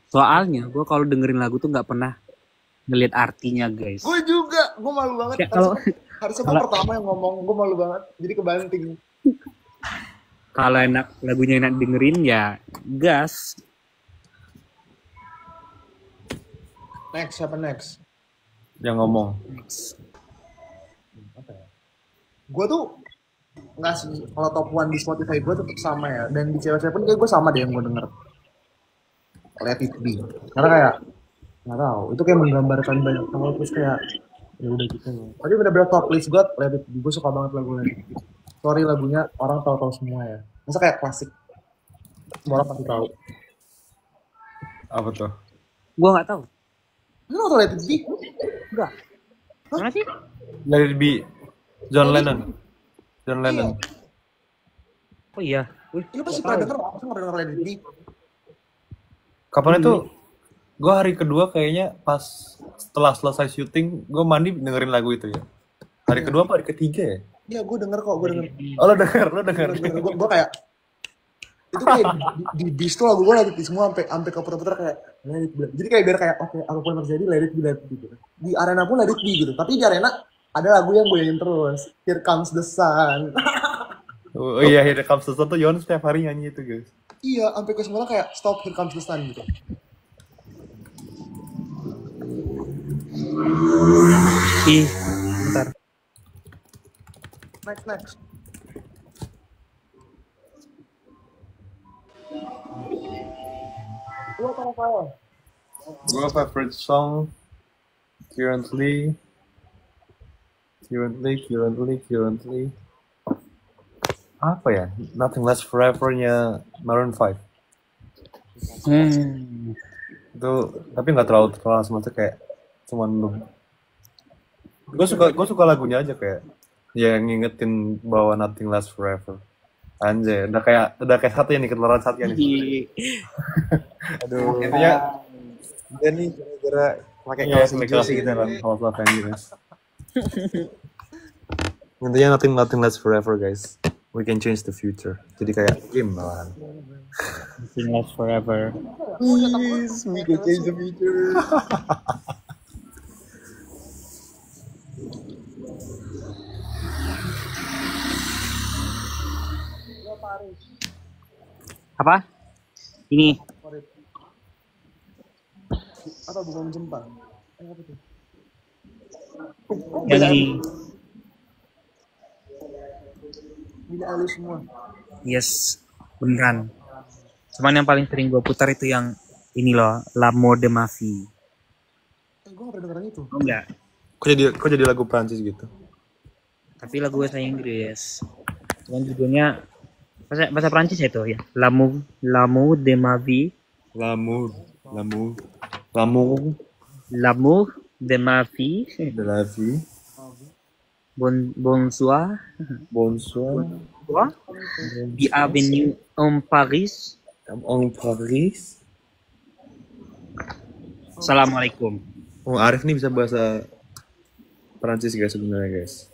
Soalnya gue kalau dengerin lagu tuh nggak pernah ngeliat artinya, guys. Gue juga, gue malu banget. Ya, kalau Harusnya gue pertama yang ngomong, gue malu banget. Jadi kebanting. kalau lagunya enak dengerin ya gas. Next, siapa next? Yang ngomong. Gue tuh nggak sih, kalau top 1 di Spotify gue tetap sama ya. Dan di cewek-cewek pun kayak gue sama deh yang gue denger. Let It Be. Karena kayak nggak tahu, itu kayak menggambarkan banyak hal, terus kayak ya udah gitu loh. Tapi bener-bener top list gue Let It Be. Gue suka banget lagu Let It Be. Sorry, lagunya orang tahu semua ya. Masa kayak klasik, semua orang pasti tahu. Apa tuh? Gue nggak tahu. Lu tau Let It Be? Enggak. Mana sih? Let It Be. John Lennon. John Lennon. Oh iya. Wih, Lu pasti pernah denger, masa nggak pernah denger Let It Be? Kapan itu? Gue hari kedua kayaknya pas setelah selesai syuting, gue mandi dengerin lagu itu ya. Hari kedua apa hari ketiga ya? Iya, gue denger kok, gue denger. Oh, lo denger. Gue kayak itu kayak di bis tuh lagu gue lagi di semua sampai ke puter-puter kayak Let It Be. Jadi kayak biar kayak oke, apapun yang terjadi Let It Be gitu. Di arena pun Let It Be gitu. Tapi di arena ada lagu yang gue nyanyiin terus, Here Comes the Sun. Oh iya, Here Comes the Sun tuh Yon setiap hari nyanyi itu, guys. Iya, sampai ke semua kayak Stop, Here Comes the Sun gitu. Ih, bentar. Next. Lu apa? Gue favorite song currently apa ya? Nothing Lasts Forever-nya Maroon 5. Itu tapi nggak terlalu keras, maksudnya kayak cuman gue suka lagunya aja, kayak ya ngingetin bahwa Nothing Lasts Forever. Anjay, udah kayak satu yang ketularan satu yang Aduh. intinya Dan nih gara-gara pakai ya kaos hijau sih gitu kan. House of Angels. Intinya nothing lasts forever, guys. We can change the future. Jadi kayak game malahan. Nothing Lasts Forever. Please, we can change the future. Apa? Ini. Apa bukan Jepang? Apa tuh? Yang ini. Billie Eilish semua. Yes, beneran. Cuman yang paling sering gue putar itu yang ini loh, L'amour de ma fille. Gue gak pernah dengerin itu. Oh enggak, Kok jadi lagu Prancis gitu? tapi lagu bahasa Inggris. Cuman judulnya bahasa Prancis ya itu ya. L'amour de ma vie. L'amour L'amour de ma fille. de la vie. Bonsoir. Quoi? Bienvenue en Paris. En Paris. Assalamualaikum. Oh, Arif nih bisa bahasa Prancis guys sebenarnya, guys.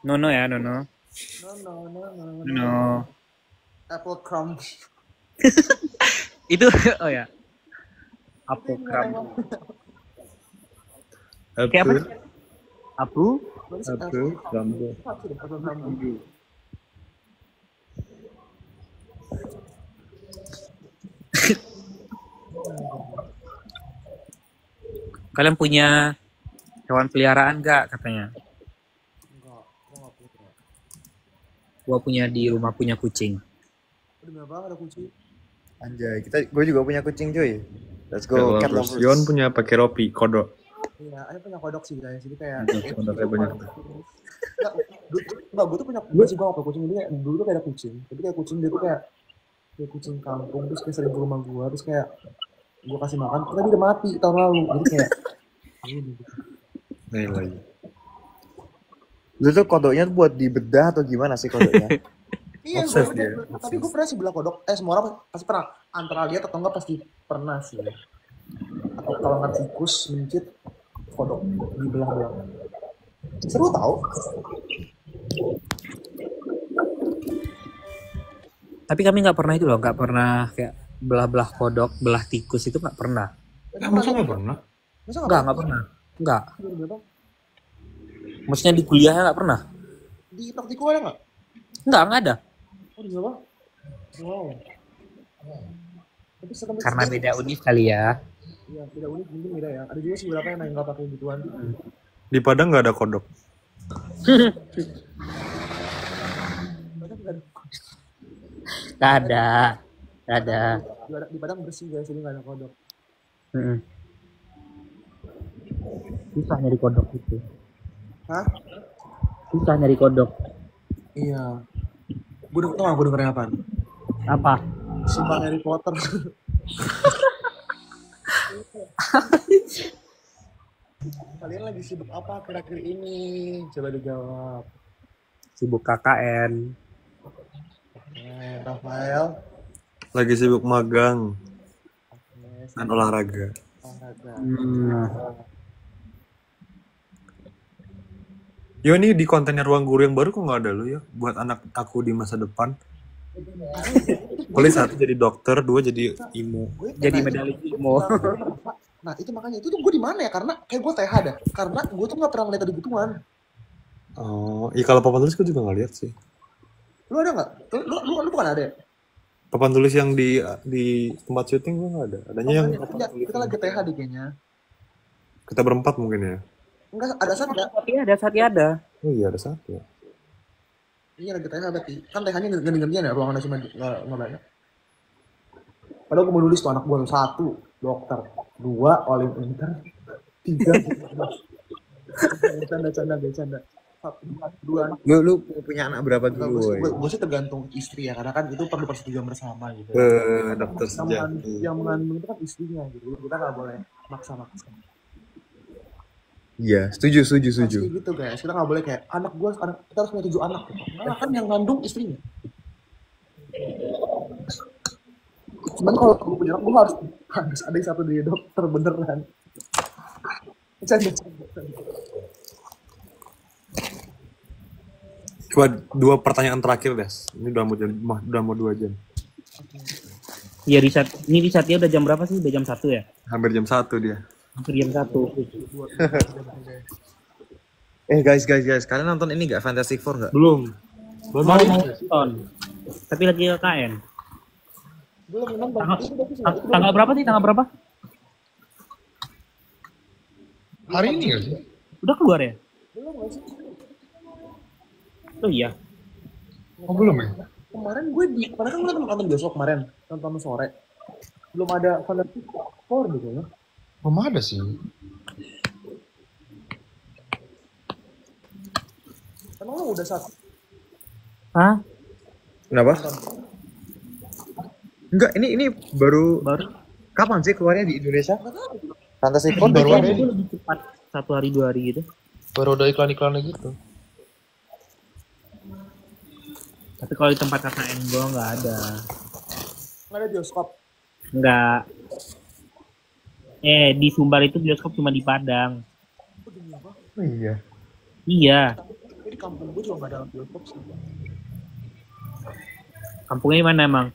Nono ya, Nono. No. No. Apple crumb. Itu oh ya. Apple crumb. Kayak apa? Apu? Rambo. Kalian punya hewan peliharaan nggak katanya? Enggak, gua nggak punya. Gua punya di rumah punya kucing. Udah berapa ada kucing? Anjay, gue juga punya kucing cuy. Let's go Kalau cat terus lovers. Yon punya pakai ropi, kodok. Iya, ada punya kodok sih guys. Jadi kayak Kodoknya banyak. Enggak, gue tuh punya gue sih gue apa kucing. Jadi kayak dulu tuh kayak ada kucing. Tapi kayak kucing dia tuh kayak kucing kampung terus kayak sering ke rumah gue terus kayak gue kasih makan ternyata dia udah mati tahun lalu. Jadi kayak Nih lagi. Lu tuh kodoknya buat dibedah atau gimana sih kodoknya? iya, Obses gue dia, tapi gue pernah sih belah kodok. Semua orang pasti pernah. Antara lihat atau enggak pasti pernah sih. Atau kalau nggak tikus, mencit, kodok dibelah-belah. Seru tau? Tapi kami nggak pernah itu loh, nggak pernah kayak belah-belah kodok, belah tikus itu nggak pernah. Masa nggak pernah? Masa Nggak pernah. Nggak. Berapa? Maksudnya di kuliahnya nggak pernah? Di praktikum ada nggak? Nggak ada. Oh, di berapa? Wow. Tapi serem Karena sih. beda univ kali ya. Iya, beda unik mungkin beda ya. Ada juga sih beberapa yang nggak pakai gituan. Di Padang nggak ada kodok. Nggak ada. Nggak ada. Di Padang bersih guys, jadi nggak ada kodok. Susah nyari kodok itu. Hah? Susah nyari kodok. Iya. Gue dengerin apa? Apa? Sumpah Harry Potter. Kalian lagi sibuk apa akhir-akhir ini? Coba dijawab. Sibuk KKN. Rafael. Lagi sibuk magang Agnes, dan olahraga. olahraga. Yo, ini di kontennya Ruang Guru yang baru kok nggak ada lu ya? Buat anak aku di masa depan. Kuliah 1 jadi dokter, 2 jadi imo. Jadi medali Imo. Nah itu makanya itu tuh gue di mana ya? Karena kayak gue TH dah. Karena gue tuh nggak pernah ngeliat ada gituan. Oh, iya kalau papan tulis gue juga nggak lihat sih. Lu ada nggak? Lu bukan ada ya? Papan tulis yang di tempat syuting gue nggak ada. Adanya yang Kita lagi TH deh kayaknya. kita berempat mungkin ya. Enggak ada saat nggak? Tapi ada. Oh iya ada 1 ya. Iya lagi TH berarti. Kan TH-nya ganti-gantian ya, ruangannya cuma nggak banyak. Padahal gue mau nulis tuh anak gue 1 dokter, 2 olimpiader, 3 bercanda. 2 anak. Lu punya anak berapa dulu? Gue sih tergantung istri ya, karena kan itu perlu persetujuan bersama gitu. Dokter Yang mengandung itu kan istrinya gitu, kita nggak boleh maksa-maksa. Iya, setuju. Pasti gitu guys, kita nggak boleh kayak kita harus punya 7 anak gitu. Malah kan yang ngandung istrinya. Cuman kalau gue punya anak, gue harus ada yang satu di dokter beneran. Bercanda. Coba 2 pertanyaan terakhir deh. Ini udah mau 2 jam. Iya ini risetnya udah jam berapa sih? Udah jam 1 ya? Hampir jam 1 dia. Hampir jam 1. Guys, kalian nonton ini nggak Fantastic Four nggak? Belum. Mau nonton. Tapi lagi KKN. Belum nonton. Tanggal berapa sih? Tanggal berapa? Hari ini nggak sih? Udah keluar ya? Belum nggak sih? Oh iya. Oh belum ya? Kemarin kan gue nonton bioskop kemarin, nonton sore. Belum ada Fantastic Four gitu ya. Belum ada sih. Emang lu udah 1? Hah? Kenapa? Enggak, ini baru kapan sih keluarnya di Indonesia? Fantastic Four baru ada Itu ini. lebih cepat 1 hari 2 hari gitu. Baru ada iklan-iklannya gitu. Tapi kalau di tempat KKN gue nggak ada. Nggak ada bioskop. Nggak. Di Sumbar itu bioskop cuma di Padang. Oh iya. Iya. Tapi di kampung gue juga nggak ada bioskop sih. Kampungnya di mana emang?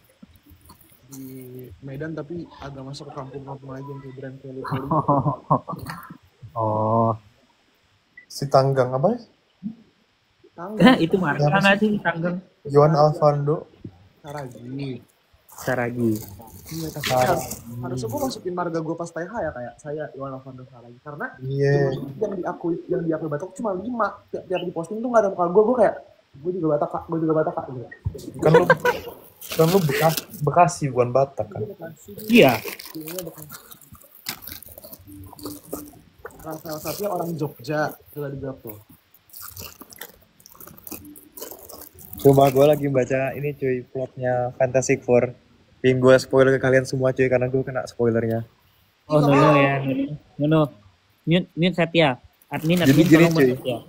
Di Medan tapi agak masuk ke kampung-kampung aja yang kayak Grand Valley. Oh. Si Tanggang apa ya? Tangga, Itu marga nggak sih Tanggang? Yohan Alvando. Saragi. Saragi. Iya, tapi harusnya gue masukin marga gue pas TH ya kayak saya Iwan Alvando Saragi karena Iya. yang diakui Batak cuma 5 tiap diposting tuh nggak ada muka gue kayak gue juga Batak kak gitu. Kan lu Bekasi bukan Batak kan? Iya. Salah satunya orang Jogja juga di tuh. Cuma gue lagi baca ini cuy, plotnya Fantastic Four. Pengen gue spoiler ke kalian semua cuy, karena gue kena spoilernya. Oh no ya. No. Mute Satya. Admin Jadi gini, tolong cuy. mute ya.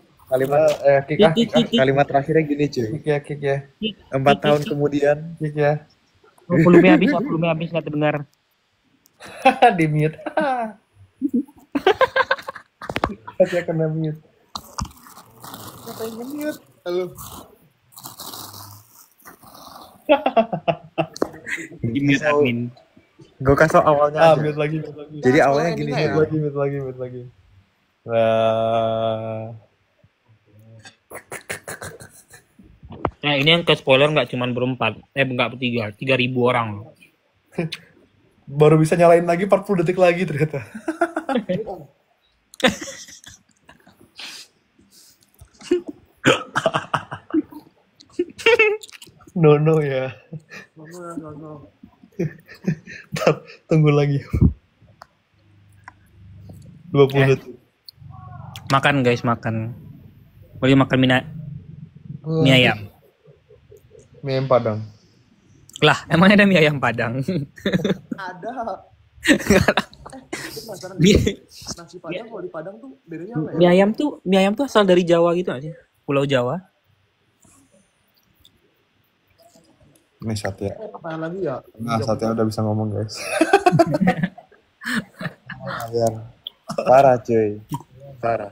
Kalimat terakhirnya gini cuy. Kick ya. 4 tahun kemudian, Kick ya. Oh, volumenya habis nggak terdengar. Di mute. Saya kena mute. Ngapain nge-mute? Halo. Di mute admin. gue kasih tau awalnya aja. Mute lagi. Jadi awalnya gini ya? cuy. Mute lagi. Nah, Nah ini yang ke spoiler nggak cuma berempat, nggak bertiga, 3.000 orang. baru bisa nyalain lagi 40 detik lagi ternyata. No ya. No. Ntar, tunggu lagi. 20 detik. Makan guys, makan. Boleh makan mie ayam. Mie ayam Padang. Lah, emangnya ada mie ayam Padang? Ada. Mie, Nasi Padang kalau di Padang tuh bedanya apa ya? mie ayam tuh asal dari Jawa gitu aja. Pulau Jawa. Nih Satya. Apaan lagi ya? Nah, Satya udah bisa ngomong guys. Parah cuy. Parah.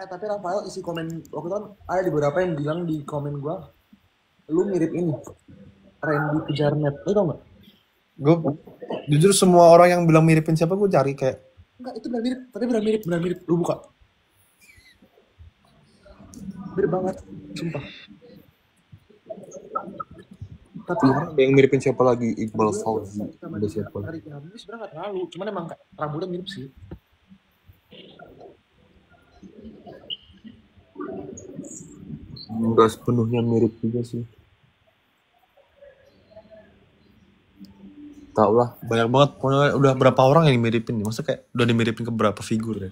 Tapi Rafael isi komen waktu itu kan ada di beberapa yang bilang di komen gua lu mirip ini Randy Kejarnet, lu tau nggak? Gue jujur semua orang yang bilang miripin siapa gue cari kayak Enggak, itu benar mirip, tapi benar mirip, lu buka. Mirip banget, sumpah. Tapi ada yang miripin siapa lagi Iqbal Fauzi. sama Ada dia, siapa? Arif Hamdi sebenarnya nggak terlalu, cuman emang rambutnya mirip sih. Enggak sepenuhnya mirip juga sih. Tau lah, banyak banget. Pokoknya udah berapa orang yang dimiripin nih? Masa kayak udah dimiripin ke berapa figur ya?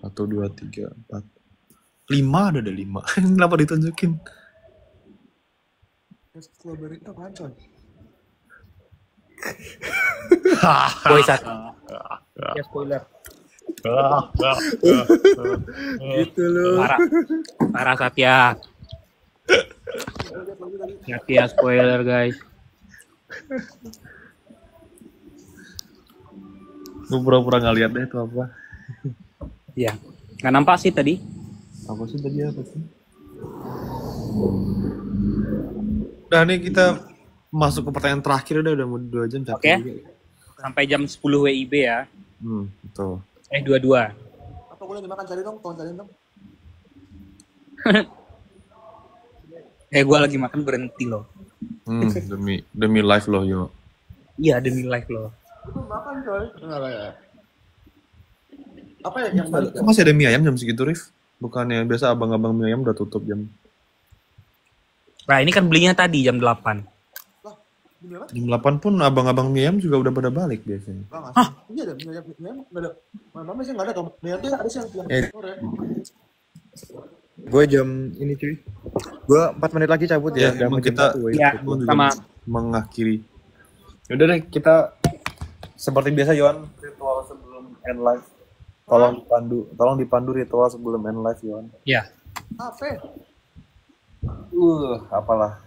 1, 2, 3, 4, 5 ada 5. Kenapa ditunjukin? Strawberry itu apaan coy? Boy satu. Ya spoiler. Gitu loh. Parah Satya. Satya spoiler guys. Gue pura-pura gak liat deh itu apa. Ya, nggak nampak sih tadi. Apa sih tadi apa sih? Nah nih kita masuk ke pertanyaan terakhir udah mau 2 jam capek Oke. juga. Sampai jam 10 WIB ya. Betul. 22. Apa boleh dimakan cari dong, tolong cari dong. Gue lagi makan berhenti loh. Demi live loh yo. Iya demi live loh. Itu makan coy. Enggak lah ya. Apa ya yang balik? Kok masih ada mie ayam jam segitu Rif? Bukannya biasa abang-abang mie ayam udah tutup jam Nah ini kan belinya tadi jam 8. Lah, gimana? jam 8 pun abang-abang mie ayam juga udah pada balik biasanya. Hah? Iya ada, mie ayam nggak ada. Mana sih nggak ada? Mie ayam tuh ada sih yang sore. Gue jam ini cuy. Gue 4 menit lagi cabut ya. Ya, Udah mau emang jam kita 1 Ya, Gua juga sama. mengakhiri. Yaudah deh kita seperti biasa Yohan, ritual sebelum end live. Tolong dipandu ritual sebelum end live Yohan. Ya. Apa? Apalah.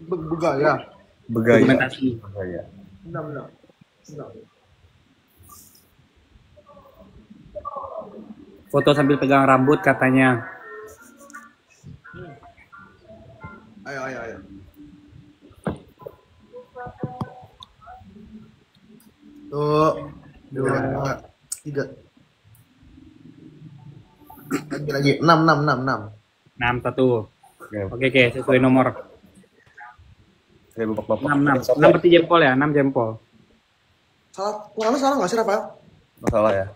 Begaya. Begaya. Dokumentasi. Begaya. Benar. Foto sambil pegang rambut katanya. Ayo. Tuh, 2, 3. Lagi, 6. 6 1. Oke. Oke, sesuai nomor. Oke, bapak-bapak. 6 berarti jempol ya, 6 jempol. Salah nggak sih, Rafael? Masalah ya.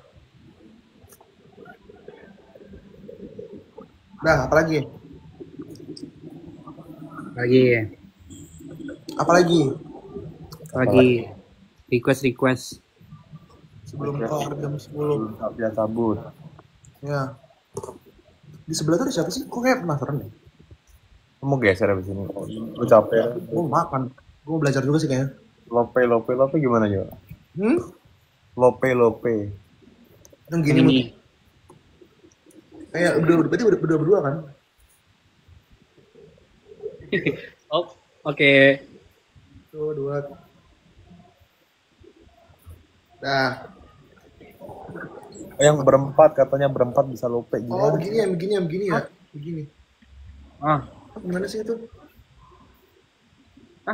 Nah, apa lagi? Lagi. Request. Sebelum kelar jam 10. Ya cabut. Ya. Di sebelah tuh ada siapa sih? Kok kayak penasaran deh. Kamu geser abis ini. Lu capek. Gue makan. Gue belajar juga sih kayaknya. Lope gimana ya? Lope. Yang gini. Ini. Kayak berarti udah berdua kan? Oh, oke. Tuh, 2. Nah. Yang berempat katanya bisa lope Oh, gimana? begini ya. Begini. Ah, Gimana sih itu?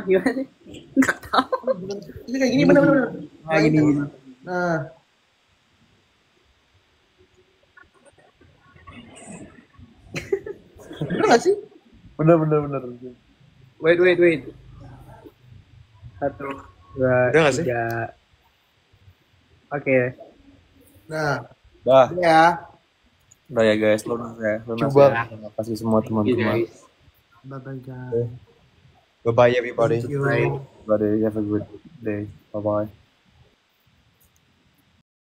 gimana sih? Enggak tahu. Ini kayak gini bener. Gini. Nah. Bener gak sih? Bener. Wait. 1, 2, Udah nggak sih? 3. Oke. Nah. Dah. Ya. Udah ya guys, lunas ya. Coba. Terima kasih semua teman-teman. Bye-bye guys. Bye bye everybody. Thank you. Bye. Have a good day. Bye-bye.